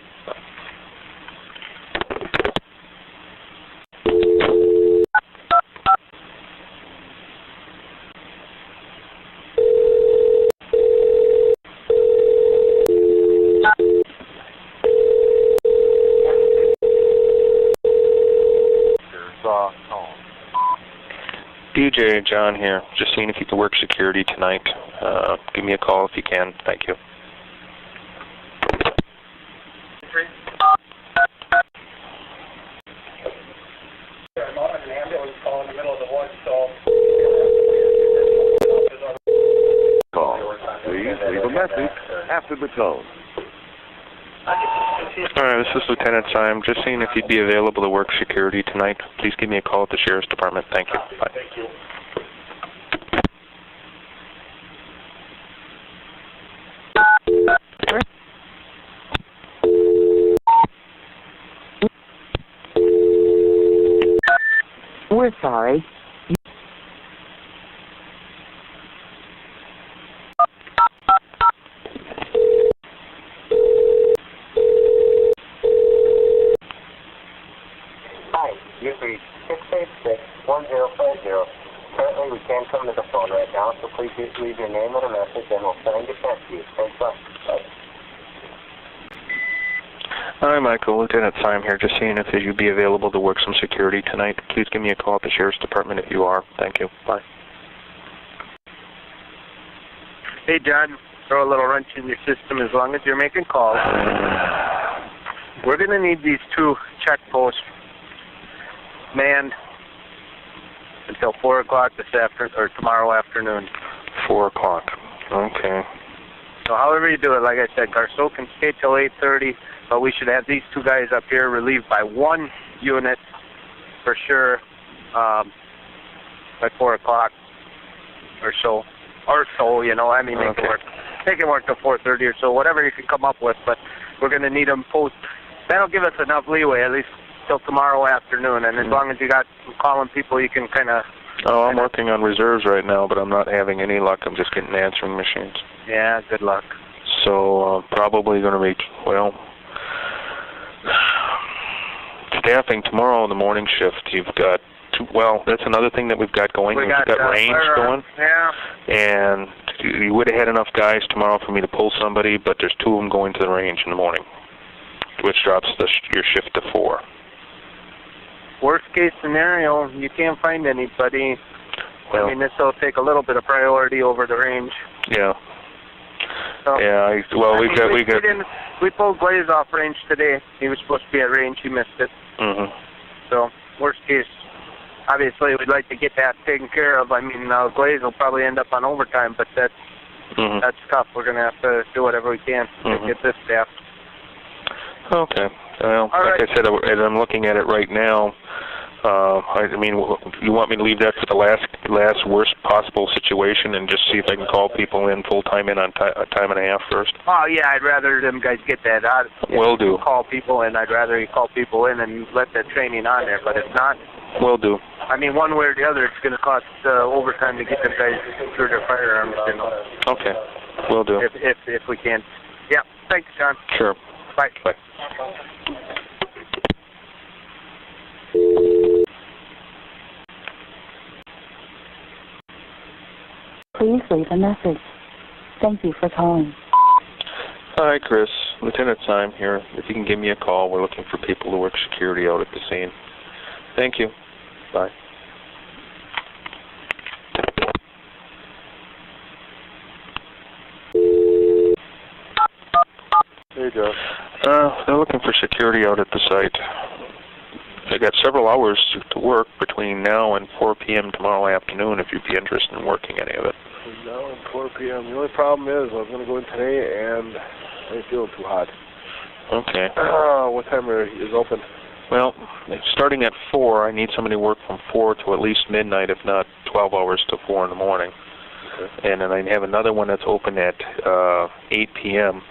DJ John here. Just seeing if you can work security tonight. Give me a call if you can. Thank you. An ambulance call in the middle of the woods, so. Call. Please leave a message after the tone. Alright, this is Lieutenant Simon. Just seeing if you'd be available to work security tonight. Please give me a call at the Sheriff's Department. Thank you. Bye. Thank you. We're sorry. Hi, you've reached 686-1050. Currently, we can't come to the phone right now, so please just leave your name and a message, and we'll try and get back to you. Thanks a lot. Bye. Hi, Michael. Lieutenant Simon here. Just seeing if you'd be available to work some security tonight. Please give me a call at the Sheriff's Department if you are. Thank you. Bye. Hey, John. Throw a little wrench in your system as long as you're making calls. We're going to need these 2 check posts manned until 4 o'clock this afternoon, or tomorrow afternoon. 4 o'clock. Okay. So however you do it, like I said, Garceau can stay till 8:30, but we should have these 2 guys up here relieved by 1 unit for sure by 4 o'clock or so. You know, I mean, make it work till 4:30 or so, whatever you can come up with, but we're going to need them post. That'll give us enough leeway, at least till tomorrow afternoon, and as long as you got some calling people, you can kind of... Oh, I'm working on reserves right now, but I'm not having any luck. I'm just getting answering machines. Yeah, good luck. So probably going to be, well, staffing tomorrow in the morning shift. You've got well, that's another thing that we've got going. We've got range going. Yeah. And you would have had enough guys tomorrow for me to pull somebody, but there's 2 of them going to the range in the morning, which drops your shift to 4. Worst case scenario, you can't find anybody. Well, I mean, this will take a little bit of priority over the range. Yeah. So, yeah. We pulled Glaze off range today. He was supposed to be at range. He missed it. Mm-hmm. So worst case, obviously, we'd like to get that taken care of. I mean, Glaze will probably end up on overtime, but that's tough. We're going to have to do whatever we can to get this staffed. Okay. Well, like I said, I'm looking at it right now. I mean, you want me to leave that for the last worst possible situation and just see if I can call people in full-time in on a time and a half first? Oh, yeah, I'd rather them guys get that out. Will do. Call people in. I'd rather you call people in and let that training on there, but if not... Will do. I mean, one way or the other, it's going to cost overtime to get them guys through their firearms, you know. Okay. Will do. If we can. Yeah. Thanks, John. Sure. Bye. Bye. Please leave a message. Thank you for calling. Hi, Chris. Lieutenant Syme here. If you can give me a call, we're looking for people to work security out at the scene. Thank you. Bye. There you go. They're looking for security out at the site. I got several hours to work between now and 4 p.m. tomorrow afternoon if you'd be interested in working any of it. Between now and 4 p.m. The only problem is I was going to go in today and I ain't feeling too hot. Okay. What time is open? Well, starting at 4, I need somebody to work from 4 to at least midnight, if not 12 hours to 4 in the morning. Okay. And then I have another one that's open at 8 p.m.,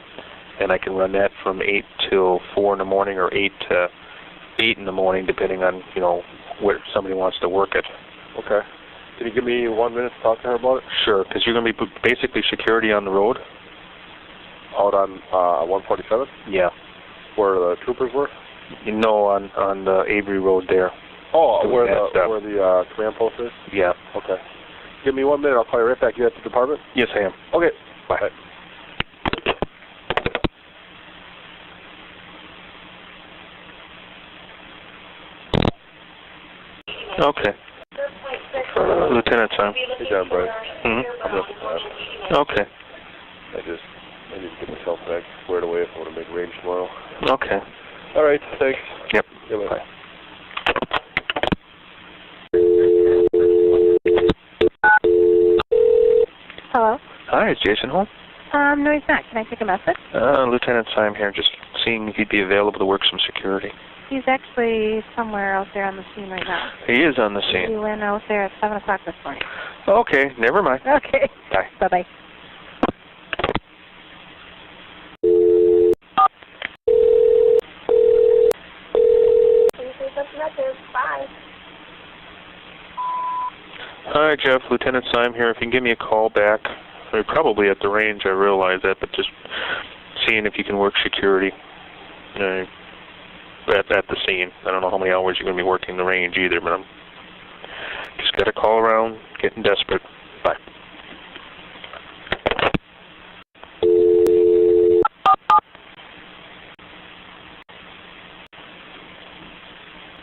and I can run that from 8 till 4 in the morning or 8 to 8 in the morning, depending on, you know, where somebody wants to work it. Okay. Can you give me 1 minute to talk to her about it? Sure, because you're going to be basically security on the road. Out on 147? Yeah. Where the troopers were? No, on the Avery Road there. Oh, where the command post is? Yeah. Okay. Give me 1 minute. I'll call you right back. You at the department? Yes, I am. Okay. Bye. Bye. Okay. Lieutenant Syme. Hey, John, Brian. Mm-hmm. I'm up. Okay. I need to get myself back squared away if I want to make range tomorrow. Okay. All right. Thanks. Yep. Yeah, bye. Hello? Hi, is Jason home? No, he's not. Can I take a message? Lieutenant Syme here, just seeing if he'd be available to work some security. He's actually somewhere out there on the scene right now. He is on the He scene. went out there at 7 o'clock this morning. Okay, never mind. Okay. Bye. Bye-bye. Bye. Hi, Jeff. Lieutenant Syme here. If you can give me a call back, you're probably at the range, I realize that, but just seeing if you can work security at the scene. I don't know how many hours you're going to be working the range either, but I'm just got a call around, getting desperate. Bye.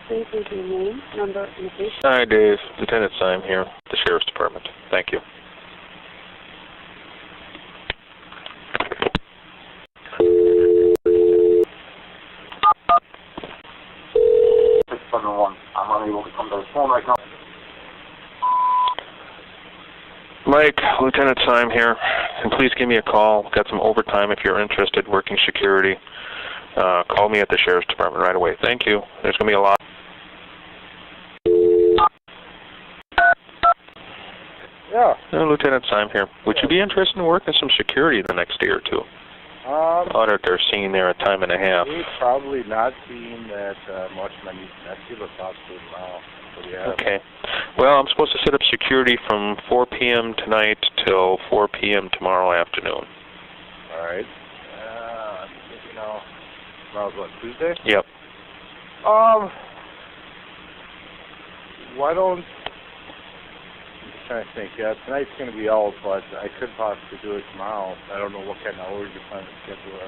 Please leave your name, number, and location. Hi, Dave. Lieutenant Syme here, the Sheriff's Department. Thank you. I'm unable to come to the phone right now. Mike, Lieutenant Syme here, and please give me a call. Got some overtime if you're interested working security. Call me at the Sheriff's Department right away. Thank you. There's going to be a lot. Yeah. Lieutenant Syme here. Would you be interested in working some security the next day or two? On it, they're seeing there a time and a half. We've probably not seen that much money next year, but possibly now. So, yeah. Okay. Well, I'm supposed to set up security from 4 p.m. tonight till 4 p.m. tomorrow afternoon. All right. Tomorrow's what, Tuesday? Yep. Why don't... I'm trying to think. Yeah, tonight's going to be out, but I could possibly do it tomorrow. I don't know what kind of hours you're planning to schedule.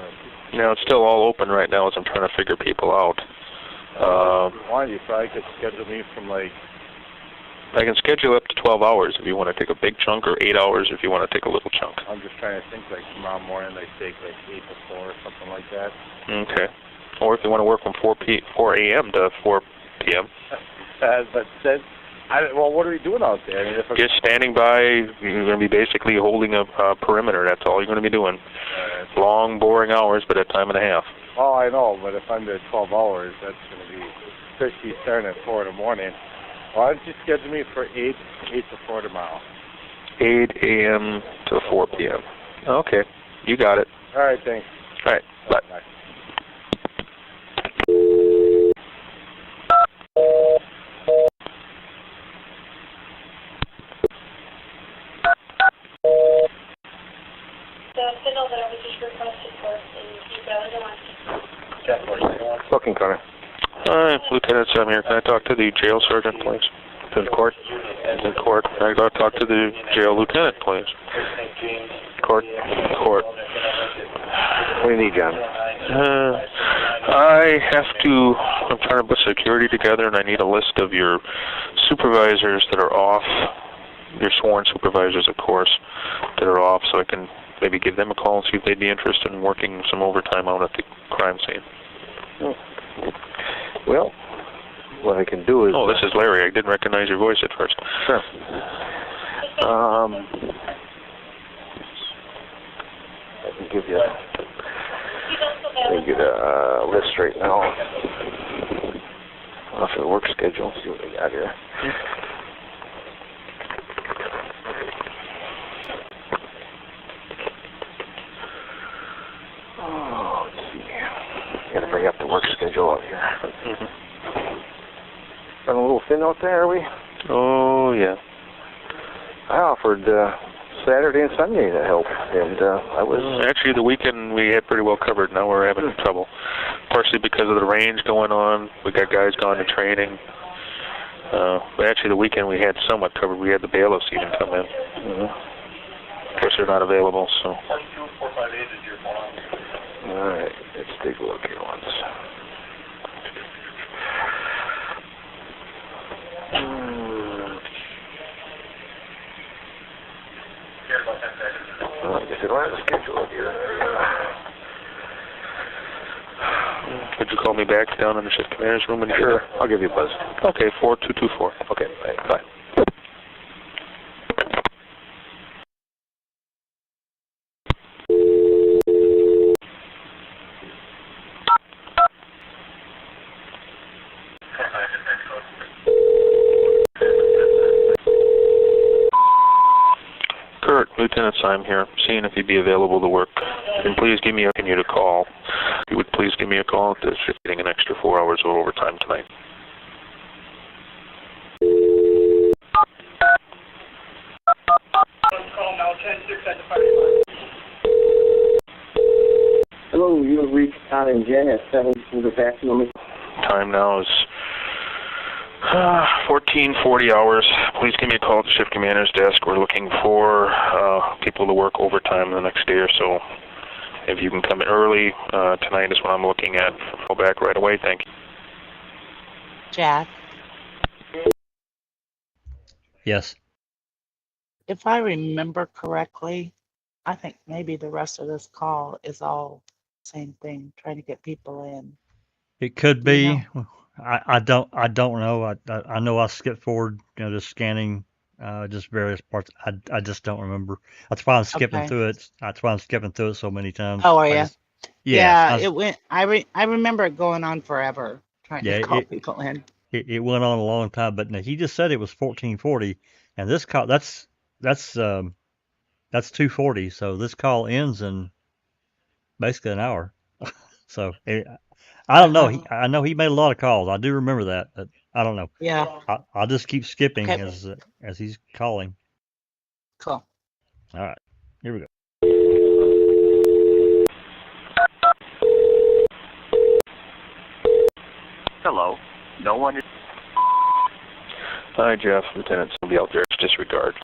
No, it's still all open right now as I'm trying to figure people out. You probably could schedule me from like... I can schedule up to 12 hours if you want to take a big chunk, or 8 hours if you want to take a little chunk. I'm just trying to think, like tomorrow morning I take like 8 to 4 or something like that. Okay. Or if you want to work from 4 a.m. to 4 p.m. But then, well, what are we doing out there? I mean, Just standing by. You're going to be basically holding a perimeter. That's all you're going to be doing. Long, boring hours, but a time and a half. Oh, I know, but if I'm there 12 hours, that's going to be, especially starting at 4 in the morning. Why don't you schedule me for 8 to 4 tomorrow? 8 a.m. to 4 p.m. Okay, you got it. All right, thanks. All right, bye. Bye. Booking Connor. Hi, Lieutenant Sam here. Can I talk to the jail sergeant, please? To the court? The court. I got to talk to the jail lieutenant, please. Court. Court. What do you need, John? I'm trying to put security together, and I need a list of your supervisors that are off, your sworn supervisors, of course, that are off, so I can maybe give them a call and see if they'd be interested in working some overtime out at the crime scene. Well, what I can do is... Oh, this is Larry. I didn't recognize your voice at first. Sure. I can give you... Let me get a list right now off the work schedule. See what we got here. Oh, let's see. Gotta bring up the work schedule out here. Running a little thin out there, are we? Oh, yeah. I offered Saturday and Sunday to help, and I was... Actually, the weekend we had pretty well covered. Now we're having trouble. Partially because of the range going on. We got guys gone to training. But actually, the weekend we had somewhat covered. We had the bailiffs even come in. Of course, they're not available, so... All right, let's take a look here once. I guess I don't have a schedule here. Could you call me back down in the shift commander's room? And sure, I'll give you a buzz. Okay, 4224. Okay, bye. Kurt, Lieutenant Syme here, seeing if you'd be available to work. And please give me a to call. If you would please give me a call if you're getting an extra 4 hours of overtime tonight. Hello, you have reached Todd and Jen at 7 the Dassey number. Time now is 14:40 hours. Please give me a call at the shift commander's desk. We're looking for people to work overtime the next day or so. If you can come in early, tonight is what I'm looking at. I'll back right away. Thank you. Jack, Yes. if I remember correctly, I think maybe the rest of this call is all same thing, trying to get people in. It could be. I don't know. I know I skipped forward, just scanning just various parts. I just don't remember. That's why I'm skipping through it. That's why I'm skipping through it so many times. Oh, are you? Yeah. It went. I remember it going on forever, trying to call people in. It went on a long time, but no, he just said it was 1440, and this call that's 240. So this call ends in basically an hour. So I don't know. I know he made a lot of calls. I do remember that, but I don't know. Yeah. I'll just keep skipping Okay. as he's calling. Cool. All right, here we go. Hello. No one is... Hi, Jeff. Lieutenant, somebody out there is disregard.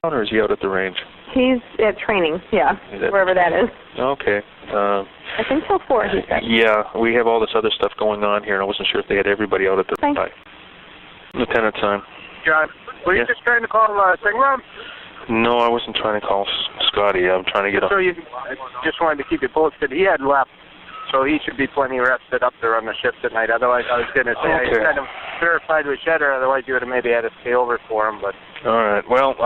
Or is he out at the range? He's at training, yeah, wherever that is. Okay. I think till 4, he said. Yeah, we have all this other stuff going on here, and I wasn't sure if they had everybody out at the Thanks. Lieutenant, time. John, were you just trying to call Silkman? No, I wasn't trying to call Scotty. I'm trying to get So you just wanted to keep you posted. He had left, so he should be plenty rested up there on the shift tonight. Otherwise, I was going to say, I kind of verified with Shedder, otherwise you would have maybe had to stay over for him. But all right. Well,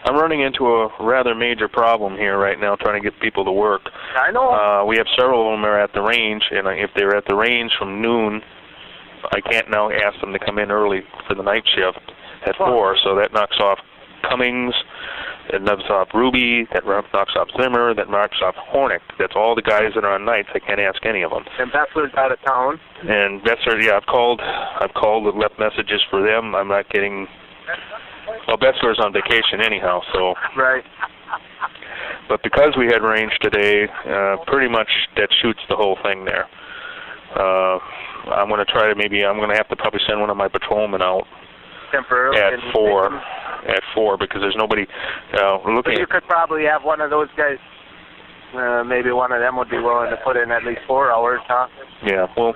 I'm running into a rather major problem here right now, trying to get people to work. I know. We have several of them are at the range, and if they're at the range from noon, I can't now ask them to come in early for the night shift at 4, so that knocks off Cummings, that knocks off Ruby, that knocks off Zimmer, that knocks off Hornick. That's all the guys that are on nights. I can't ask any of them. And Bessler's out of town. And Bessler, yeah, I've called and left messages for them. I'm not getting... Well, Bessler's on vacation anyhow, so... Right. But because we had range today, pretty much that shoots the whole thing there. I'm going to try to I'm going to have to probably send one of my patrolmen out temporarily at 4 because there's nobody looking. But you could probably have one of those guys. Maybe one of them would be willing to put in at least 4 hours, huh? Yeah. Well,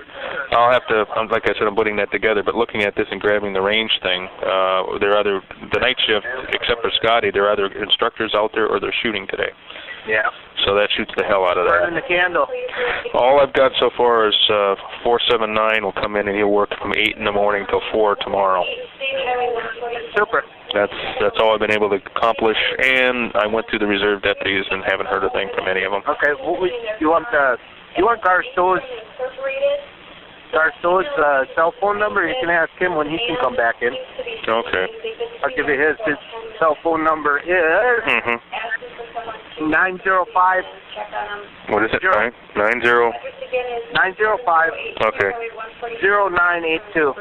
I'll have to. Like I said, I'm putting that together. But looking at this and grabbing the range thing, they're either the night shift, except for Scotty, they're either instructors out there or they're shooting today. Yeah. So that shoots the hell out of that. Burning the candle. All I've got so far is 479 will come in and he'll work from 8 in the morning till 4 tomorrow. Super. That's all I've been able to accomplish, and I went through the reserve deputies and haven't heard a thing from any of them. Okay. You want Garstow's cell phone number? You can ask him when he can come back in. Okay. I'll give you his cell phone number is 905. What is it? 90? 905. Okay. 0982.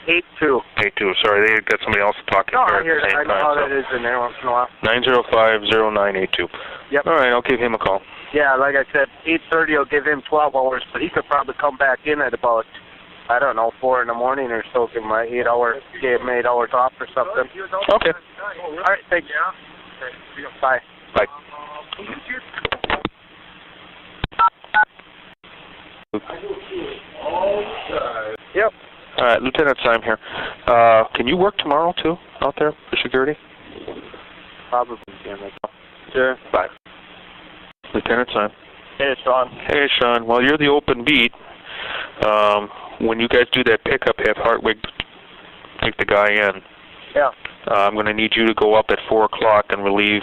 82. Sorry, they got somebody else talking No, at the same I know time. how that is in there once in a while. 905-0982. Yep. All right, I'll give him a call. Yeah, like I said, 8:30 will give him 12 hours, but he could probably come back in at about, I don't know, 4 in the morning or so. Give him 8 hours, give him 8 hours off or something. Okay. All right, thanks. Bye. Bye. Yep. All right, Lieutenant Syme here. Can you work tomorrow, too, out there for security? Probably, yeah. Sure. Bye. Lieutenant Syme. Hey, Sean. Hey, Sean. Well, you're the open beat. When you guys do that pickup, have Hartwig take the guy in. Yeah. I'm going to need you to go up at 4 o'clock and relieve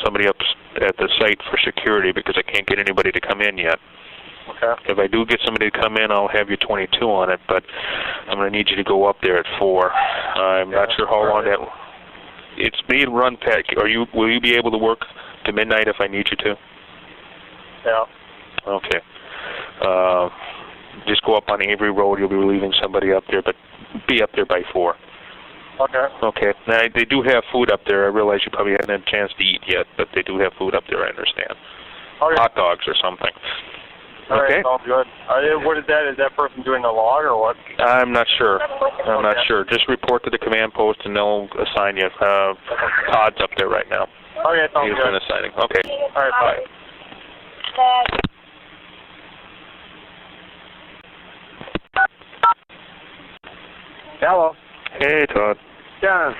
somebody up at the site for security because I can't get anybody to come in yet. Okay. If I do get somebody to come in, I'll have you 22 on it, but I'm going to need you to go up there at 4. I'm not sure how long that... It's being run, Pat. Will you be able to work to midnight if I need you to? Yeah. Okay. Just go up on Avery Road. You'll be relieving somebody up there, but be up there by 4. Okay. Okay. Now, they do have food up there. I realize you probably haven't had a chance to eat yet, but they do have food up there, I understand. Okay. Hot dogs or something. All okay. right, sounds good. What is that? Is that person doing a log or what? I'm not sure. Not sure. Just report to the command post and they'll assign you. Todd's up there right now. Okay, sounds He's good. been assigning. Okay. All right, bye. Hello. Hey, Todd. John.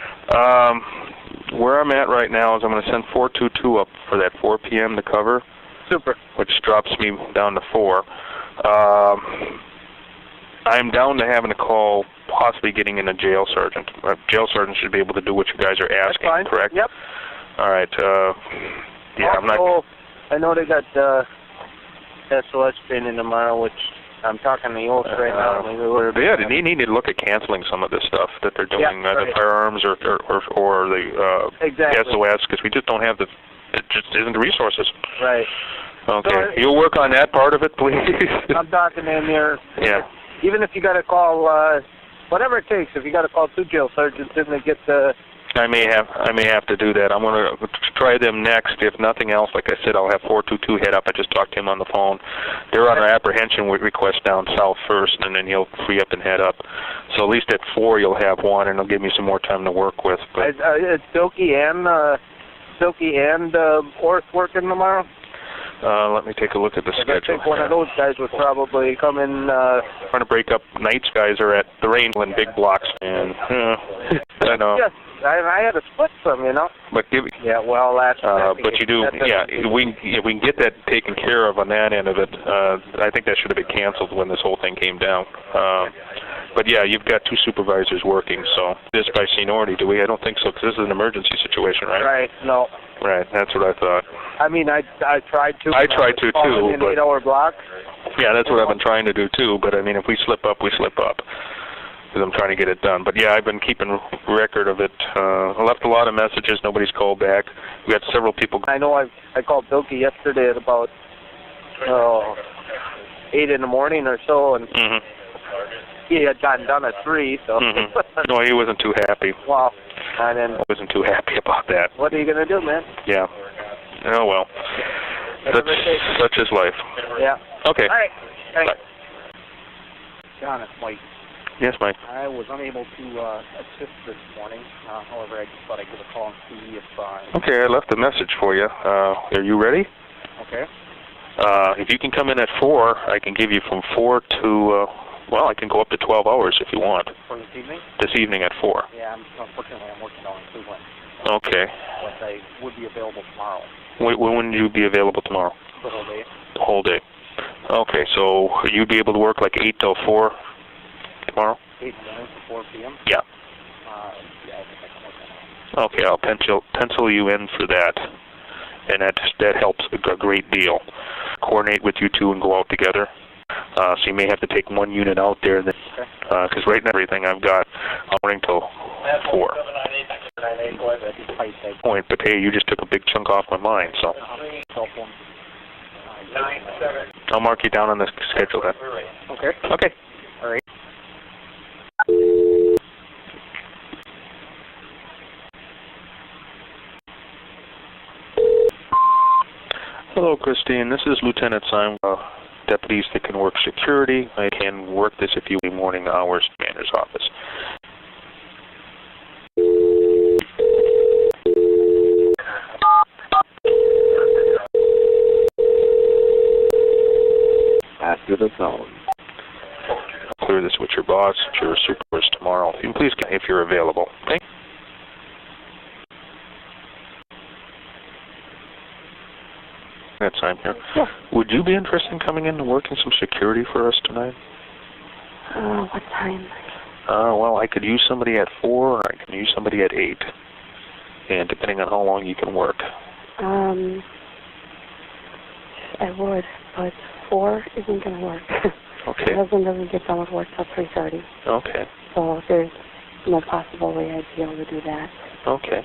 Where I'm at right now is I'm going to send 422 up for that 4 p.m. to cover. Super. Which drops me down to 4. I'm down to having a call, possibly getting in a jail sergeant. Jail sergeant should be able to do what you guys are asking, correct? Yep. All right. Yeah, I'm not... I know they got SOS training tomorrow, which I'm talking to the oath right now. Yeah, they need to look at canceling some of this stuff that they're doing, the firearms or the SOS, because we just don't have it just isn't the resources. Right. Okay. So, you'll work on that part of it, please. I'm talking in here. Yeah. Even if you got to call, whatever it takes, if you got to call 2 jail sergeants in to get the... I may have to do that. I'm going to try them next. If nothing else, like I said, I'll have 422 head up. I just talked to him on the phone. They're on an apprehension request down south first, and then he'll free up and head up. So at least at 4 you'll have one, and it'll give me some more time to work with. But it's Silky and Orth working tomorrow? Let me take a look at the schedule. I think one of those guys would probably come in. Trying to break up nights. Guys are at the range in big blocks, and I know. Yes, I had a split some, you know. But yeah, well, that's. But you do, if we can get that taken care of on that end of it. I think that should have been canceled when this whole thing came down. But yeah, you've got 2 supervisors working, so this by seniority, do we? I don't think so, because this is an emergency situation, right? Right. No. Right. That's what I thought. I mean, I tried to. I tried to too, in but 8-hour blocks. Yeah, that's what I've been trying to do too. But I mean, if we slip up, we slip up, because I'm trying to get it done. But yeah, I've been keeping record of it. I left a lot of messages. Nobody's called back. We got several people. I know. I called Bilky yesterday at about 8 in the morning or so, and he had gotten done at 3. So. No, he wasn't too happy. Wow. And then wasn't too happy about that. What are you gonna do, man? Yeah. Oh well. Such is life. Yeah. Okay. All right. Thanks. Bye. John, it's Mike. Yes, Mike. I was unable to assist this morning. However, I just thought I'd give a call and see if... Okay, I left a message for you. Are you ready? Okay. If you can come in at 4, I can give you from 4 to... well, I can go up to 12 hours if you want. For this evening? This evening at 4. Yeah, unfortunately, I'm working down in Cleveland. Okay. But I would be available tomorrow. When would you be available tomorrow? The whole day. The whole day. Okay, so you'd be able to work like 8 till 4 tomorrow? 8 to 4 p.m.? Yeah. Yeah, I think I can work that out. Okay, I'll pencil you in for that. And that helps a great deal. Coordinate with you 2 and go out together. So you may have to take one unit out there, because right now everything I've got morning till 4. Point, but hey, you just took a big chunk off my mind, so I'll mark you down on the schedule then. Okay. Okay. All right. Hello, Christine. This is Lieutenant Simon. Deputies that can work security. I can work this if you need morning hours, commander's office. After the phone. I'll clear this with your boss, your supervisor tomorrow. You can please, if you're available. Okay? That's time here. Yeah. Would you be interested in coming in and working some security for us tonight? What time? Well, I could use somebody at 4, or I can use somebody at 8. And depending on how long you can work. I would, but 4 isn't going to work. Okay. My husband doesn't get done with work till 3:30. Okay. So there's no possible way I'd be able to do that. Okay.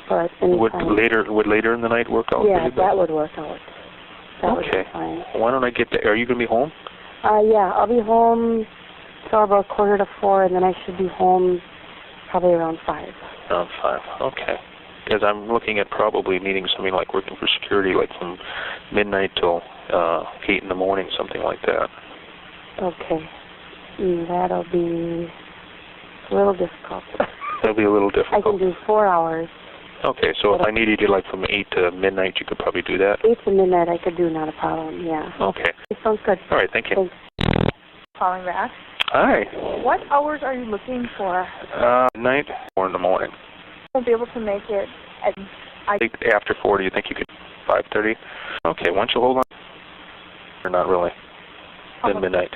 But would later in the night work out? Yeah, that would work out. That would Okay. be fine. Why don't I get there? Are you going to be home? Yeah, I'll be home till about 3:45, and then I should be home probably around 5. Around 5. Okay. Because I'm looking at probably needing something like working for security, like from midnight till 8 in the morning, something like that. Okay. That'll be a little difficult. That'll be a little difficult. I can do 4 hours. Okay, so if I needed you like from 8 to midnight, you could probably do that? 8 to midnight I could do, not a problem, yeah. Okay. It sounds good. All right, thank you. Thanks. Calling back. Hi. What hours are you looking for? Night or in the morning? I'll be able to make it at... After 4, do you think you could 5:30? Okay, why don't you hold on? Or not really? Then midnight.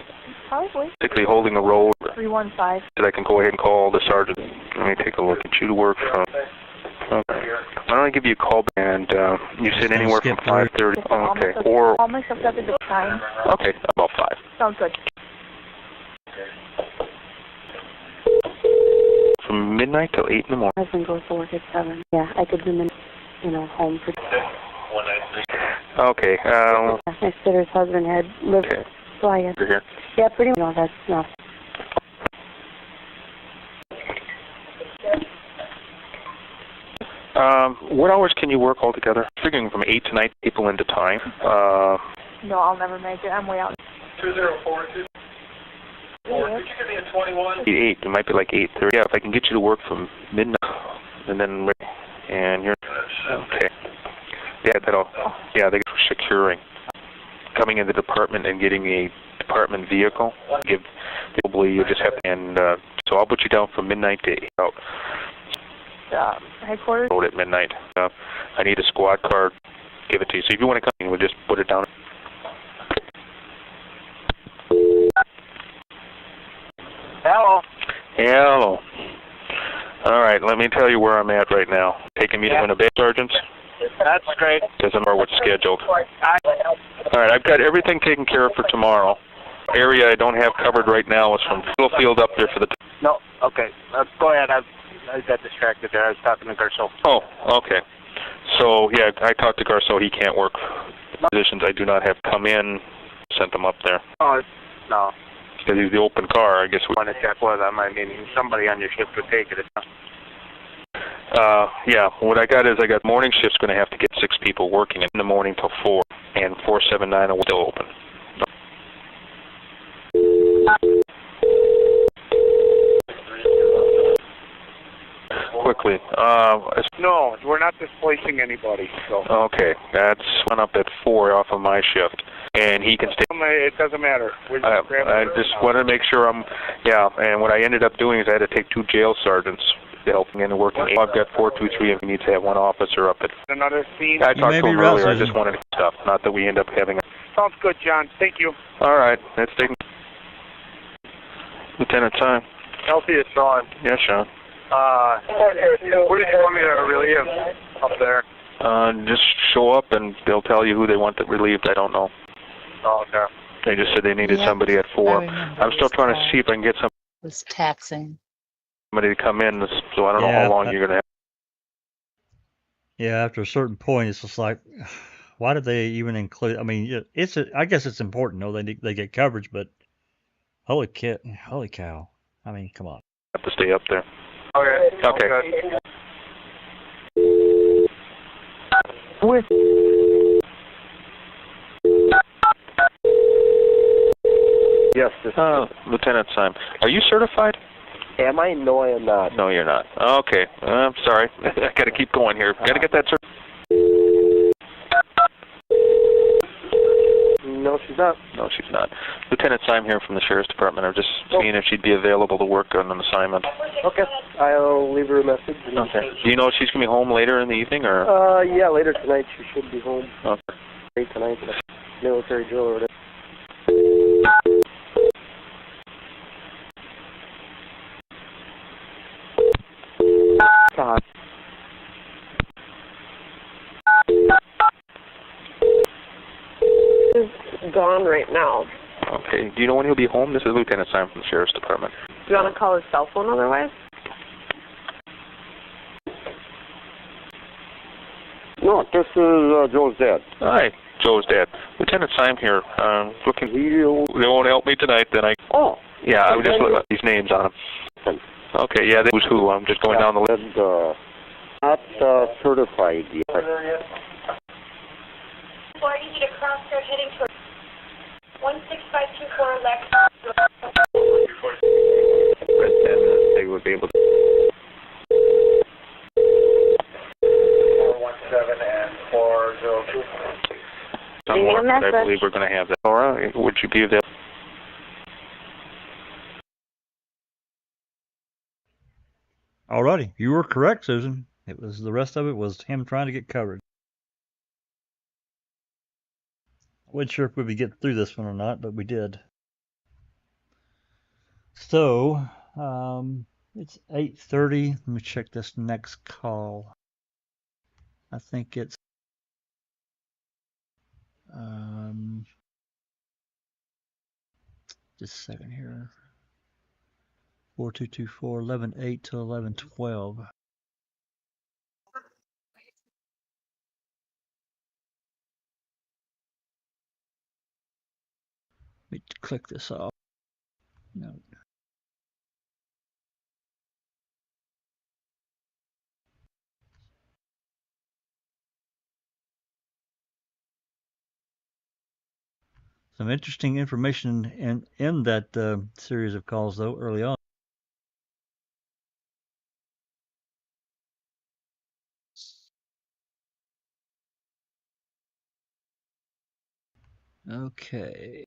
Probably. Particularly holding a roll. 315. That I can go ahead and call the sergeant. Let me take a look at you to work from Okay. Why don't I give you a call back, and you said anywhere from 5:30. Oh, okay. Or all my stuff at the time. okay, about 5. Sounds good. From midnight till 8 in the morning. My husband goes to work at 7. Yeah, I could do home for. Okay. My sitter's husband had lived. Okay. So I guess. You're here. Yeah, pretty much. No, that's enough. What hours can you work altogether? Figuring from 8 tonight, people into time. No, I'll never make it. I'm way out. 2042. Did you give me a 21? 8. It might be like 8:30. Yeah, if I can get you to work from midnight, and then you're okay. Yeah, that'll. Yeah, they for securing. Coming in the department and getting a department vehicle. Probably you just have to. And so I'll put you down from midnight to 8 out. Headquarters? Road at midnight. I need a squad car. Give it to you. So if you want to come in, we'll just put it down. Hello. Hello. All right, let me tell you where I'm at right now. Taking me to Winnebago, Sergeants? That's great. Doesn't matter what's scheduled. All right, I've got everything taken care of for tomorrow. Area I don't have covered right now is from Field up there for the... No, okay. Go ahead. I got distracted there. I was talking to Garceau. Oh, okay. So, yeah, I talked to Garceau. He can't work positions I do not have come in. Sent them up there. Oh, no. Because he's the open car, I guess we want to check with him. I mean, somebody on your shift would take it. Yeah, what I got is I got morning shift's going to have to get 6 people working in the morning till 4, and 479 are still open. Quickly. No, we're not displacing anybody. So. Okay, that's one up at 4 off of my shift, and he can stay. It doesn't matter. I just wanted to make sure yeah, and what I ended up doing is I had to take 2 jail sergeants to help me in working. I've got 423 and we need to have 1 officer up at. Another scene? I talked to him earlier. I just wanted to get stuff, not that we end up having. Sounds good, John. Thank you. All right, that's taken. Lieutenant Time. Healthy is Sean. Yeah, Sean. Where did you want me to relieve up there? Just show up and they'll tell you who they want relieved. I don't know. Oh, okay. They just said they needed somebody at 4. I'm still trying to see if I can get somebody was taxing. To come in, so I don't know how long you're going to have. Yeah, after a certain point, it's just like, why did they even include? I mean, I guess it's important, though. They get coverage, but holy cow! I mean, come on. Have to stay up there. Okay. With Yes, Lieutenant Simon. Are you certified? Am I? No, I am not. No, you're not. Okay. I'm sorry. I got to keep going here. Got to get that No, she's not. No, she's not. Lieutenant Simon here from the Sheriff's Department. I'm just seeing if she'd be available to work on an assignment. Okay. I'll leave her a message. Okay. Do you know if she's going to be home later in the evening, or? Yeah, later tonight she should be home. Okay. Late tonight, military drill or whatever. He's gone right now. Okay. Do you know when he'll be home? This is Lieutenant Simon from the Sheriff's Department. Do you want to call his cell phone otherwise? No, this is Joe's dad. Hi, Joe's dad. Lieutenant Simon here. Looking. They won't help me tonight. Then I. Oh. Yeah, I would just look at these names on them. Okay. Yeah, who's who? I'm just going down the list. Not certified yet. Well, I need you to cross road heading toward 16524 left. They would be able to. 417 and 402. Somewhere, I believe we're going to have that. Laura, would you be available? Alrighty, you were correct, Susan. The rest of it was him trying to get covered. I wasn't sure if we'd get through this one or not, but we did. So, it's 8:30. Let me check this next call. I think it's just a second here. 4224 11/8 to 11/12. Let me click this off. No. Some interesting information in that series of calls, though, early on. Okay.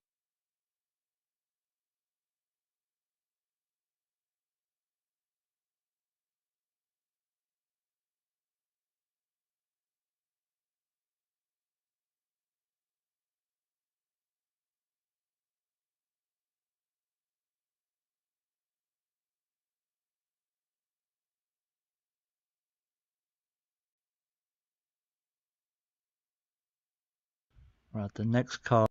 Right, the next call.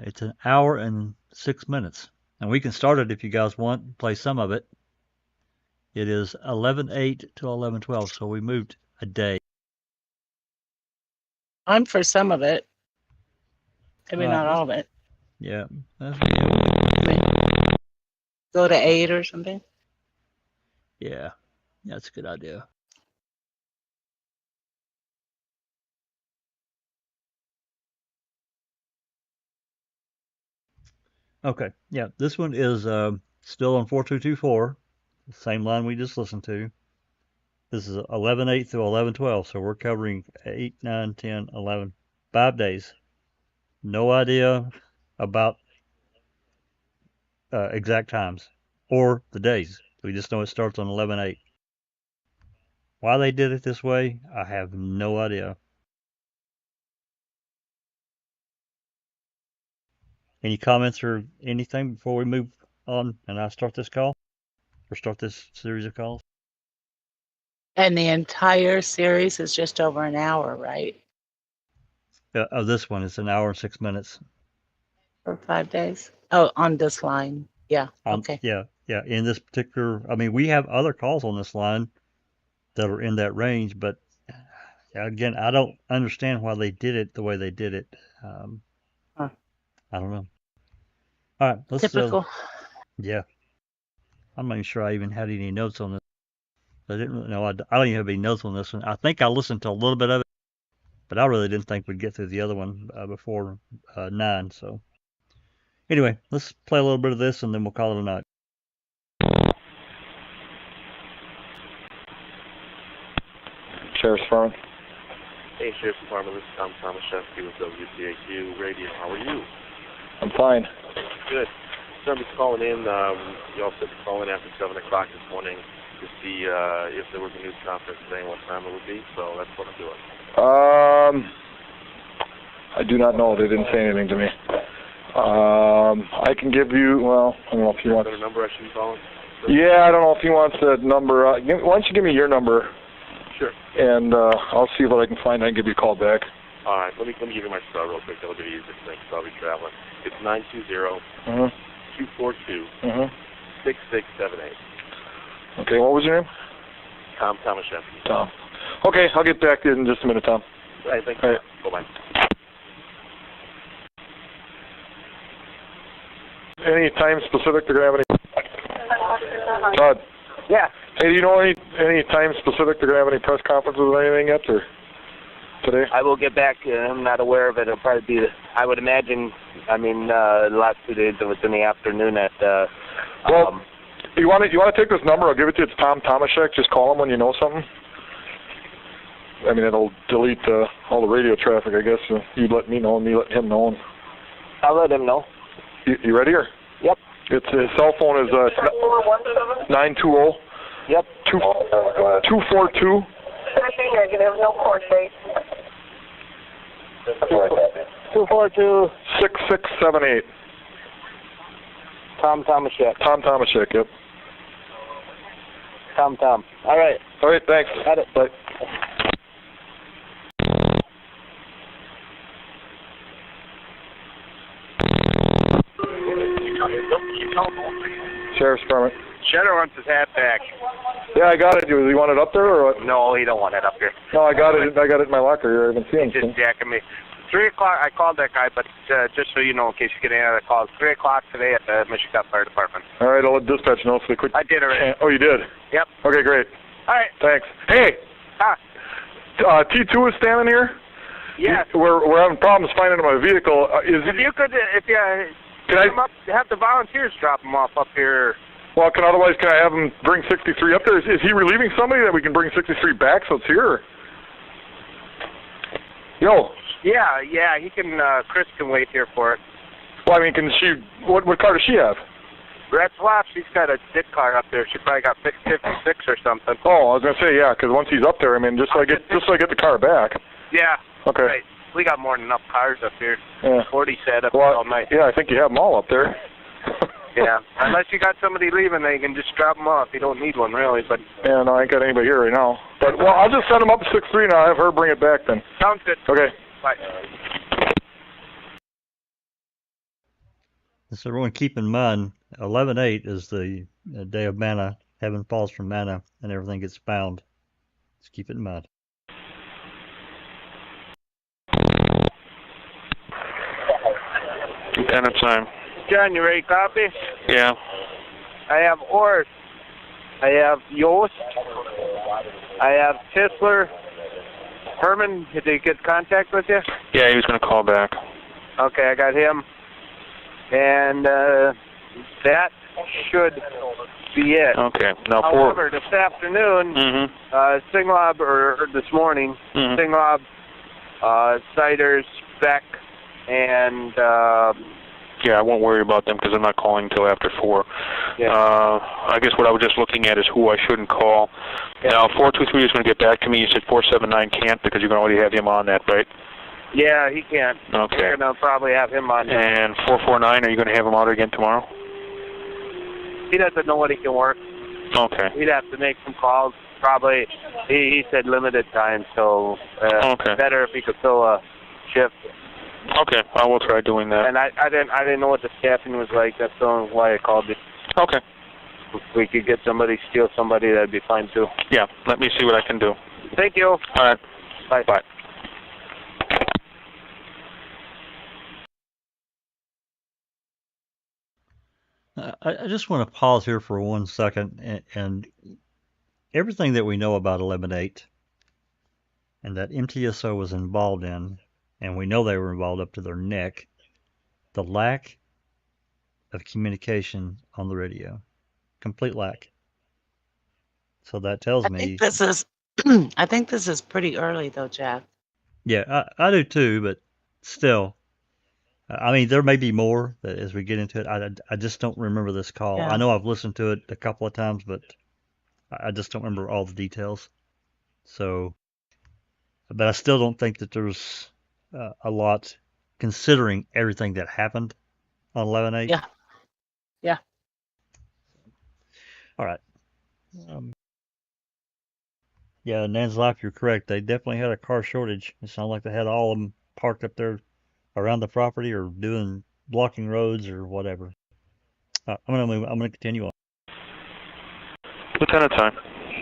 It's an hour and 6 minutes. And we can start it if you guys want, play some of it. It is 11/8 to 11/12, so we moved a day. I'm for some of it. Maybe Right, not all of it. Yeah. Go to 8 or something. Yeah, that's a good idea. Okay, yeah, this one is still on 4224, the same line we just listened to. This is 11/8 through 11/12, so we're covering 8, 9, 10, 11, 5 days. No idea about exact times or the days. We just know it starts on 11/8. Why they did it this way, I have no idea. Any comments or anything before we move on and I start this call or start this series of calls? And the entire series is just over an hour, right? Of this one, it's an hour and 6 minutes. For 5 days? Oh, on this line. Yeah. Okay. Yeah. In this particular, I mean, we have other calls on this line that are in that range, but again, I don't understand why they did it the way they did it. I don't know. All right, let's. Typical. Yeah. I'm not even sure I even had any notes on this. I didn't really know. I don't even have any notes on this one. I think I listened to a little bit of it, but I really didn't think we'd get through the other one before 9. So anyway, let's play a little bit of this and then we'll call it a night. Sheriff's Department. Hey, Sheriff's Department, this is Tom Tomaszewski with WCAQ Radio. How are you? I'm fine. Good. Somebody's calling in. You all said to call in after 7 o'clock this morning to see if there was a news conference today and what time it would be, so that's what I'm doing. I do not know. They didn't say anything to me. I can give you, well, I don't know if you want... Is there a number I should be calling? Yeah, I don't know if he wants that number. Why don't you give me your number? Sure. And I'll see what I can find. I can give you a call back. All right, let me give you my star real quick. That'll be the easiest thing, so I'll be traveling. It's 920-242-6678. Okay, what was your name? Tom Tomaszewski. Tom. Okay, I'll get back to you in just a minute, Tom. All right, thank you. All right. Bye-bye. Any time specific they're going to have any... Todd. Yeah. Hey, do you know any time specific they're going to have any press conferences or anything yet, or today? I will get back. I'm not aware of it. It'll probably be, I would imagine, the last 2 days it was in the afternoon at... well, you want to take this number? I'll give it to you. It's Tom Tomaszek. Just call him when you know something. I mean, it'll delete all the radio traffic, I guess. You let me know and me let him know. I'll let him know. You ready, or? Yep. His cell phone is 920. Yep. 242. Negative, no court date. 242. 6678. Tom Tomaszek. Tom Tomaszek, yep. Tom. All right. All right, thanks. Got it. Bye. Sheriff's Department. Cheddar wants his hat back. Yeah, I got it. Do you want it up there or what? No, he don't want it up here. No, I got it. I got it in my locker here. I haven't seen it. Just jacking me. 3 o'clock. I called that guy, but just so you know, in case you get any other calls, 3 o'clock today at the Michigan Fire Department. All right, I'll let dispatch know so they quick. I did already. Oh, you did? Yep. Okay, great. All right. Thanks. Hey. T2 is standing here. Yes. We're having problems finding my vehicle. If you Can I have the volunteers drop him off up here? Well, can I have him bring 63 up there? Is he relieving somebody that we can bring 63 back so it's here? Yo. Yeah, he can, Chris can wait here for it. Well, I mean, can she, what car does she have? Red Swap, she's got a stick car up there. She probably got 56 or something. Oh, I was going to say, yeah, because once he's up there, I mean, just so I get the car back. Yeah. Okay. Right. We got more than enough cars up here. Yeah. 40 set up all night. Yeah, I think you have them all up there. Yeah. Unless you got somebody leaving, then you can just drop them off. You don't need one, really. But yeah, no, I ain't got anybody here right now. But, well, I'll just send him up to 63 and I'll have her bring it back then. Sounds good. Okay. Bye. So everyone keep in mind, 11/8 is the day of manna. Heaven falls from manna and everything gets bound. Just keep it in mind. Lieutenant time. John, you ready to copy? Yeah. I have Ort. I have Yost. I have Tisler. Herman, did he get contact with you? Yeah, he was going to call back. Okay, I got him. And that should be it. Okay. Now, however, this afternoon, Singlob, or this morning, Singlob, Siders, Beck, and... yeah, I won't worry about them because I'm not calling until after 4. Yeah. I guess what I was just looking at is who I shouldn't call. Yeah. Now, 423 is going to get back to me. You said 479 can't because you're going to already have him on that, right? Yeah, he can't. Okay. We're going to probably have him on. And 449, are you going to have him out again tomorrow? He doesn't know what he can work. Okay. He'd have to make some calls. Probably, he said limited time, so better if he could fill a shift. Okay, I will try doing that. And I didn't know what the staffing was like. That's the only why I called you. Okay. If we could get somebody, steal somebody, that'd be fine too. Yeah, let me see what I can do. Thank you. All right. Bye. Bye. I just want to pause here for 1 second, and everything that we know about 11/8 and that MTSO was involved in, and we know they were involved up to their neck, the lack of communication on the radio, complete lack. So that tells me. I think this is pretty early though, Jack. Yeah, I do too, but still. I mean, there may be more as we get into it. I just don't remember this call. Yeah. I know I've listened to it a couple of times, but I just don't remember all the details. So, but I still don't think that there's a lot considering everything that happened on 11/8. Yeah. Yeah. All right. Yeah, Nan's life, you're correct. They definitely had a car shortage. It sounded like they had all of them parked up there around the property or blocking roads or whatever. I'm gonna continue on. Lieutenant time.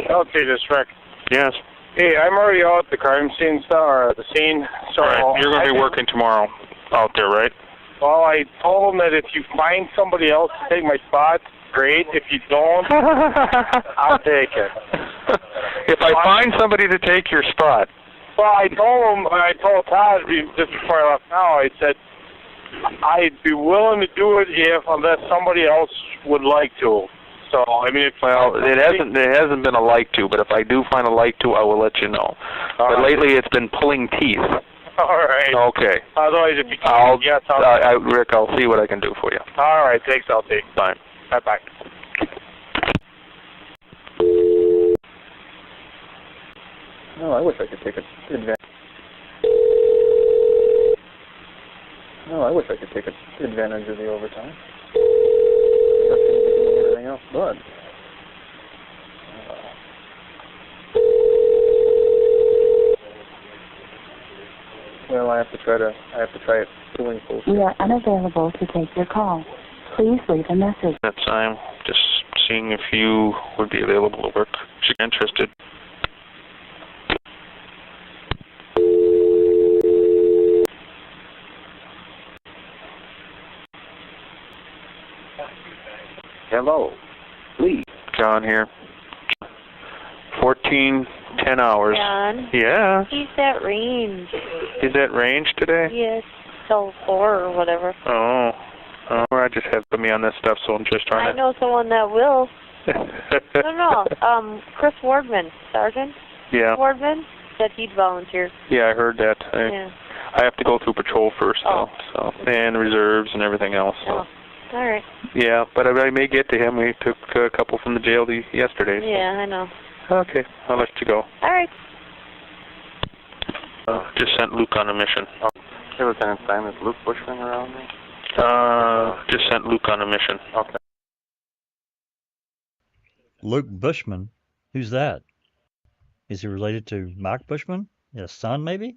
Okay, this Rick. Yes. Hey, I'm already out at the crime scene or the scene. So all right. You're going to be working tomorrow out there, right? Well, I told them that if you find somebody else to take my spot, great. If you don't, I'll take it. If I find somebody to take your spot. Well, I told Todd just before I left now, I said I'd be willing to do it unless somebody else would like to. So, I mean, it hasn't been a like to, but if I do find a like to, I will let you know. But lately it's been pulling teeth. All right. Okay. Otherwise, if you can't, Rick, I'll see what I can do for you. All right, thanks, LT. Bye. Bye-bye. No, I wish I could take advantage. No, I wish I could take advantage of the overtime. Nothing to do with anything else but. I have to try it doing full shift. We are unavailable to take your call. Please leave a message. That time, just seeing if you would be available to work. If you're interested. Hello, please. John here. 14, 10 hours. John? Yeah. He's at range. He's at range today? Yes, till 4 or whatever. Oh. I just have put me on this stuff, so I'm just trying I know someone that will. No. Chris Wardman, Sergeant. Yeah. Wardman said he'd volunteer. Yeah, I heard that. Yeah. I have to go through patrol first, though, so and reserves and everything else. So. All right. Yeah, but I may get to him. We took a couple from the jail yesterday. So. Yeah, I know. Okay, I'll let you go. All right. Just sent Luke on a mission. Hey, Lieutenant Simon, is Luke Bushman around me? Just sent Luke on a mission. Okay. Luke Bushman? Who's that? Is he related to Mike Bushman? His son, maybe?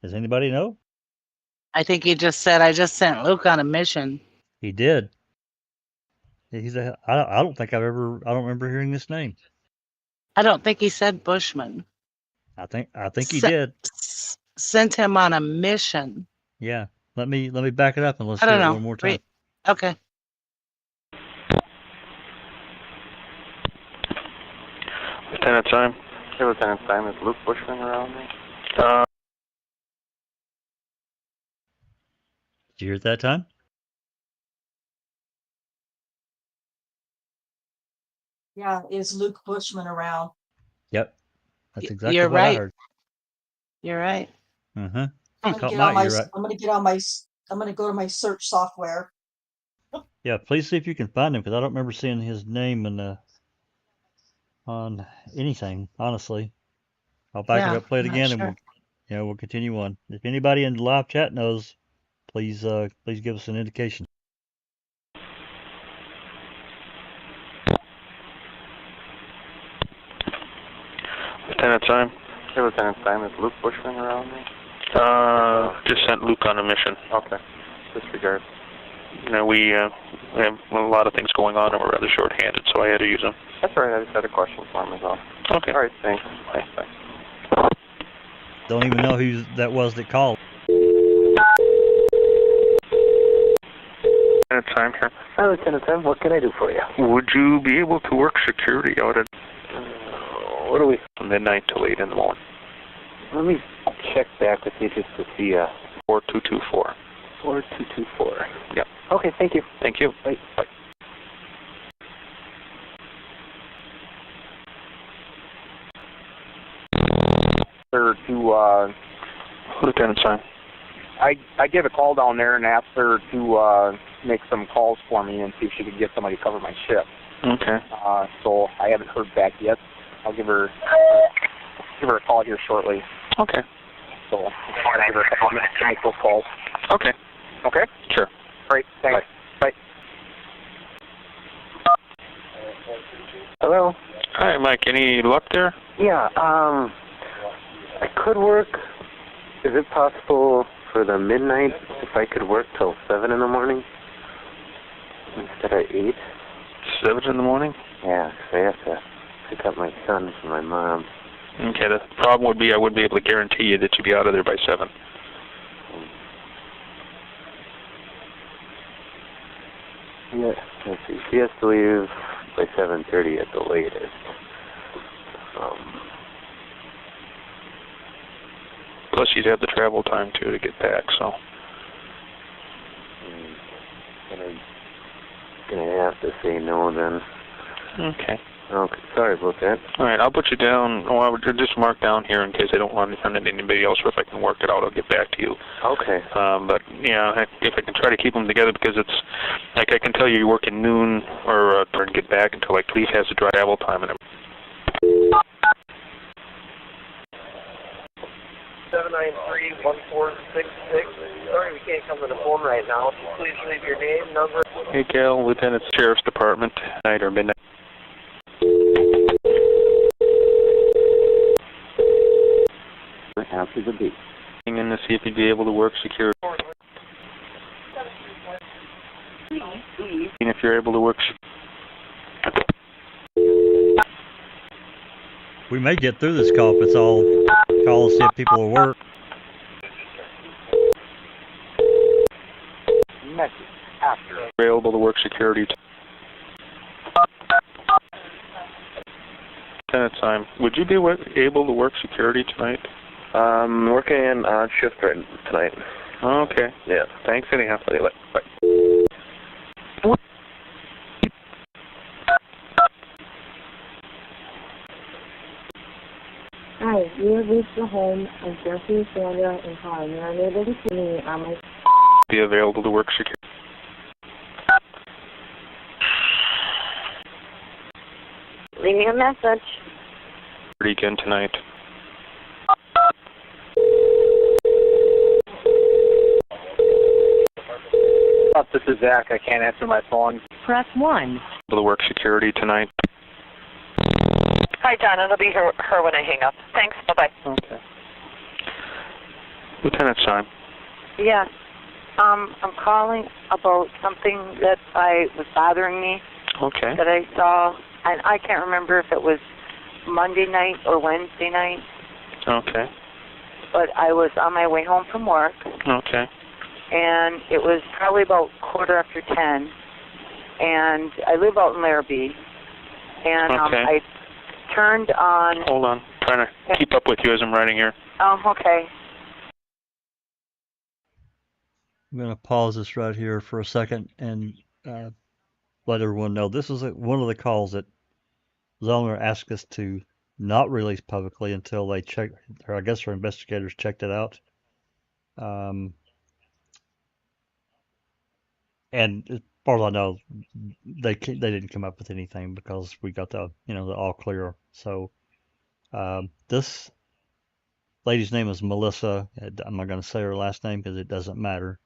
Does anybody know? I think he just said, I just sent Luke on a mission. He did. I don't remember hearing this name. I don't think he said Bushman. I think he did. Sent him on a mission. Yeah. Let me back it up and let's do I it don't know. one more time. Wait. Okay. Lieutenant Simon. Hey, Lieutenant Simon, is Luke Bushman around me? Did you hear it that time? Yeah, is Luke Bushman around? Yep. That's exactly You're what right. I heard. You're right. Mm-hmm. I'm gonna go to my search software. Yeah, please see if you can find him because I don't remember seeing his name on anything. Honestly, I'll back it up, play it again, and we'll continue on. If anybody in the live chat knows, please give us an indication. Lieutenant Simon. Hey, Lieutenant Simon, is Luke Bushman around me? Just sent Luke on a mission. Okay. Disregard. We have a lot of things going on, and we're rather short-handed, so I had to use them. That's all right. I just had a question for him as well. Okay. All right. Thanks. Bye. Don't even know who that was that called. Lieutenant Simon here. Hi, Lieutenant Simon. What can I do for you? Would you be able to work security out at what are we? From midnight till 8 in the morning? Let me check back with you just to see 4224. 4224. Yep. Okay, thank you. Thank you. Bye. Bye. Her to Lieutenant Simon. I gave a call down there and asked her to make some calls for me and see if she could get somebody to cover my shift. Okay. So I haven't heard back yet. I'll give her a call here shortly. Okay. So I'll give her a couple of minutes to make those calls. Okay. Okay? Sure. All right. Thanks. Bye. Hello? Hi, Mike. Any luck there? Yeah, I could work. Is it possible for the midnight if I could work till 7 in the morning instead of 8? 7 in the morning? Yeah, 'cause I have to pick up my son from my mom. Okay, the problem would be I wouldn't be able to guarantee you that you'd be out of there by 7. Yeah, let's see. She has to leave by 7:30 at the latest. Plus you'd have the travel time, too, to get back, so. I'm gonna have to say no then. Okay. Okay, sorry about that. All right, I'll put you down. Oh, I would just mark down here in case I don't want to send it to anybody else, or if I can work it out, I'll get back to you. Okay. But, yeah, if I can try to keep them together, because it's, like, I can tell you're working noon, or get back until, like, Cleve has the travel time and everything. 793-1466. Sorry, we can't come to the phone right now. Please leave your name, number. Hey, Cal, Lieutenant Sheriff's Department, night or midnight. After the beep. in to see if you'd be able to work security. If you're able to work. We may get through this call if it's all calls, see if people will work. Message after. Available to work security. Lieutenant Simon, would you be able to work security tonight? Working an odd shift right tonight. Okay. Yeah. Thanks anyhow. Bye. Hi, you have reached the home of Dassey, Sandra, and Kyle. You are unable to see me on my... Be available to work security. Leave me a message. Again tonight. This is Zach. I can't answer my phone. Press 1. Able to work security tonight. Hi, John. It'll be her when I hang up. Thanks. Bye-bye. Okay. Lieutenant Simon. Yes. I'm calling about something that was bothering me. Okay. That I saw, and I can't remember if it was Monday night or Wednesday night. Okay. But I was on my way home from work. Okay. And it was probably about 10:15. And I live out in Larrabee. And okay. I turned on... Hold on. Trying to keep up with you as I'm writing here. Oh, okay. I'm going to pause this right here for a second and let everyone know this is one of the calls that Zollner asked us to not release publicly until they check, or I guess our investigators checked it out. And as far as I know, they didn't come up with anything because we got the the all clear. So this lady's name is Melissa. I'm not going to say her last name because it doesn't matter.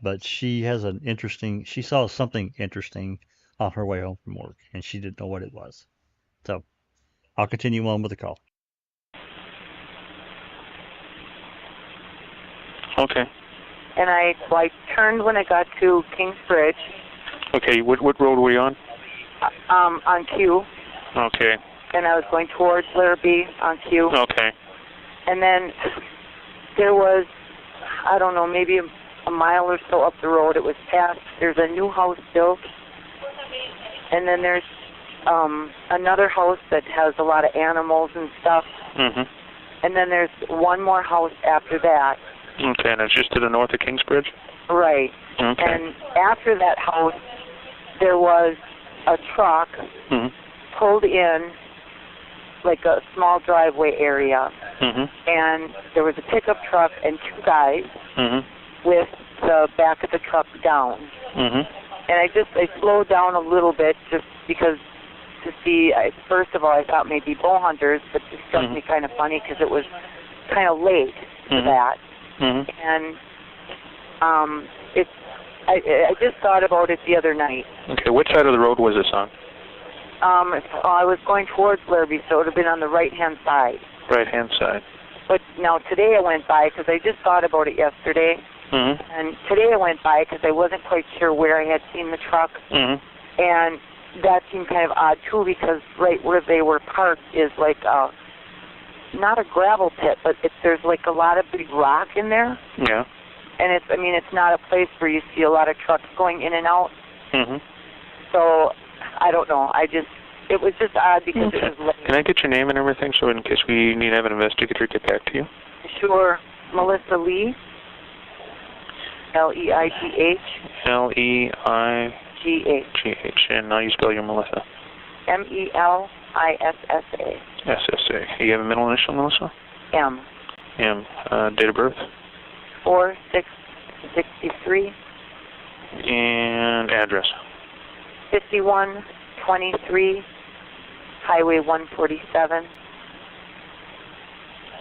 But she has she saw something interesting on her way home from work, and she didn't know what it was. So I'll continue on with the call. Okay. And I turned when I got to Kings Bridge. Okay, what road were you on? On Q. Okay. And I was going towards Larrabee on Q. Okay. And then there was, I don't know, maybe a mile or so up the road. It was past, there's a new house built. And then there's another house that has a lot of animals and stuff. Mm-hmm. And then there's one more house after that. Okay, and it's just to the north of Kingsbridge? Right. Okay. And after that house, there was a truck pulled in, like a small driveway area. And there was a pickup truck and two guys with the back of the truck down. And I slowed down a little bit just because to see, first of all, I thought maybe bow hunters, but it struck me kind of funny because it was kind of late for that. And I just thought about it the other night. Okay, which side of the road was this on? I was going towards Larrabee, so it would have been on the right-hand side. Right-hand side. But now today I went by because I just thought about it yesterday. And today I went by because I wasn't quite sure where I had seen the truck. And that seemed kind of odd, too, because right where they were parked is like not a gravel pit, but there's like a lot of big rock in there. Yeah. And it's not a place where you see a lot of trucks going in and out. So I don't know. It was just odd because it was late. Can I get your name and everything so in case we need to have an investigator get back to you? Sure. Melissa Lee. Leigh. Leigh. And now you spell your Melissa. Melissa. SSA. You have a middle initial, Melissa? M. M. Date of birth? 4/6/63. And address? 5123 Highway 147,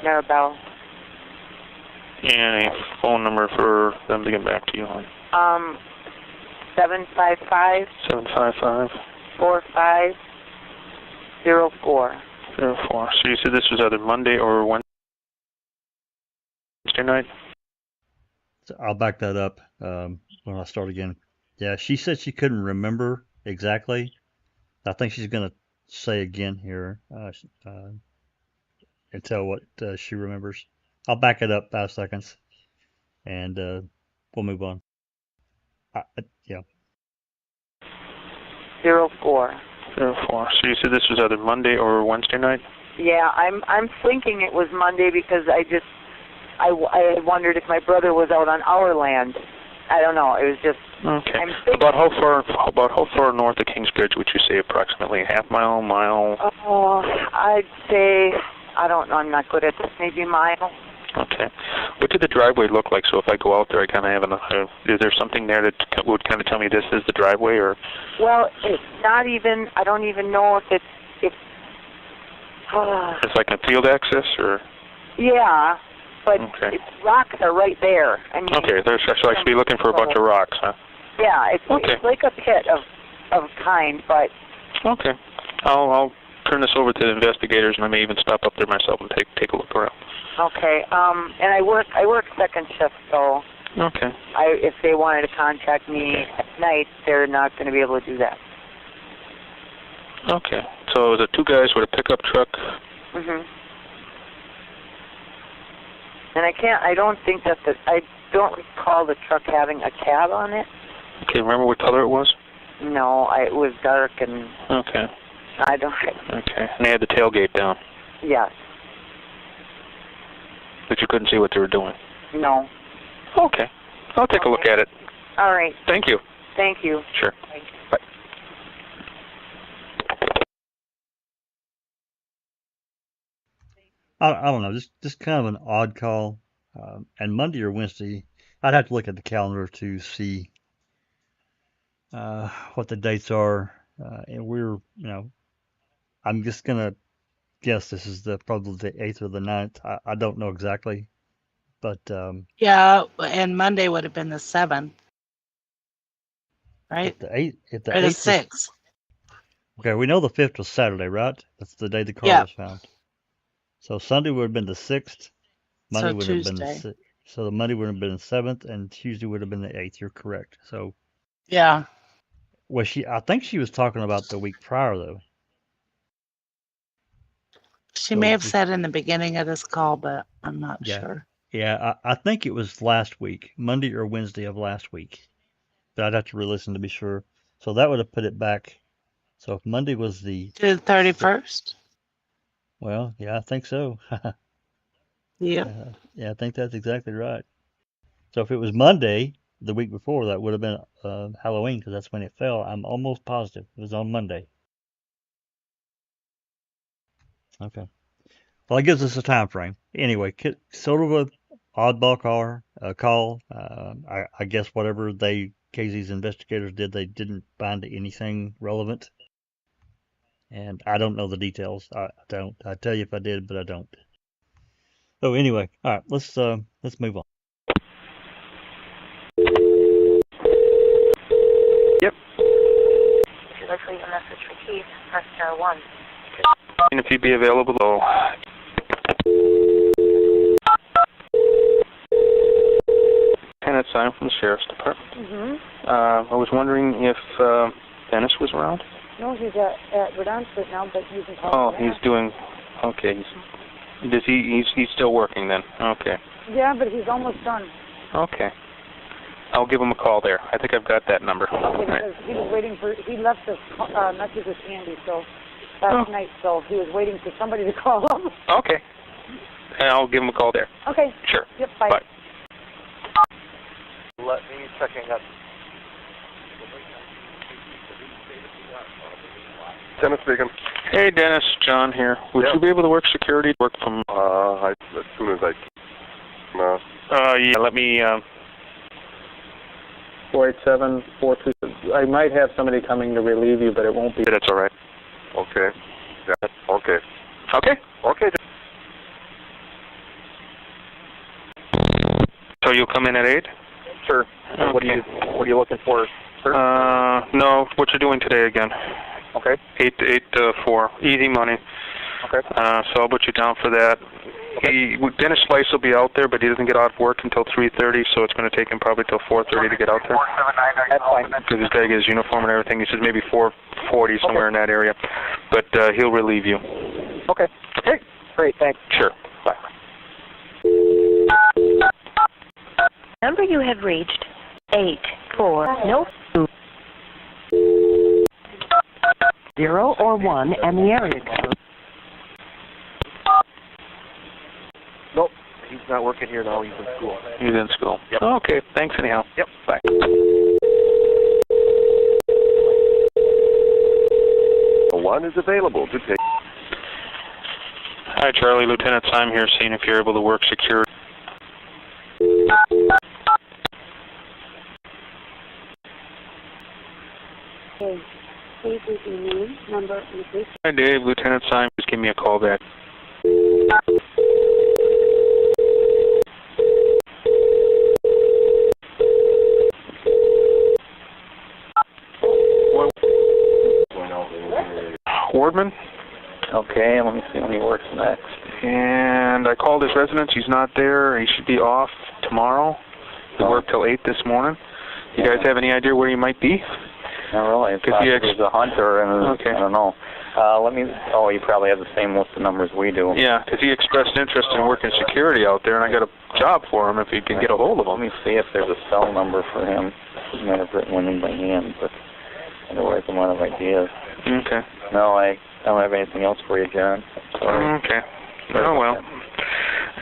Maribel. And a phone number for them to get back to you on? 755 4504. 04. So you said this was either Monday or Wednesday? Wednesday night? So I'll back that up when I start again. Yeah, she said she couldn't remember exactly. I think she's going to say again here and tell what she remembers. I'll back it up 5 seconds, and we'll move on. Yeah. 04. 04. So you said this was either Monday or Wednesday night? Yeah, I'm thinking it was Monday because I wondered if my brother was out on our land. I don't know. It was just. Okay. About how far north of Kingsbridge would you say approximately? Half mile, mile? Oh, I'd say, I don't know. I'm not good at this. Maybe mile. Okay. What did the driveway look like? So if I go out there, I kind of have is there something there that would kind of tell me this is the driveway, or? Well, it's not even. I don't even know if it's. It's like a field access, or? Yeah, but rocks are right there. I mean, okay, so I should be looking for a bunch of rocks, huh? Yeah, it's like a pit of kind, but. Okay, I'll turn this over to the investigators, and I may even stop up there myself and take a look around. Okay, and I work second shift, so. Okay. If they wanted to contact me at night, they're not going to be able to do that. Okay, so it was 2 guys with a pickup truck. Mhm. And I don't think that I don't recall the truck having a cab on it. Okay, remember what color it was? No, it was dark and. Okay. I don't. Okay, and they had the tailgate down. Yes. But you couldn't see what they were doing. No. Okay, I'll take a look at it. All right. Thank you. Thank you. Sure. Bye. I don't know, just kind of an odd call. And Monday or Wednesday, I'd have to look at the calendar to see what the dates are. And I'm just gonna guess this is probably the 8th or the 9th. I don't know exactly, but yeah, and Monday would have been the 7th, right? If the or the 8th 6th. Okay, we know the 5th was Saturday, right? That's the day the car was found. So Sunday would have been the 6th. Monday would have been the 6th. So the Monday would have been the 7th, and Tuesday would have been the 8th. You're correct. So yeah. Well, I think she was talking about the week prior, though. She may have said in the beginning of this call, but I'm not sure. Yeah, I think it was last week, Monday or Wednesday of last week. But I'd have to re-listen to be sure. So that would have put it back. So if Monday was the 31st? Well, yeah, I think so. Yeah. Yeah, I think that's exactly right. So if it was Monday, the week before, that would have been Halloween, because that's when it fell. I'm almost positive it was on Monday. Okay. Well, it gives us a time frame. Anyway, sort of a oddball call. I guess whatever KZ's investigators did, they didn't find anything relevant. And I don't know the details. I don't. I'd tell you if I did, but I don't. So anyway, all right, let's move on. Yep. If you'd like to leave a message for Keith, press star 1. And if you'd be available, though. Lieutenant Simon from the Sheriff's Department. Mm-hmm. I was wondering if Dennis was around? No, he's at Verdonsport now, but you can call him. Oh, he's doing, okay. He's still working then? Okay. Yeah, but he's almost done. Okay. I'll give him a call there. I think I've got that number. Okay, because he was waiting he left a message with Andy, so last night, so he was waiting for somebody to call him. Okay. And I'll give him a call there. Okay. Sure. Yep, bye. Bye. Let me checking up. Dennis speaking. Hey, Dennis, John here. Would you be able to work security? Work from? As soon as I can. Yeah. Let me. 487-426. I might have somebody coming to relieve you, but it won't be. That's all right. Okay. Yeah. Okay. Okay. Okay. So you'll come in at 8? Sure. Okay. What are you looking for? Sir? No. What you're doing today again? Okay. 8 to 4. Easy money. Okay. So I'll put you down for that. Dennis Slice will be out there, but he doesn't get off work until 3:30, so it's going to take him probably till 4:30 to get out there. That's fine. Because he's got to get his uniform and everything. He says maybe 4:40, somewhere in that area. But he'll relieve you. Okay. Hey. Great, thanks. Sure. Bye. Number you have reached, 84, no 0 or 1, and the area code. Nope, he's not working here now. He's in school. He's in school. Yep. Okay, thanks anyhow. Yep. Bye. One is available to take. Hi, Charlie. Lieutenant Syme here, seeing if you're able to work security. Okay. Please leave your name, number, and brief. Hi, Dave. Lieutenant Syme, just give me a call back. Wardman? Okay, let me see when he works next. And I called his residence. He's not there. He should be off tomorrow. He worked till 8 this morning. You guys have any idea where he might be? Not really. It's he's a hunter, and I don't know. You probably have the same list of numbers we do. Yeah, because he expressed interest in working security out there, and I got a job for him if you can get a hold of him. Let me see if there's a cell number for him. He might have written one in by hand, but otherwise I'm out of ideas. Okay. No, I don't have anything else for you, John. Sorry. Okay. Oh, well.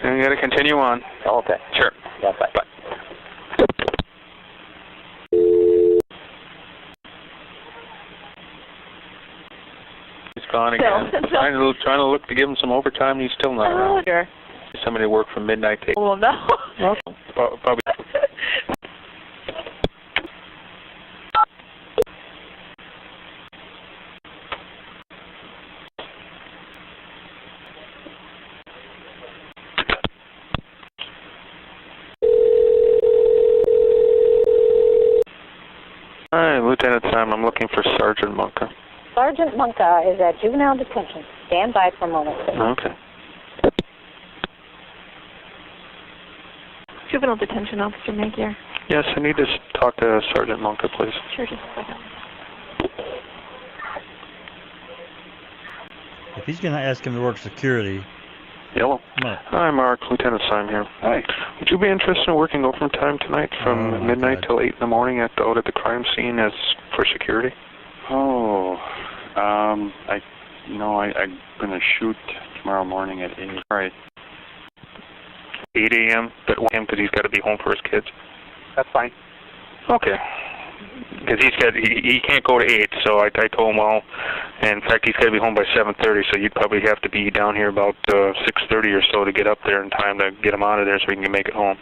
And you got to continue on. Okay. Sure. Yeah, bye. Bye. He's gone again. Trying to look to give him some overtime. He's still not around. Sure. Somebody to work from midnight to. Oh, no. Probably. Hi, Lieutenant Syme. I'm looking for Sergeant Monka. Sergeant Monka is at juvenile detention. Stand by for a moment. Okay. Juvenile detention officer, Magyar. Yes, I need to talk to Sergeant Monka, please. Sure, just a second. If he's going to ask him to work security. Yellow. Hi, Mark. Lieutenant Syme here. Hi. Would you be interested in working overtime tonight from midnight till 8 in the morning out at the crime scene as for security? Oh, I'm gonna shoot tomorrow morning at 8. Right. 8 a.m. But because he's got to be home for his kids. That's fine. Okay. Because he can't go to 8, so I told him, well, and in fact he's got to be home by 7:30, so you'd probably have to be down here about 6:30 or so to get up there in time to get him out of there so he can make it home.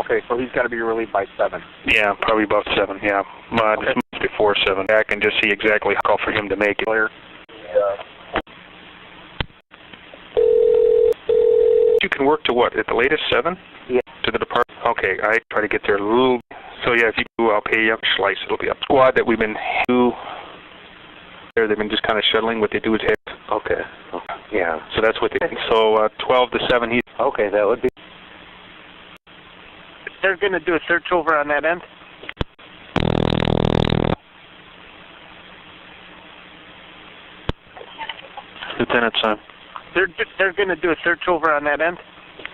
Okay, so he's got to be relieved by 7. Yeah, probably about 7. Yeah, Okay. Just before 7. Back and just see exactly how for him to make it clear. You can work to what? At the latest 7? Yeah. To the department. Okay, I try to get there a little. So yeah, if you do, I'll pay you up. Slice. It'll be up. Squad that we've been there. They've been just kind of shuttling. What they do is hit. Okay. Yeah. So that's what they. So 12 to 7. He. Okay, that would be. They're going to do a search over on that end. Lieutenant Syme. They're going to do a search over on that end.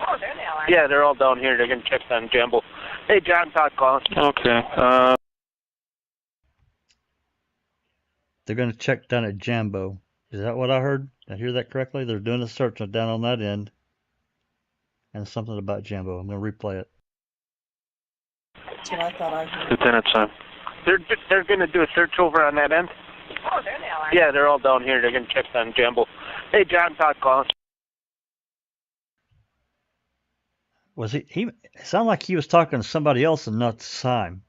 Oh, there they are. Yeah, they're all down here. They're going to check on Jambo. Hey, John, Todd calling. Okay. They're going to check down at Jambo. Is that what I heard? Did I hear that correctly? They're doing a search down on that end. And something about Jambo. I'm going to replay it. That's what I thought I heard. Lieutenant Syme. They're going to do a search over on that end. Oh, there they are. Yeah, they're all down here. They're going to check on Jambo. Hey, John, Todd calling. Was he it sounded like he was talking to somebody else and not Syme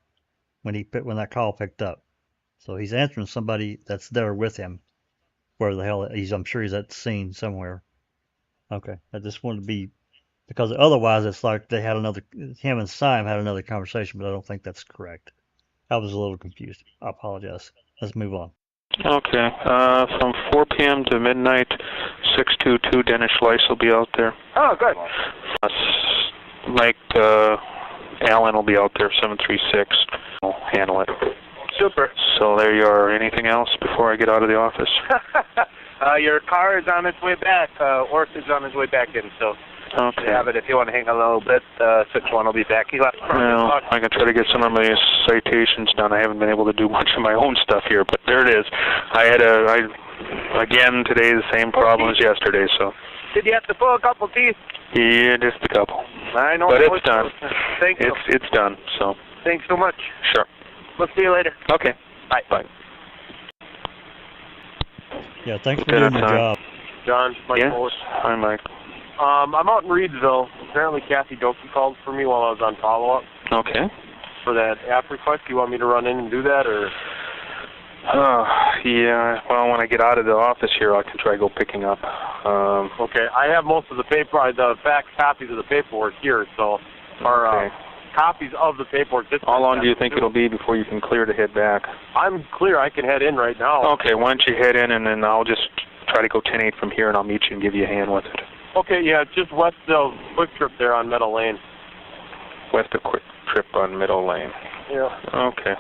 when that call picked up. So he's answering somebody that's there with him. Where the hell I'm sure he's at the scene somewhere. Okay. I just wanted to be because otherwise it's like him and Syme had another conversation, but I don't think that's correct. I was a little confused. I apologize. Let's move on. Okay. From 4 p.m. to midnight, 622 Dennis Schleiss will be out there. Oh, good. Mike Allen will be out there, 736. I'll handle it. Super. So there you are. Anything else before I get out of the office? Your car is on its way back. Orth is on his way back in, so okay. You have it if you want to hang a little bit. 6-1 will be back. He left. Well, I can try to get some of my citations done. I haven't been able to do much of my own stuff here, but there it is. Again, today the same problem as yesterday, so. Did you have to pull a couple teeth? Yeah, just a couple. I know. But it's done. Thank you. It's done, so. Thanks so much. Sure. We'll see you later. Okay. Bye. Bye. Yeah, thanks for doing your job. John, Mike Bullis. Hi, Mike. I'm out in Reedsville. Apparently Kathy Doki called for me while I was on follow-up. Okay. For that app request. Do you want me to run in and do that, or? Yeah, well, when I get out of the office here, I can try go picking up. Okay, I have most of the paper, the fax copies of the paperwork here, so, or copies of the paperwork. How long do you think it'll be before you can clear to head back? I'm clear. I can head in right now. Okay, why don't you head in, and then I'll just try to go 10-8 from here, and I'll meet you and give you a hand with it. Okay, yeah, just west of Quick Trip there on Meadow Lane. West of Quick Trip on Meadow Lane. Yeah. Okay.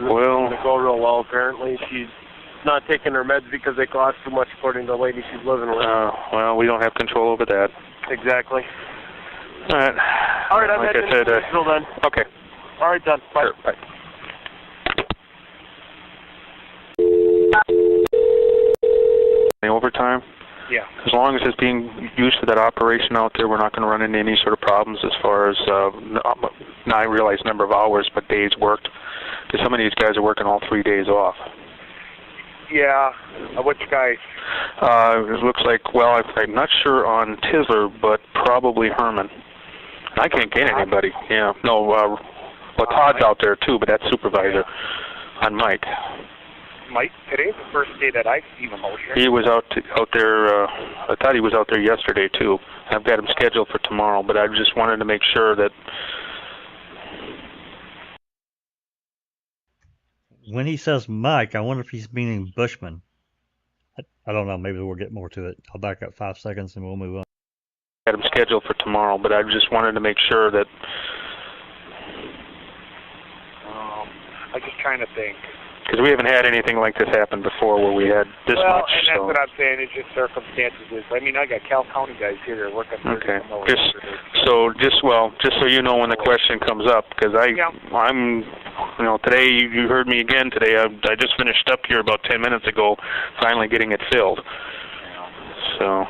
Well, it's going to go real well, apparently. She's not taking her meds because they cost too much, according to the lady she's living with. Well, we don't have control over that. Exactly. All right. All right, I'm like heading I said, until then. Okay. All right, done. Bye. Sure, bye. Any overtime? Yeah. As long as it's being used for that operation out there, we're not going to run into any sort of problems as far as, now I realize number of hours, but days worked. Because some of these guys are working all 3 days off. Yeah. Which guys? It looks like, well, I'm not sure on Tisler, but probably Herman. I can't get anybody. Yeah. No, well, Todd's out there too, but that's supervisor on Mike. Mike, today's the first day that I've seen him out here. He was out there, I thought he was out there yesterday too. I've got him scheduled for tomorrow, but I just wanted to make sure that. When he says Mike, I wonder if he's meaning Bushman. I don't know. Maybe we'll get more to it. I'll back up 5 seconds and we'll move on. I had him scheduled for tomorrow, but I just wanted to make sure that. I'm just trying to think. Because we haven't had anything like this happen before where we had this much. Well, and that's what I'm saying. It's just circumstances. I mean, I got Cal County guys here that are working. Okay. Just so you know when the question comes up, because I'm, today you heard me again today. I just finished up here about 10 minutes ago, finally getting it filled. So.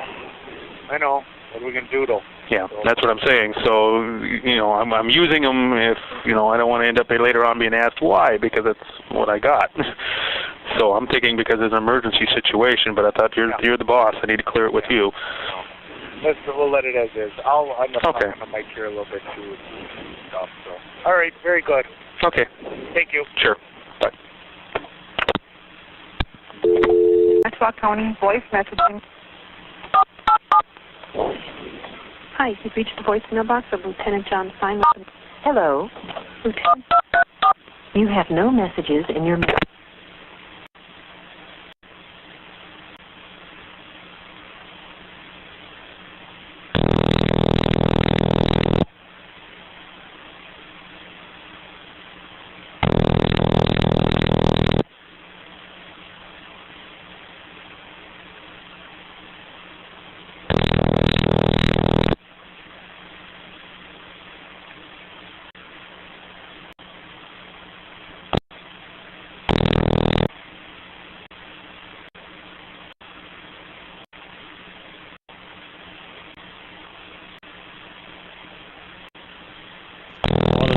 I know. What are we gonna do though? Yeah, that's what I'm saying. So, I'm using them if, I don't want to end up later on being asked why, because that's what I got. So I'm thinking because it's an emergency situation, but I thought you're the boss. I need to clear it with you. We'll let it as is. I'm talking to Mike here a little bit too and stuff. So. All right, very good. Okay. Thank you. Sure. Bye. Maxwell County voice messaging. Hi, you've reached the voicemail box of Lieutenant John Fine. Hello. Lieutenant. You have no messages in your...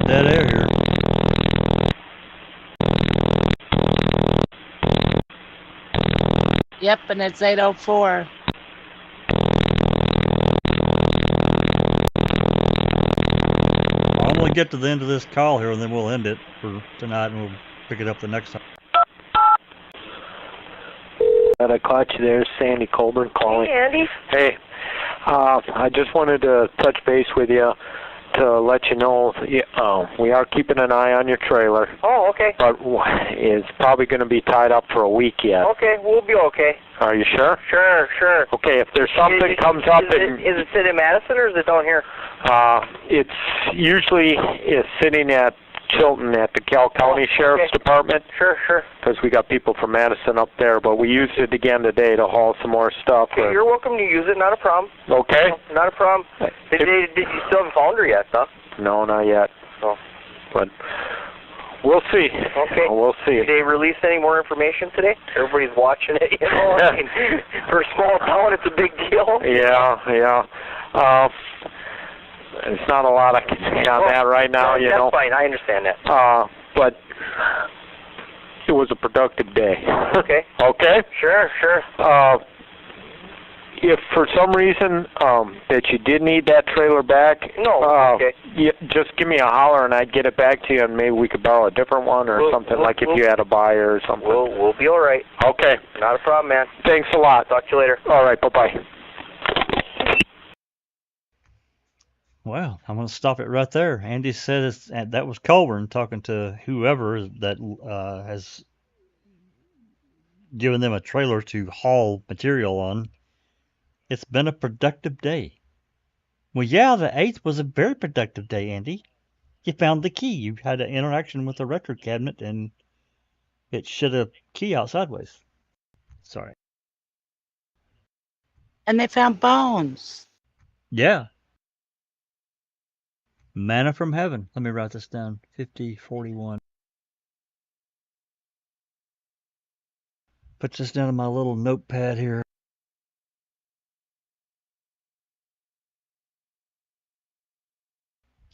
Dead air here. Yep, and it's 8:04. I'm gonna get to the end of this call here, and then we'll end it for tonight, and we'll pick it up the next time. I caught you there, Sandy Colburn calling. Hey, Andy. Hey, I just wanted to touch base with you to let you know We are keeping an eye on your trailer. Oh, okay. But it's probably going to be tied up for a week yet. Okay, we'll be okay. Are you sure? Sure. Okay, if there's something comes up... Is it sitting in Madison or is it down here? It's usually sitting at Chilton at the Cal County Sheriff's Department. Sure. Because we got people from Madison up there, but we used it again today to haul some more stuff. Okay, you're welcome to use it, not a problem. Okay. Not a problem. Did you still haven't found her yet, huh? No, not yet. Oh. But we'll see. Okay. We'll see. Did they release any more information today? Everybody's watching it, you know. I mean, for a small town, it's a big deal. Yeah. There's not a lot I can say on that right now, you know. That's fine. I understand that. But it was a productive day. Okay. Okay? Sure. If for some reason that you did need that trailer back, okay. Just give me a holler and I'd get it back to you, and maybe we could borrow a different one or something, like if you had a buyer or something. We'll be all right. Okay. Not a problem, man. Thanks a lot. Talk to you later. All right. Bye-bye. Well, I'm going to stop it right there. Andy said that was Colburn talking to whoever that has given them a trailer to haul material on. It's been a productive day. Well, yeah, the 8th was a very productive day, Andy. You found the key. You had an interaction with the record cabinet, and it shut a key out sideways. Sorry. And they found bones. Yeah. Manna from heaven. Let me write this down. 5041. Put this down in my little notepad here.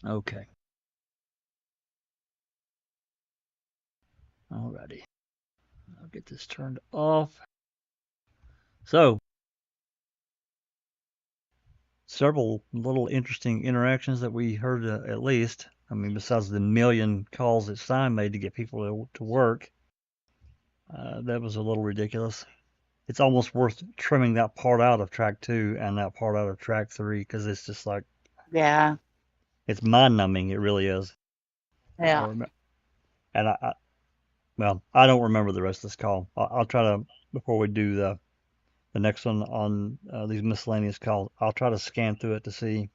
Okay. Alrighty. I'll get this turned off. So, several little interesting interactions that we heard at least. I mean, besides the million calls that Stein made to get people to work, that was a little ridiculous. It's almost worth trimming that part out of track 2 and that part out of track 3, because it's just like, yeah, it's mind-numbing. It really is. Yeah. And I don't remember the rest of this call. I'll try to, before we do the next one on these miscellaneous calls, I'll try to scan through it to see,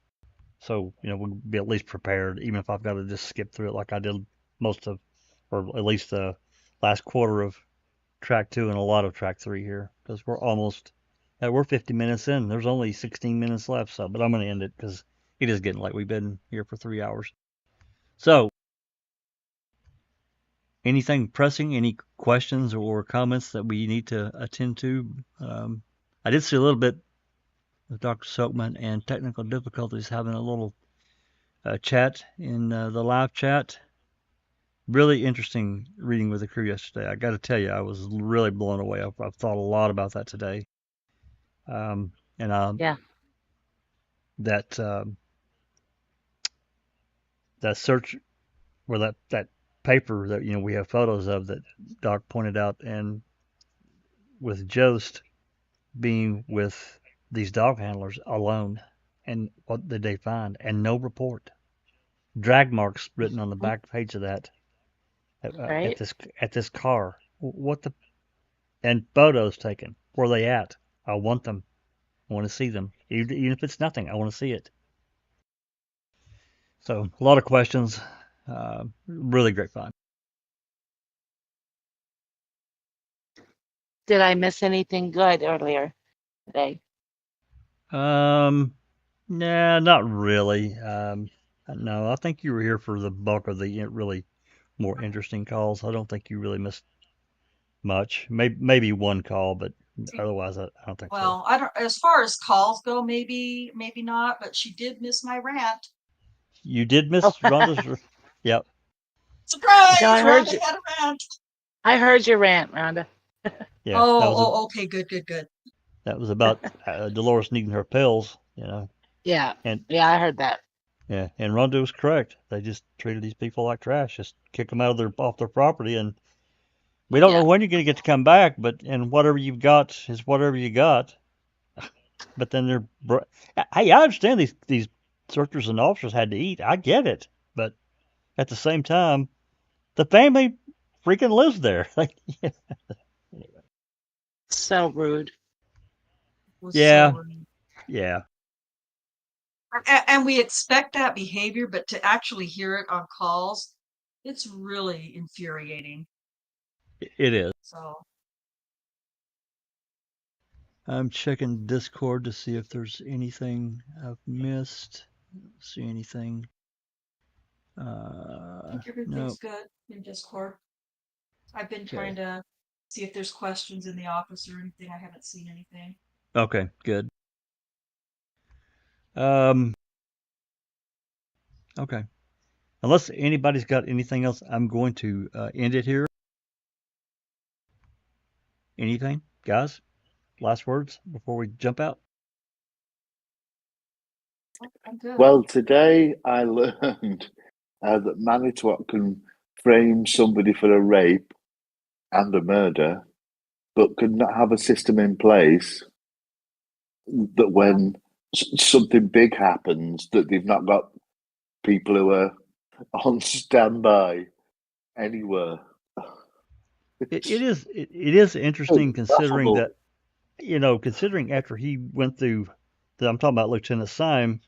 so we'll be at least prepared, even if I've got to just skip through it like I did most of, or at least the last quarter of track 2 and a lot of track 3 here, because we're 50 minutes in. There's only 16 minutes left, but I'm going to end it because it is getting late. We've been here for 3 hours. So, anything pressing, any questions or comments that we need to attend to? I did see a little bit of Dr. Silkman and technical difficulties, having a little chat in the live chat. Really interesting reading with the crew yesterday. I got to tell you, I was really blown away. I've thought a lot about that today. Yeah. That search, or that paper that we have photos of that Doc pointed out, and with Jost being with these dog handlers alone, and what did they find? And no report. Drag marks written on the back page of that Right. at this car. And photos taken. Where are they at? I want them. I want to see them. Even if it's nothing, I want to see it. So a lot of questions. Really great fun. Did I miss anything good earlier today? Nah, not really. No, I think you were here for the bulk of the really more interesting calls. I don't think you really missed much. Maybe one call, but otherwise I don't think so. Well, I don't. As far as calls go, maybe not. But she did miss my rant. You did miss Rhonda's. Yep. Surprise! No, I heard Rhonda you. had a rant. I heard your rant, Rhonda. Yeah. Okay, good. That was about Dolores needing her pills, Yeah. And I heard that. Yeah, and Rhonda was correct. They just treated these people like trash. Just kick them off their property, and we don't know when you're going to get to come back. And whatever you've got is whatever you got. But then hey, I understand these searchers and officers had to eat. I get it, but at the same time, the family freaking lives there. So rude. Was Yeah. so rude. Yeah. And we expect that behavior, but to actually hear it on calls, it's really infuriating. It is. So I'm checking Discord to see if there's anything I've missed. See anything? I think everything's No. good in Discord. I've been Okay. trying to see if there's questions in the office or anything. I haven't seen anything. Okay, good. Okay. Unless anybody's got anything else, I'm going to end it here. Anything, guys? Last words before we jump out? I'm good. Well, today I learned that Manitowoc can frame somebody for a rape and a murder, but could not have a system in place that when something big happens, that they've not got people who are on standby anywhere. It is interesting considering that, considering after he went through, I'm talking about Lieutenant Syme,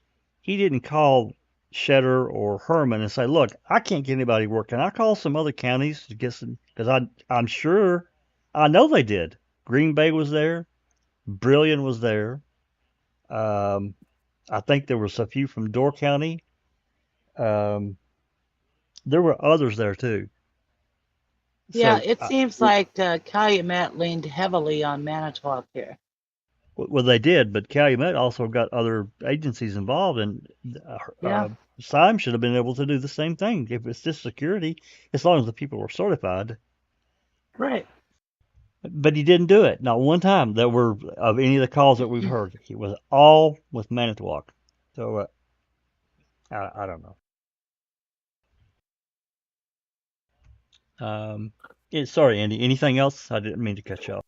he didn't call Shetter or Herman and say, look, I can't get anybody work. Can I call some other counties to get some? Because I'm sure, I know they did. Green Bay was there. Brillion was there. I think there was a few from Door County. There were others there too. Yeah, So, it seems like Calumet leaned heavily on Manitowoc here. well, they did, but Calumet also got other agencies involved, and Yeah. Syme should have been able to do the same thing if it's just security, as long as the people were certified. Right. But he didn't do it. Not one time that were of any of the calls that we've heard. It was all with Manitowoc. So I don't know. Sorry, Andy. Anything else? I didn't mean to cut you off.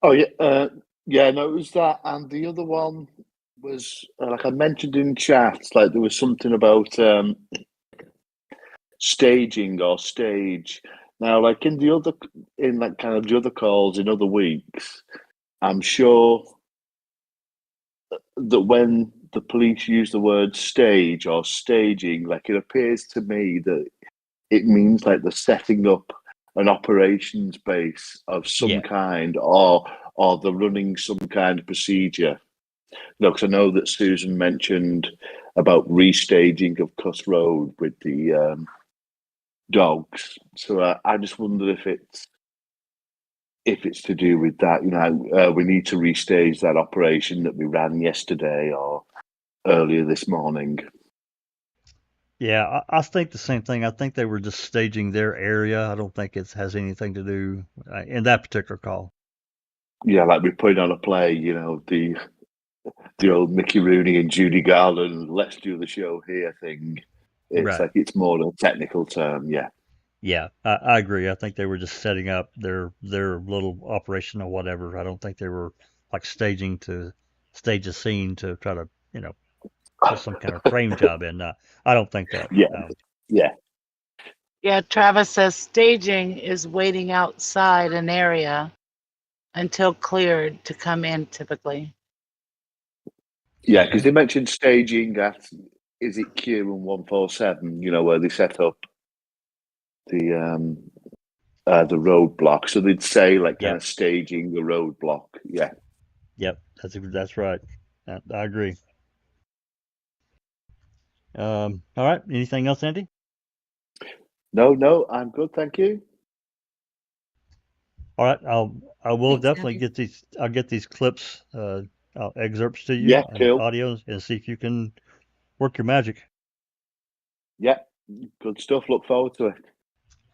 Oh yeah, no, it was that, and the other one was like I mentioned in chat, like there was something about staging or stage. Now, like in like kind of the other calls in other weeks, I'm sure that when the police use the word stage or staging, like it appears to me that it means like the setting up an operations base of some kind, or the running some kind of procedure. Because I know that Susan mentioned about restaging of Cuss Road with the dogs. So I just wonder if it's to do with that. We need to restage that operation that we ran yesterday or earlier this morning. Yeah, I think the same thing. I think they were just staging their area. I don't think it has anything to do in that particular call. Yeah, like we put on a play, the old Mickey Rooney and Judy Garland, let's do the show here thing. It's Right. like it's more a technical term, yeah. Yeah, I agree. I think they were just setting up their little operation or whatever. I don't think they were like staging to stage a scene to try to, put some kind of frame job in. I don't think that. Yeah. No. Yeah. Yeah, Travis says staging is waiting outside an area until cleared to come in typically. Yeah, because they mentioned staging at, is it Q and 147, where they set up the roadblock. So they'd say like kind of staging the roadblock. Yeah. Yep, that's right. I agree. All right. Anything else, Andy? No, I'm good, thank you. All right, I will Thanks, definitely Andy. get these. I'll get these clips, excerpts to you Yeah, and cool. audios, and see if you can work your magic. Yeah, good stuff. Look forward to it.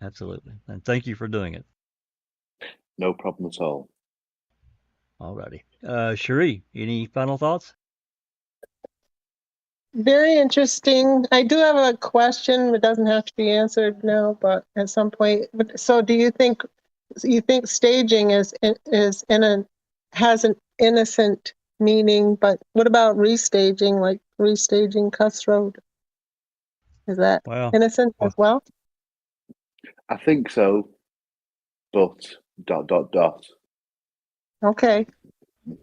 Absolutely, and thank you for doing it. No problem at all. All righty, Cherie, any final thoughts? Very interesting. I do have a question. It doesn't have to be answered now, but at some point. So, do you think staging has an innocent meaning? But what about restaging, like restaging Cuss Road? Is that Well, innocent as well? I think so, but ... Okay.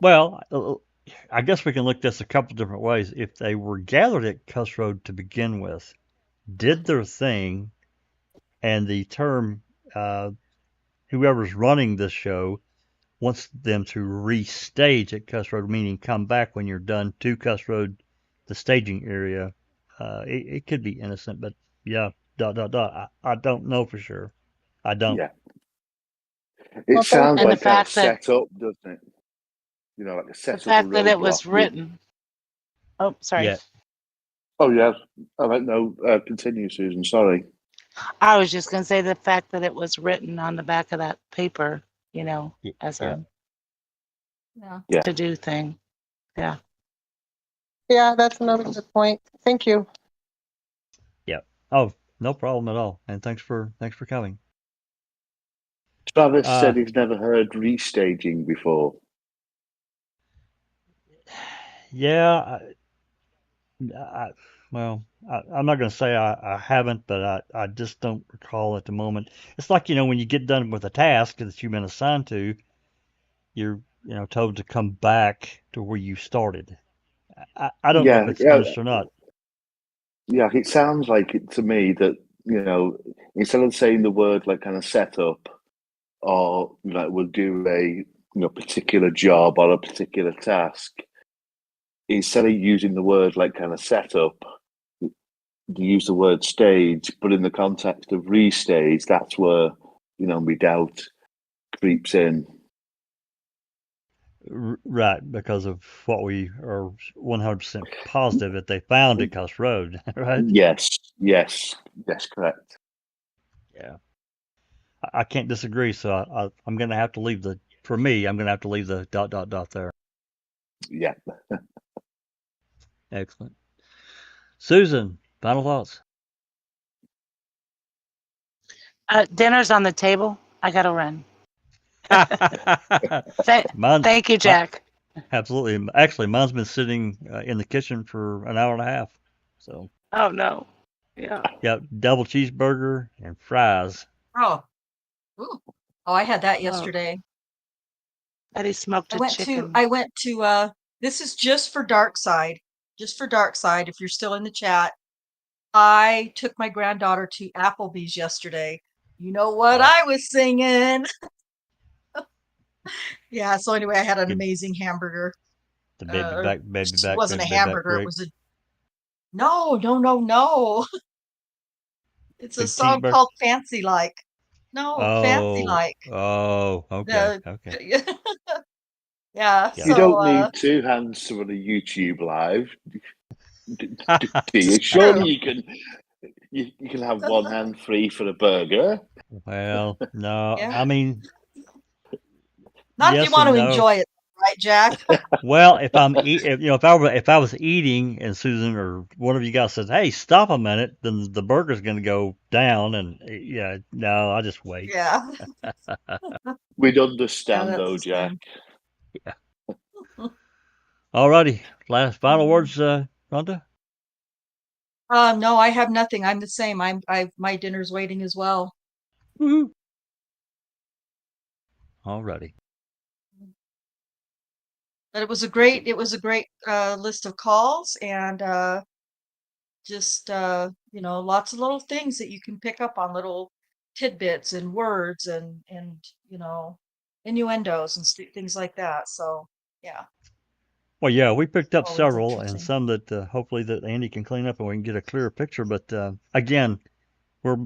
Well, I guess we can look at this a couple different ways. If they were gathered at Cuss Road to begin with, did their thing, and the term whoever's running this show wants them to restage at Cuss Road, meaning come back when you're done to Cuss Road, the staging area. It could be innocent, but yeah, ... I don't know for sure. I don't. Yeah. It sounds And the like a fact that setup, doesn't it? You know, like a the setup, a fact that it roadblock was with... written. Oh, sorry. Yeah. Oh, yeah. I don't know. Continue, Susan. Sorry. I was just going to say the fact that it was written on the back of that paper, you know, as Yeah. Yeah. to do thing. Yeah. Yeah, that's another good point. Thank you. Yeah. Oh, no problem at all. And thanks for coming. Travis said he's never heard restaging before. Yeah. Well, I'm not going to say I haven't, but I just don't recall at the moment. It's like, when you get done with a task that you've been assigned to, you're, told to come back to where you started. I don't know if it's finished or not. Yeah, it sounds like it to me that, instead of saying the word like kind of set up, or like we'll do a particular job or a particular task, instead of using the word like kind of set up, you use the word stage, but in the context of restage, that's where, my doubt creeps in. Right, because of what we are 100% positive that they found at Cuss Road, right? Yes, correct. Yeah. I can't disagree, so I'm going to have to leave for me, I'm going to have to leave the ... there. Yeah. Excellent. Susan, final thoughts? Dinner's on the table. I got to run. Thank you, Jack. Absolutely. Actually, mine's been sitting in the kitchen for an hour and a half. So. Oh, no. Yeah. Yeah, double cheeseburger and fries. Oh. Ooh. Oh, I had that yesterday. Eddie smoked chicken. I went to this is just for Dark Side. Just for Dark Side, if you're still in the chat. I took my granddaughter to Applebee's yesterday. You know what I was singing? Yeah, so anyway, I had an amazing hamburger. The baby back. It wasn't a hamburger, it was a... No. It's a song called Fancy Like. No, Fancy Like. Oh, okay. Okay. Yeah, you don't need two hands to run a YouTube live. Do you? Surely you can have one hand free for a burger. Well, no. Yeah. I mean, not yes if you want to no. enjoy it, right, Jack? Well, if I was eating and Susan or one of you guys says, "Hey, stop a minute," then the burger's going to go down, and yeah, no, I'll just wait. Yeah. We'd understand though, Jack. Yeah. Alrighty, final words, Rhonda? No, I have nothing. I'm the same. My dinner's waiting as well. Woohoo! Alrighty. But it was a great list of calls, and just lots of little things that you can pick up on, little tidbits and words and innuendos and things like that. So yeah. Well, yeah, we picked up several and some that hopefully that Andy can clean up and we can get a clearer picture. But again, we're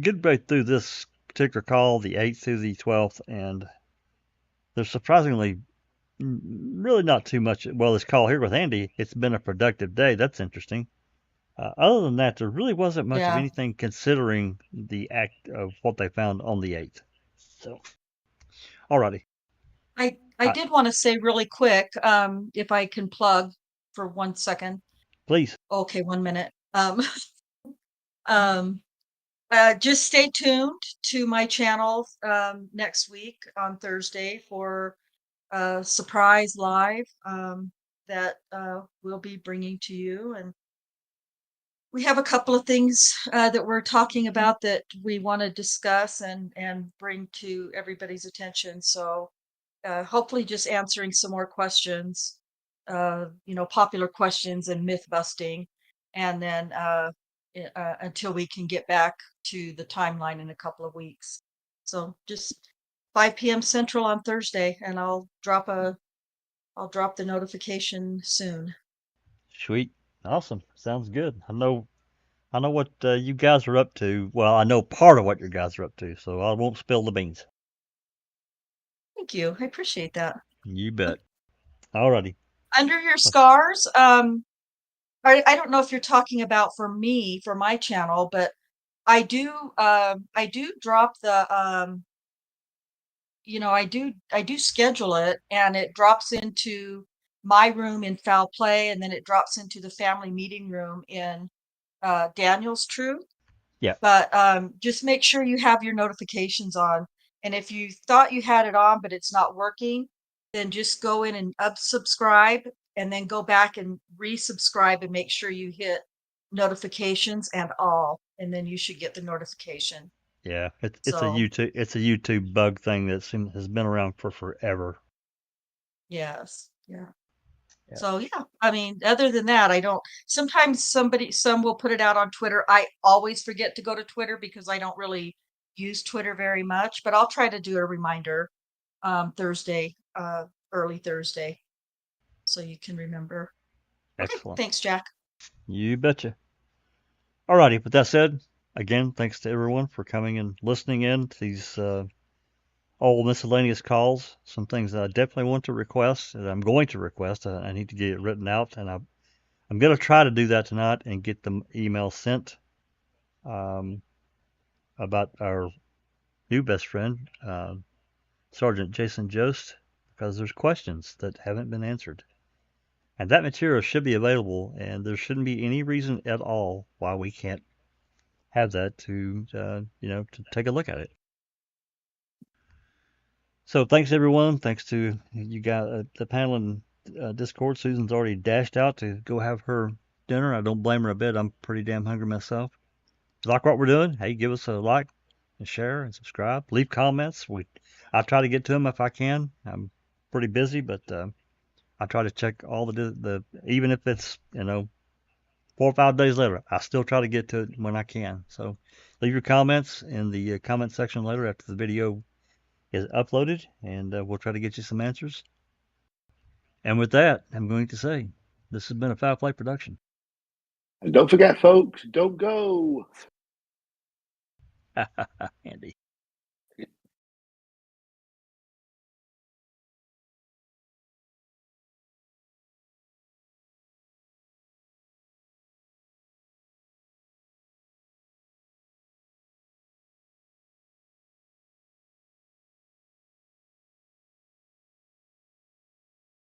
good way through this particular call, the 8th through the 12th, and there's surprisingly really not too much. Well, this call here with Andy, it's been a productive day. That's interesting. Other than that, there really wasn't much of anything considering the act of what they found on the 8th. So, alrighty. I did want to say really quick, if I can plug for 1 second. Please. Okay, 1 minute. Just stay tuned to my channel next week on Thursday for a surprise live that we'll be bringing to you. And we have a couple of things that we're talking about that we want to discuss and bring to everybody's attention. So hopefully just answering some more questions, popular questions and myth busting, and then until we can get back to the timeline in a couple of weeks. So just 5 p.m. Central on Thursday, and I'll drop the notification soon. Sweet. Awesome. Sounds good. I know what you guys are up to. Well, I know part of what you guys are up to, so I won't spill the beans. Thank you. I appreciate that. You bet. Alrighty. Under your scars, I don't know if you're talking about for me, for my channel, but I do drop the I do schedule it, and it drops into my room in Foul Play, and then it drops into the family meeting room in Daniel's True. Yeah. But just make sure you have your notifications on. And if you thought you had it on, but it's not working, then just go in and unsubscribe and then go back and resubscribe and make sure you hit notifications and all, and then you should get the notification. Yeah, it's a So- YouTube bug thing that has been around for forever. Yes. Yeah. Yeah. So yeah, I mean, other than that, I don't. Sometimes some will put it out on Twitter. I always forget to go to Twitter because I don't really use Twitter very much. But I'll try to do a reminder Thursday, early Thursday, so you can remember. Excellent. Okay, thanks, Jack. You betcha. Alrighty. With that said, again, thanks to everyone for coming and listening in to these all miscellaneous calls. Some things that I definitely want to request, that I'm going to request. I need to get it written out, and I'm going to try to do that tonight and get the email sent about our new best friend, Sergeant Jason Jost, because there's questions that haven't been answered. And that material should be available, and there shouldn't be any reason at all why we can't have that to take a look at it. So thanks everyone. Thanks to you guys, the panel and Discord. Susan's already dashed out to go have her dinner. I don't blame her a bit. I'm pretty damn hungry myself. If you like what we're doing, hey, give us a like and share and subscribe. Leave comments. I try to get to them if I can. I'm pretty busy, but I try to check all the even if it's 4 or 5 days later, I still try to get to it when I can. So leave your comments in the comment section later after the video is uploaded, and we'll try to get you some answers. And with that, I'm going to say this has been a Foul Play production. And don't forget, folks, don't go. Andy.